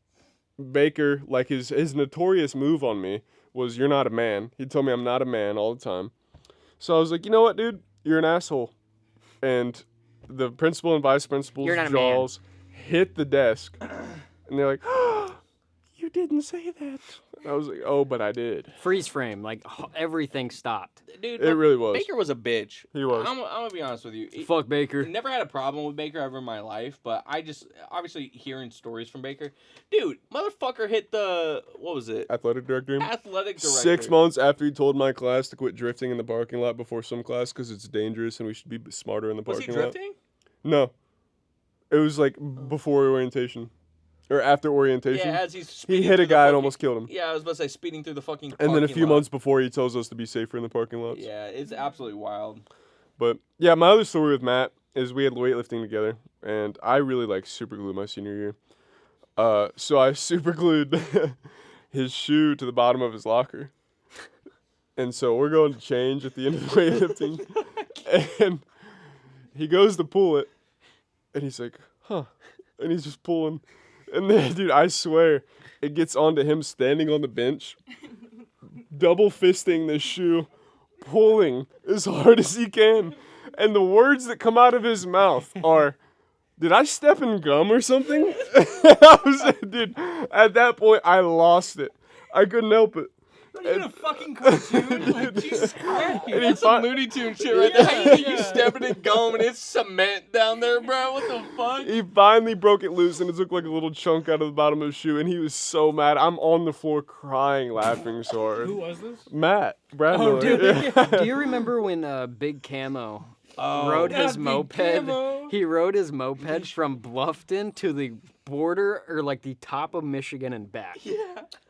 [SPEAKER 4] Baker, like his notorious move on me was, you're not a man. He told me I'm not a man all the time. So I was like, you know what, dude? You're an asshole. And the principal and vice principal's
[SPEAKER 5] You're not a man.
[SPEAKER 4] jaws hit the desk. And they're like, oh, you didn't say that. And I was like, oh, but I did.
[SPEAKER 5] Freeze frame, like everything stopped.
[SPEAKER 3] Dude,
[SPEAKER 4] It really was.
[SPEAKER 3] Baker was a bitch.
[SPEAKER 4] He was.
[SPEAKER 3] I'm gonna be honest with you.
[SPEAKER 5] Fuck Baker.
[SPEAKER 3] Never had a problem with Baker ever in my life, but I just obviously hearing stories from Baker, dude, motherfucker hit the what was it?
[SPEAKER 4] Athletic director.
[SPEAKER 3] Athletic director.
[SPEAKER 4] 6 months after he told my class to quit drifting in the parking lot before some class because it's dangerous and we should be smarter in the
[SPEAKER 3] Was
[SPEAKER 4] parking
[SPEAKER 3] he
[SPEAKER 4] lot.
[SPEAKER 3] drifting?
[SPEAKER 4] No. It was like before orientation. Or after orientation.
[SPEAKER 3] Yeah, as he's
[SPEAKER 4] He
[SPEAKER 3] speeding
[SPEAKER 4] hit
[SPEAKER 3] through
[SPEAKER 4] a
[SPEAKER 3] the
[SPEAKER 4] guy and
[SPEAKER 3] fucking-
[SPEAKER 4] almost killed him.
[SPEAKER 3] Yeah, I was about to say speeding through the fucking.
[SPEAKER 4] And then a
[SPEAKER 3] parking
[SPEAKER 4] few
[SPEAKER 3] lot.
[SPEAKER 4] months before, he tells us to be safer in the parking lots.
[SPEAKER 3] Yeah, it's absolutely wild.
[SPEAKER 4] But yeah, my other story with Matt is we had weightlifting together, and I really like super glued my senior year. So I super glued his shoe to the bottom of his locker. And so we're going to change at the end of the weightlifting. And he goes to pull it, and he's like, huh. And he's just pulling. And then, dude, I swear, it gets onto him standing on the bench, double fisting this shoe, pulling as hard as he can. And the words that come out of his mouth are, did I step in gum or something? Dude, at that point, I lost it. I couldn't help it.
[SPEAKER 2] Not even a fucking cartoon. Like, Jesus Christ.
[SPEAKER 4] And he
[SPEAKER 3] That's some
[SPEAKER 4] fi-
[SPEAKER 3] Looney Tune shit right there. How you think you stepping in gum and it's cement down there, bro? What the fuck?
[SPEAKER 4] He finally broke it loose, and it took like a little chunk out of the bottom of his shoe, and he was so mad. I'm on the floor crying, laughing so hard.
[SPEAKER 2] Who was this?
[SPEAKER 4] Matt, Brad
[SPEAKER 5] Oh,
[SPEAKER 4] Miller.
[SPEAKER 5] dude.
[SPEAKER 4] Yeah.
[SPEAKER 5] Do you remember when Big Camo
[SPEAKER 3] Oh,
[SPEAKER 5] rode
[SPEAKER 2] yeah,
[SPEAKER 5] his
[SPEAKER 2] Big
[SPEAKER 5] moped?
[SPEAKER 2] Camo.
[SPEAKER 5] He rode his moped from Bluffton to the border or like the top of Michigan and back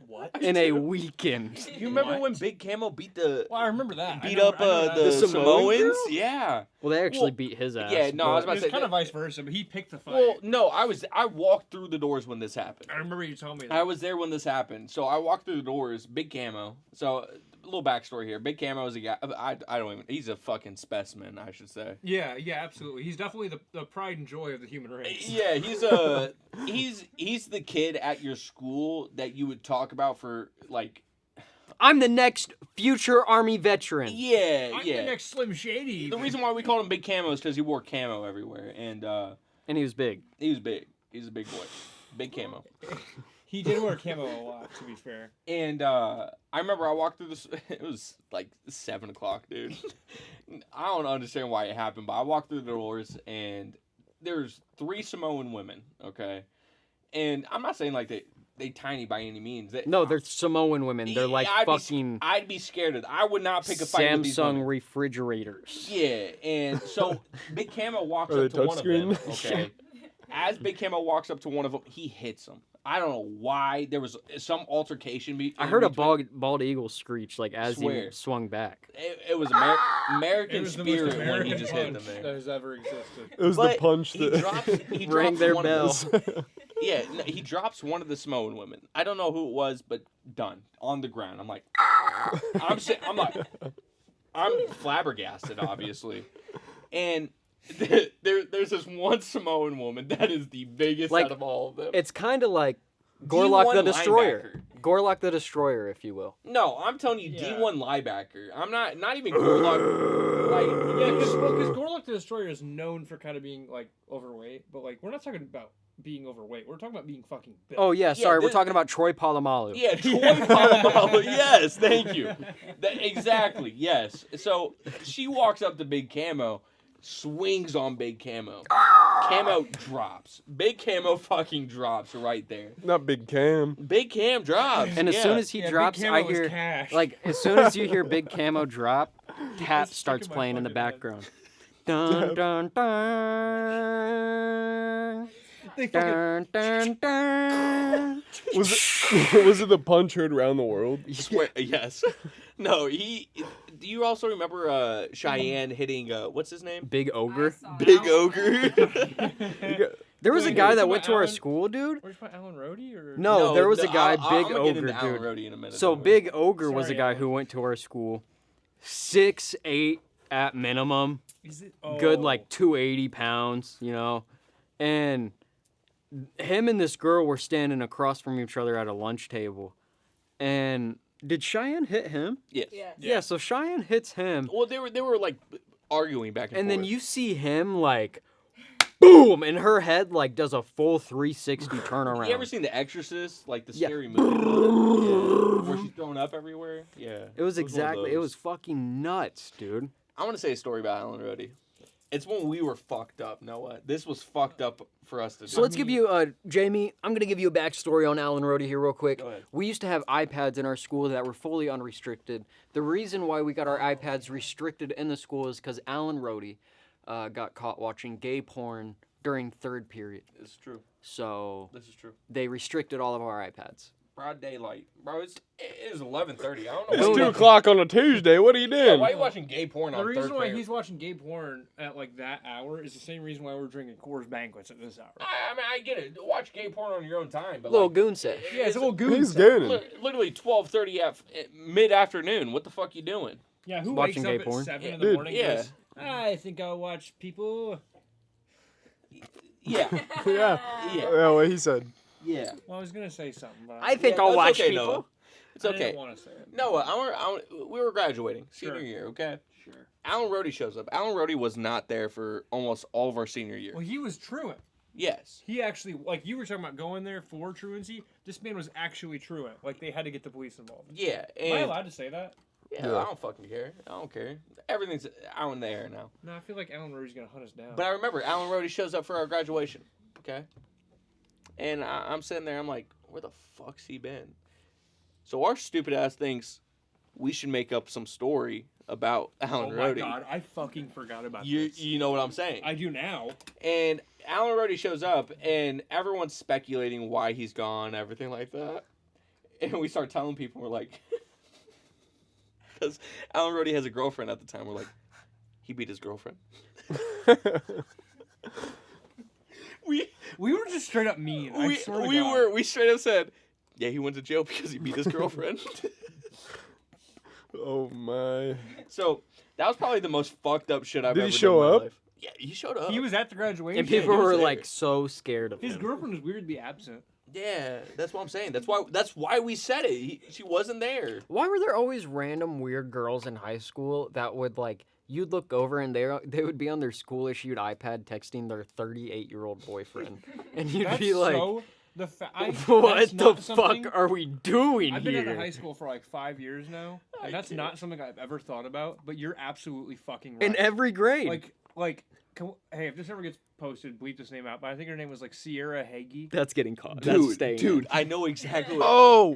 [SPEAKER 2] What?
[SPEAKER 5] in a weekend.
[SPEAKER 3] You remember when Big Camo beat the
[SPEAKER 2] Well, I remember that. I
[SPEAKER 3] beat
[SPEAKER 2] know-
[SPEAKER 3] up
[SPEAKER 2] I know that.
[SPEAKER 3] the
[SPEAKER 4] The Samoan
[SPEAKER 3] Samoans?
[SPEAKER 4] girl?
[SPEAKER 3] Yeah.
[SPEAKER 5] Well, they actually
[SPEAKER 3] Well,
[SPEAKER 5] beat his ass.
[SPEAKER 3] yeah, no, I was
[SPEAKER 5] but-
[SPEAKER 3] about
[SPEAKER 2] It
[SPEAKER 3] to
[SPEAKER 2] was
[SPEAKER 3] say
[SPEAKER 2] kind of vice versa, but he picked the fight.
[SPEAKER 3] Well, no, I walked through the doors when this happened.
[SPEAKER 2] I remember you telling me that.
[SPEAKER 3] I was there when this happened. So I walked through the doors, Big Camo. So a little backstory here. Big Camo is a guy I don't even he's a fucking specimen, I should say.
[SPEAKER 2] Yeah, absolutely. He's definitely the pride and joy of the human race.
[SPEAKER 3] Yeah, he's the kid at your school that you would talk about for like
[SPEAKER 5] I'm the next future Army veteran.
[SPEAKER 3] yeah,
[SPEAKER 2] I'm
[SPEAKER 3] yeah.
[SPEAKER 2] the next Slim Shady.
[SPEAKER 3] The reason why we called him Big Camo is because he wore camo everywhere, and
[SPEAKER 5] And he was big.
[SPEAKER 3] he was big. He's a big boy, big camo.
[SPEAKER 2] He did wear camo a lot, to be fair.
[SPEAKER 3] And I remember I walked through this. It was like 7 o'clock, dude. I don't understand why it happened, but I walked through the doors and there's 3 Samoan women. Okay, and I'm not saying like they tiny by any means.
[SPEAKER 5] No, they're Samoan women. They're like fucking
[SPEAKER 3] I'd be scared of. I would not pick a fight with these
[SPEAKER 5] Samsung
[SPEAKER 3] women.
[SPEAKER 5] refrigerators.
[SPEAKER 3] Yeah, and so Big Camo walks
[SPEAKER 4] Are
[SPEAKER 3] up
[SPEAKER 4] they
[SPEAKER 3] to one of them.
[SPEAKER 4] touchscreen?
[SPEAKER 3] Okay, as Big Camo walks up to one of them, he hits him. I don't know why. There was some altercation.
[SPEAKER 5] I heard a
[SPEAKER 3] between-
[SPEAKER 5] bald eagle screech like as he
[SPEAKER 3] Swear.
[SPEAKER 5] swung back.
[SPEAKER 3] It was American
[SPEAKER 2] It was the most
[SPEAKER 3] spirit when he
[SPEAKER 2] American
[SPEAKER 3] just hit them
[SPEAKER 2] punch
[SPEAKER 3] there.
[SPEAKER 2] that has ever existed.
[SPEAKER 4] It was
[SPEAKER 3] But
[SPEAKER 4] the punch
[SPEAKER 3] he
[SPEAKER 4] that.
[SPEAKER 3] he
[SPEAKER 5] Rang
[SPEAKER 3] drops
[SPEAKER 5] their
[SPEAKER 3] one
[SPEAKER 5] bell.
[SPEAKER 3] Of the, yeah, no, he drops one of the Samoan women. I don't know who it was, but done on the ground. I'm like, I'm flabbergasted, obviously, and there's this one Samoan woman that is the biggest
[SPEAKER 5] Like,
[SPEAKER 3] out of all of them.
[SPEAKER 5] It's kind of like Gorlock the
[SPEAKER 3] D1
[SPEAKER 5] Destroyer.
[SPEAKER 3] linebacker.
[SPEAKER 5] Gorlock the Destroyer, if you will.
[SPEAKER 3] No, I'm telling you,
[SPEAKER 2] Yeah.
[SPEAKER 3] D1 linebacker. I'm not even Gorlock. Like,
[SPEAKER 2] Yeah, because Gorlock the Destroyer is known for kind of being like overweight, but like we're not talking about being overweight. We're talking about being fucking built.
[SPEAKER 5] Oh yeah, sorry, we're
[SPEAKER 3] this-
[SPEAKER 5] talking about Troy Polamalu.
[SPEAKER 3] yeah, Troy Polamalu. Yes, thank you. Exactly. Yes. So she walks up to Big Camo, swings on Big Camo. Camo drops. Big Camo fucking drops right there.
[SPEAKER 4] Not Big Cam.
[SPEAKER 3] Big Cam drops.
[SPEAKER 5] And as
[SPEAKER 3] yeah.
[SPEAKER 5] soon as he
[SPEAKER 2] Yeah, Big
[SPEAKER 5] drops,
[SPEAKER 2] Camo
[SPEAKER 5] I
[SPEAKER 2] was
[SPEAKER 5] hear
[SPEAKER 2] cash.
[SPEAKER 5] like as soon as you hear Big Camo drop, Tap
[SPEAKER 2] It's
[SPEAKER 5] starts
[SPEAKER 2] stuck in my
[SPEAKER 5] playing in the
[SPEAKER 2] fucking head.
[SPEAKER 5] background. Dun dun dun.
[SPEAKER 2] They fucking
[SPEAKER 5] Dun dun dun.
[SPEAKER 4] Was it? Was it the punch heard around the world?
[SPEAKER 3] Swear, yes. No, he. Do you also remember Cheyenne hitting what's his name?
[SPEAKER 5] Big ogre.
[SPEAKER 3] Big Ogre.
[SPEAKER 4] You got-
[SPEAKER 5] There was a
[SPEAKER 2] Wait,
[SPEAKER 5] guy
[SPEAKER 2] were you
[SPEAKER 5] that
[SPEAKER 2] talking
[SPEAKER 5] went
[SPEAKER 2] about
[SPEAKER 5] to our
[SPEAKER 2] Alan-
[SPEAKER 5] school, dude.
[SPEAKER 2] Where's my Alan Rhodey or
[SPEAKER 5] No, there was a guy,
[SPEAKER 3] I'll
[SPEAKER 5] Big
[SPEAKER 3] get
[SPEAKER 5] Ogre,
[SPEAKER 3] into Alan
[SPEAKER 5] dude.
[SPEAKER 3] Rhodey in a minute.
[SPEAKER 5] So
[SPEAKER 3] though.
[SPEAKER 5] Big Ogre was a
[SPEAKER 2] Sorry,
[SPEAKER 5] guy
[SPEAKER 2] Alan.
[SPEAKER 5] who went to our school. 6'8" at minimum.
[SPEAKER 2] Is it
[SPEAKER 5] Good
[SPEAKER 2] oh.
[SPEAKER 5] like 280 pounds, you know. And him and this girl were standing across from each other at a lunch table. And did Cheyenne hit him?
[SPEAKER 3] Yes.
[SPEAKER 8] Yeah.
[SPEAKER 5] Yeah, so Cheyenne hits him.
[SPEAKER 3] Well, they were like arguing back and
[SPEAKER 5] And
[SPEAKER 3] forth.
[SPEAKER 5] then you see him like boom, and her head like does a full 360 turnaround.
[SPEAKER 3] You ever seen The Exorcist? Like the
[SPEAKER 5] Yeah.
[SPEAKER 3] scary movie? Yeah. Where she's throwing up everywhere? Yeah.
[SPEAKER 5] It was
[SPEAKER 3] one of
[SPEAKER 5] exactly. It
[SPEAKER 3] those.
[SPEAKER 5] was fucking nuts, dude.
[SPEAKER 3] I want to say a story about Alan Rody. It's when we were fucked up, Noah. This was fucked up for us to do.
[SPEAKER 5] So let's give you, Jamie, I'm going to give you a backstory on Alan Rody here real quick.
[SPEAKER 3] Go ahead.
[SPEAKER 5] We used to have iPads in our school that were fully unrestricted. The reason why we got our iPads restricted in the school is because Alan Rody got caught watching gay porn during third period.
[SPEAKER 3] This is true.
[SPEAKER 5] So
[SPEAKER 3] This is true.
[SPEAKER 5] they restricted all of our iPads.
[SPEAKER 3] Broad daylight. Bro, it is 11:30. I don't know
[SPEAKER 4] It's
[SPEAKER 3] why
[SPEAKER 4] 2
[SPEAKER 3] you-
[SPEAKER 4] o'clock on a Tuesday. What are you
[SPEAKER 3] Yeah,
[SPEAKER 4] doing?
[SPEAKER 3] why are you watching gay porn
[SPEAKER 2] The
[SPEAKER 3] on
[SPEAKER 2] reason
[SPEAKER 3] third
[SPEAKER 2] why
[SPEAKER 3] period?
[SPEAKER 2] he's watching gay porn at like that hour is the same reason why we're drinking Coors Banquets at this hour.
[SPEAKER 3] I mean, I get it. Watch gay porn on your own time, but
[SPEAKER 5] Little
[SPEAKER 3] like,
[SPEAKER 5] goon sesh.
[SPEAKER 2] Yeah, it's a little goon.
[SPEAKER 4] He's
[SPEAKER 2] stuff.
[SPEAKER 4] gaining.
[SPEAKER 3] literally 12:30 mid-afternoon. What the fuck you doing?
[SPEAKER 2] Yeah, who
[SPEAKER 5] Watching
[SPEAKER 2] wakes
[SPEAKER 5] gay
[SPEAKER 2] up
[SPEAKER 5] porn?
[SPEAKER 2] at 7 in
[SPEAKER 3] Yeah.
[SPEAKER 2] the
[SPEAKER 4] Dude.
[SPEAKER 2] morning?
[SPEAKER 3] Yeah.
[SPEAKER 2] Goes, I think I'll watch people.
[SPEAKER 3] Yeah,
[SPEAKER 4] Yeah.
[SPEAKER 3] yeah,
[SPEAKER 4] What he said.
[SPEAKER 3] yeah.
[SPEAKER 2] Well, I was gonna say something, but
[SPEAKER 5] I think
[SPEAKER 3] Yeah,
[SPEAKER 5] I'll
[SPEAKER 3] that's
[SPEAKER 5] watch
[SPEAKER 3] okay,
[SPEAKER 5] people.
[SPEAKER 3] Noah. It's
[SPEAKER 2] I
[SPEAKER 3] okay.
[SPEAKER 2] didn't want to say it.
[SPEAKER 3] Noah, we were graduating senior
[SPEAKER 2] Sure.
[SPEAKER 3] year. Okay.
[SPEAKER 2] Sure.
[SPEAKER 3] Alan Rody shows up. Alan Rody was not there for almost all of our senior year.
[SPEAKER 2] Well, he was truant.
[SPEAKER 3] Yes.
[SPEAKER 2] He actually, like you were talking about going there for truancy. This man was actually truant. Like they had to get the police involved.
[SPEAKER 3] Yeah.
[SPEAKER 2] Am I
[SPEAKER 3] And
[SPEAKER 2] allowed to say that?
[SPEAKER 3] yeah,
[SPEAKER 4] Yeah.
[SPEAKER 3] I don't fucking care. I don't care. Everything's out in the air now.
[SPEAKER 2] No, I feel like Alan Rody's gonna hunt us down.
[SPEAKER 3] But I remember Alan Rody shows up for our graduation. Okay. And I'm sitting there. I'm like, where the fuck's he been? So our stupid ass thinks we should make up some story about Alan
[SPEAKER 2] oh my
[SPEAKER 3] Rody.
[SPEAKER 2] god, I fucking forgot about
[SPEAKER 3] You
[SPEAKER 2] this.
[SPEAKER 3] you know what I'm saying?
[SPEAKER 2] I do now.
[SPEAKER 3] And Alan Rody shows up, and everyone's speculating why he's gone, everything like that. And we start telling people, we're like, because Alan Rody has a girlfriend at the time. We're like, he beat his girlfriend.
[SPEAKER 2] We were just straight up mean. I swear to God.
[SPEAKER 3] We straight up said, yeah, he went to jail because he beat his girlfriend.
[SPEAKER 4] Oh my.
[SPEAKER 3] So that was probably the most fucked up shit I've
[SPEAKER 4] Did he
[SPEAKER 3] ever
[SPEAKER 4] show
[SPEAKER 3] done in my
[SPEAKER 4] up?
[SPEAKER 3] life. Yeah, he showed up.
[SPEAKER 2] He was at the graduation.
[SPEAKER 5] And people
[SPEAKER 3] he was
[SPEAKER 5] were
[SPEAKER 3] there.
[SPEAKER 5] like so scared of
[SPEAKER 2] His
[SPEAKER 5] him.
[SPEAKER 2] girlfriend is weirdly absent.
[SPEAKER 3] Yeah, that's what I'm saying. That's why we said it. She wasn't there.
[SPEAKER 5] Why were there always random weird girls in high school that would like you'd look over and they would be on their school issued iPad texting their 38-year-old boyfriend, and you'd
[SPEAKER 2] That's
[SPEAKER 5] be like,
[SPEAKER 2] so
[SPEAKER 5] "What
[SPEAKER 2] that's
[SPEAKER 5] the
[SPEAKER 2] not
[SPEAKER 5] fuck
[SPEAKER 2] something-
[SPEAKER 5] are we doing
[SPEAKER 2] I've been
[SPEAKER 5] here?"
[SPEAKER 2] out of high school for like 5 years now, and that's not something I've ever thought about. But you're absolutely fucking right.
[SPEAKER 5] In every grade.
[SPEAKER 2] Hey, if this ever gets posted, bleep this name out. But I think her name was like Sierra Hagee.
[SPEAKER 5] That's getting caught. That's staying.
[SPEAKER 3] Dude, I know exactly what.
[SPEAKER 4] Oh,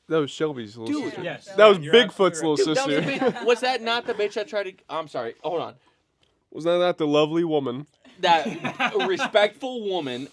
[SPEAKER 4] that was Shelby's little
[SPEAKER 3] Dude,
[SPEAKER 4] sister.
[SPEAKER 2] Yes,
[SPEAKER 4] That was
[SPEAKER 2] you're
[SPEAKER 4] Bigfoot's
[SPEAKER 2] absolutely
[SPEAKER 4] little
[SPEAKER 3] Dude,
[SPEAKER 4] sister.
[SPEAKER 3] was that not the bitch that tried to? I'm sorry. Hold on.
[SPEAKER 4] Was that the lovely woman?
[SPEAKER 3] That respectful woman.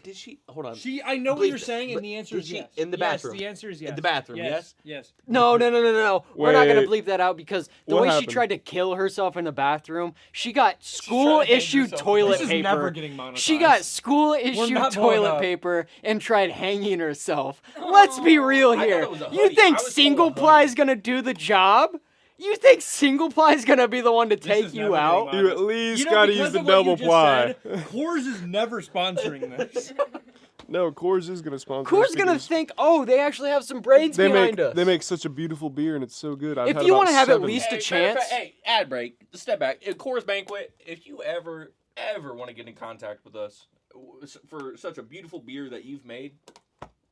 [SPEAKER 3] Did she? Hold on.
[SPEAKER 2] I know what
[SPEAKER 3] Bleep
[SPEAKER 2] you're
[SPEAKER 3] it.
[SPEAKER 2] saying, and the answer
[SPEAKER 3] Did
[SPEAKER 2] is
[SPEAKER 3] she-
[SPEAKER 2] yes.
[SPEAKER 3] in the
[SPEAKER 2] Yes,
[SPEAKER 3] bathroom?
[SPEAKER 2] the answer is yes.
[SPEAKER 3] In the bathroom, yes?
[SPEAKER 2] Yes.
[SPEAKER 5] No. We're not gonna
[SPEAKER 4] Wait.
[SPEAKER 5] bleep that out because the
[SPEAKER 4] What
[SPEAKER 5] way she
[SPEAKER 4] happened?
[SPEAKER 5] tried to kill herself in the bathroom, she got school issued
[SPEAKER 3] herself.
[SPEAKER 5] toilet
[SPEAKER 2] This is
[SPEAKER 5] paper.
[SPEAKER 2] never getting monetized.
[SPEAKER 5] She got school issued
[SPEAKER 2] not blowing
[SPEAKER 5] toilet
[SPEAKER 2] up.
[SPEAKER 5] paper and tried hanging herself. Let's be real
[SPEAKER 3] I thought
[SPEAKER 5] here.
[SPEAKER 3] it was a
[SPEAKER 5] You
[SPEAKER 3] hoodie.
[SPEAKER 5] think
[SPEAKER 3] I was told
[SPEAKER 5] single
[SPEAKER 3] a hoodie.
[SPEAKER 5] ply is gonna do the job? You think single ply is gonna be the one to
[SPEAKER 2] This
[SPEAKER 5] take
[SPEAKER 2] is
[SPEAKER 5] you
[SPEAKER 2] never
[SPEAKER 5] out?
[SPEAKER 2] getting
[SPEAKER 4] You at least
[SPEAKER 2] You know,
[SPEAKER 4] gotta
[SPEAKER 2] because
[SPEAKER 4] use the
[SPEAKER 2] of what you
[SPEAKER 4] double
[SPEAKER 2] just
[SPEAKER 4] ply.
[SPEAKER 2] said, Coors is never sponsoring this.
[SPEAKER 4] No, Coors is gonna sponsor.
[SPEAKER 5] Coors
[SPEAKER 4] us
[SPEAKER 5] gonna
[SPEAKER 4] because
[SPEAKER 5] think, oh, they actually have some braids behind us.
[SPEAKER 4] they make such a beautiful beer and it's so good. I've
[SPEAKER 5] If
[SPEAKER 4] had
[SPEAKER 5] you
[SPEAKER 4] about
[SPEAKER 5] wanna have at
[SPEAKER 4] 7.
[SPEAKER 5] least- a
[SPEAKER 3] matter of
[SPEAKER 5] chance.
[SPEAKER 3] fact, hey, ad break. Step back. At Coors Banquet, if you ever want to get in contact with us for such a beautiful beer that you've made,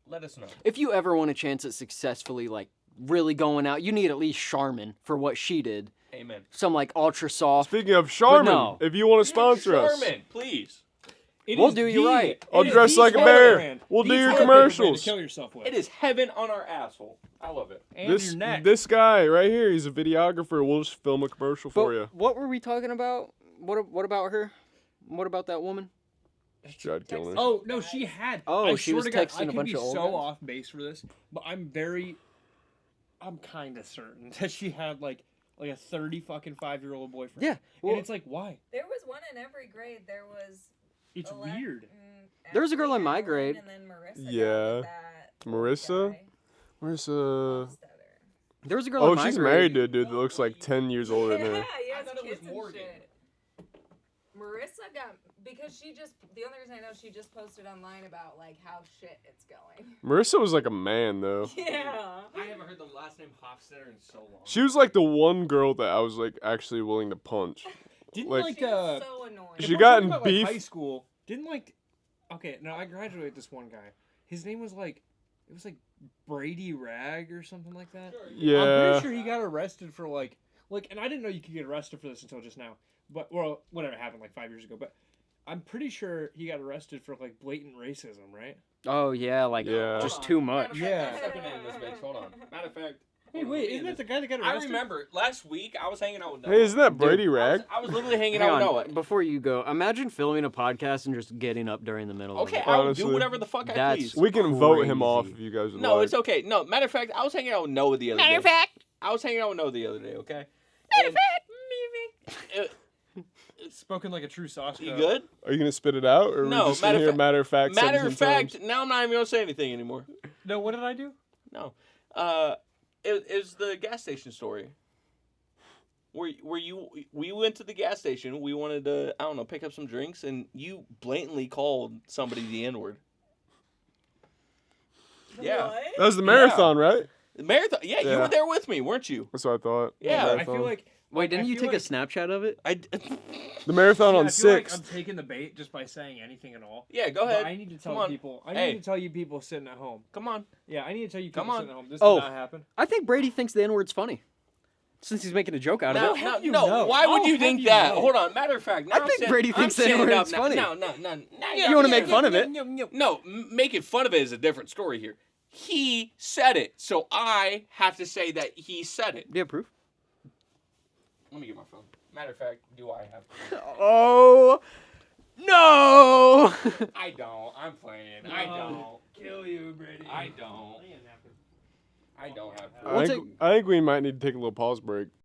[SPEAKER 3] let us know.
[SPEAKER 5] If you ever want a chance at successfully like really going out, you need at least Charmin for what she did.
[SPEAKER 3] Amen.
[SPEAKER 5] Some like ultra soft.
[SPEAKER 4] Speaking of Charmin,
[SPEAKER 5] no.
[SPEAKER 4] if you want to sponsor us,
[SPEAKER 3] Charmin, please.
[SPEAKER 2] It
[SPEAKER 5] We'll
[SPEAKER 2] is
[SPEAKER 5] do you
[SPEAKER 2] the-
[SPEAKER 5] right.
[SPEAKER 2] it
[SPEAKER 4] I'll
[SPEAKER 2] is
[SPEAKER 4] dress
[SPEAKER 2] the
[SPEAKER 4] like a
[SPEAKER 2] toilet
[SPEAKER 4] bear.
[SPEAKER 2] brand.
[SPEAKER 4] We'll
[SPEAKER 2] The
[SPEAKER 4] do your
[SPEAKER 2] toilet paper brand
[SPEAKER 4] commercials.
[SPEAKER 2] To kill yourself with.
[SPEAKER 3] It is heaven on our asshole. I love it.
[SPEAKER 2] And your neck.
[SPEAKER 4] this guy right here, he's a videographer. We'll just film a commercial for you.
[SPEAKER 5] What were we talking about? What about her? What about that woman?
[SPEAKER 4] Tried killing her.
[SPEAKER 2] Oh no, she had.
[SPEAKER 5] Oh,
[SPEAKER 2] I
[SPEAKER 5] she
[SPEAKER 2] swear
[SPEAKER 5] was
[SPEAKER 2] to God,
[SPEAKER 5] texting
[SPEAKER 2] I
[SPEAKER 5] a
[SPEAKER 2] could
[SPEAKER 5] bunch
[SPEAKER 2] be
[SPEAKER 5] of old
[SPEAKER 2] so
[SPEAKER 5] guys.
[SPEAKER 2] off base for this, but I'm kind of certain that she had like a 5-year-old boyfriend.
[SPEAKER 5] Yeah, well-
[SPEAKER 2] and it's like why?
[SPEAKER 8] There was one in every grade. There was.
[SPEAKER 2] It's
[SPEAKER 8] Ele-
[SPEAKER 2] weird.
[SPEAKER 5] There was a girl in my
[SPEAKER 8] Ellen,
[SPEAKER 5] grade.
[SPEAKER 8] And then Marissa.
[SPEAKER 4] Yeah. Marissa?
[SPEAKER 8] Guy.
[SPEAKER 4] Where's
[SPEAKER 5] There was a girl
[SPEAKER 4] Oh,
[SPEAKER 5] in my
[SPEAKER 4] she's
[SPEAKER 5] grade.
[SPEAKER 4] married to a dude that looks like 10 years older than
[SPEAKER 8] Yeah,
[SPEAKER 4] her.
[SPEAKER 8] he
[SPEAKER 3] I
[SPEAKER 8] has
[SPEAKER 3] thought it was
[SPEAKER 8] kids and
[SPEAKER 3] Morgan.
[SPEAKER 8] shit. Marissa got because she just the only reason I know she just posted online about like how shit it's going.
[SPEAKER 4] Marissa was like a man though.
[SPEAKER 8] Yeah.
[SPEAKER 6] I haven't heard the last name Hofstetter in so long.
[SPEAKER 4] She was like the one girl that I was like actually willing to punch.
[SPEAKER 2] Didn't
[SPEAKER 4] Like-
[SPEAKER 2] like
[SPEAKER 8] She was so annoying.
[SPEAKER 4] She
[SPEAKER 2] if
[SPEAKER 4] got
[SPEAKER 2] we're
[SPEAKER 4] in
[SPEAKER 2] talking about,
[SPEAKER 4] beef.
[SPEAKER 2] Like, high school. Didn't like. Okay, now I graduated with this one guy. His name was like, it was like Brady Rag or something like that. I'm
[SPEAKER 4] Yeah.
[SPEAKER 2] pretty sure he got arrested for like, and I didn't know you could get arrested for this until just now. But well, whatever happened like 5 years ago. But I'm pretty sure he got arrested for like blatant racism, right?
[SPEAKER 5] Oh yeah, like
[SPEAKER 4] Yeah.
[SPEAKER 5] just too much.
[SPEAKER 2] Yeah.
[SPEAKER 6] Stepping in this mix. Hold on. Matter of fact.
[SPEAKER 2] Hey, wait, isn't that the guy that got
[SPEAKER 6] I
[SPEAKER 2] arrested?
[SPEAKER 6] remember last week I was hanging out with Noah.
[SPEAKER 4] Hey, isn't that Brady Rag?
[SPEAKER 6] I was literally hanging
[SPEAKER 5] Hang
[SPEAKER 6] out with
[SPEAKER 5] on,
[SPEAKER 6] Noah.
[SPEAKER 5] before you go, imagine filming a podcast and just getting up during the middle
[SPEAKER 6] Okay,
[SPEAKER 5] of it.
[SPEAKER 6] I will
[SPEAKER 4] Honestly,
[SPEAKER 6] do whatever the fuck I
[SPEAKER 5] that's-
[SPEAKER 6] please.
[SPEAKER 4] We can vote him off
[SPEAKER 5] Crazy.
[SPEAKER 4] if you guys would
[SPEAKER 6] No,
[SPEAKER 4] like.
[SPEAKER 6] it's okay. No, matter of fact, I was hanging out with Noah the other day.
[SPEAKER 1] Matter of fact.
[SPEAKER 6] I was hanging out with Noah the other day, okay?
[SPEAKER 2] Spoken like a true sauce.
[SPEAKER 6] You good?
[SPEAKER 4] Are you gonna spit it out, or
[SPEAKER 6] No,
[SPEAKER 4] we just
[SPEAKER 6] matter
[SPEAKER 4] gonna
[SPEAKER 6] of
[SPEAKER 4] hear
[SPEAKER 6] fact-
[SPEAKER 4] matter of fact?
[SPEAKER 6] Matter
[SPEAKER 4] 17
[SPEAKER 6] of fact,
[SPEAKER 4] times?
[SPEAKER 6] now I'm not even gonna say anything anymore.
[SPEAKER 2] No, what did I do?
[SPEAKER 6] No. It was the gas station story. Where we went to the gas station, we wanted to, I don't know, pick up some drinks, and you blatantly called somebody the N-word. Yeah.
[SPEAKER 8] What?
[SPEAKER 4] That was the marathon, right?
[SPEAKER 6] The marathon, yeah, you
[SPEAKER 4] Yeah.
[SPEAKER 6] were there with me, weren't you?
[SPEAKER 4] That's what I thought.
[SPEAKER 6] Yeah.
[SPEAKER 4] The
[SPEAKER 2] I
[SPEAKER 4] marathon.
[SPEAKER 2] feel like.
[SPEAKER 5] Wait,
[SPEAKER 2] I
[SPEAKER 5] didn't you
[SPEAKER 2] feel
[SPEAKER 5] take a
[SPEAKER 2] like-
[SPEAKER 5] Snapchat of it?
[SPEAKER 4] The marathon
[SPEAKER 2] Yeah,
[SPEAKER 4] on
[SPEAKER 2] I feel like
[SPEAKER 4] 6th.
[SPEAKER 2] I'm taking the bait just by saying anything at all.
[SPEAKER 6] Yeah, go
[SPEAKER 2] But
[SPEAKER 6] ahead.
[SPEAKER 2] I need to
[SPEAKER 6] Come
[SPEAKER 2] tell
[SPEAKER 6] on.
[SPEAKER 2] people. I
[SPEAKER 6] Hey.
[SPEAKER 2] need to tell you people sitting at home.
[SPEAKER 6] Come on.
[SPEAKER 2] Yeah, I need to tell you
[SPEAKER 6] Come
[SPEAKER 2] people
[SPEAKER 6] on.
[SPEAKER 2] sitting at home. This
[SPEAKER 5] Oh.
[SPEAKER 2] did not happen.
[SPEAKER 5] I think Brady thinks the N-word's funny. Since he's making a joke out of
[SPEAKER 6] No,
[SPEAKER 5] it.
[SPEAKER 2] have you
[SPEAKER 6] no,
[SPEAKER 2] know?
[SPEAKER 6] why would
[SPEAKER 2] How
[SPEAKER 6] you
[SPEAKER 2] have
[SPEAKER 6] think
[SPEAKER 2] you
[SPEAKER 6] that?
[SPEAKER 2] know?
[SPEAKER 6] Hold on. Matter of fact, now
[SPEAKER 5] I
[SPEAKER 6] I'm
[SPEAKER 5] think
[SPEAKER 6] stand-
[SPEAKER 5] Brady
[SPEAKER 6] I'm
[SPEAKER 5] thinks the
[SPEAKER 6] standing
[SPEAKER 5] N-word's
[SPEAKER 6] up now.
[SPEAKER 5] funny.
[SPEAKER 6] No.
[SPEAKER 5] You wanna make fun of it?
[SPEAKER 6] No, making fun of it is a different story here. He said it, so I have to say that he said it.
[SPEAKER 5] Do you have proof?
[SPEAKER 6] Let me get my phone. Matter of fact, do I have?
[SPEAKER 5] Oh no!
[SPEAKER 6] I don't. I'm playing. I don't.
[SPEAKER 2] Kill you, Brady.
[SPEAKER 6] I don't. I don't have.
[SPEAKER 4] I think we might need to take a little pause break.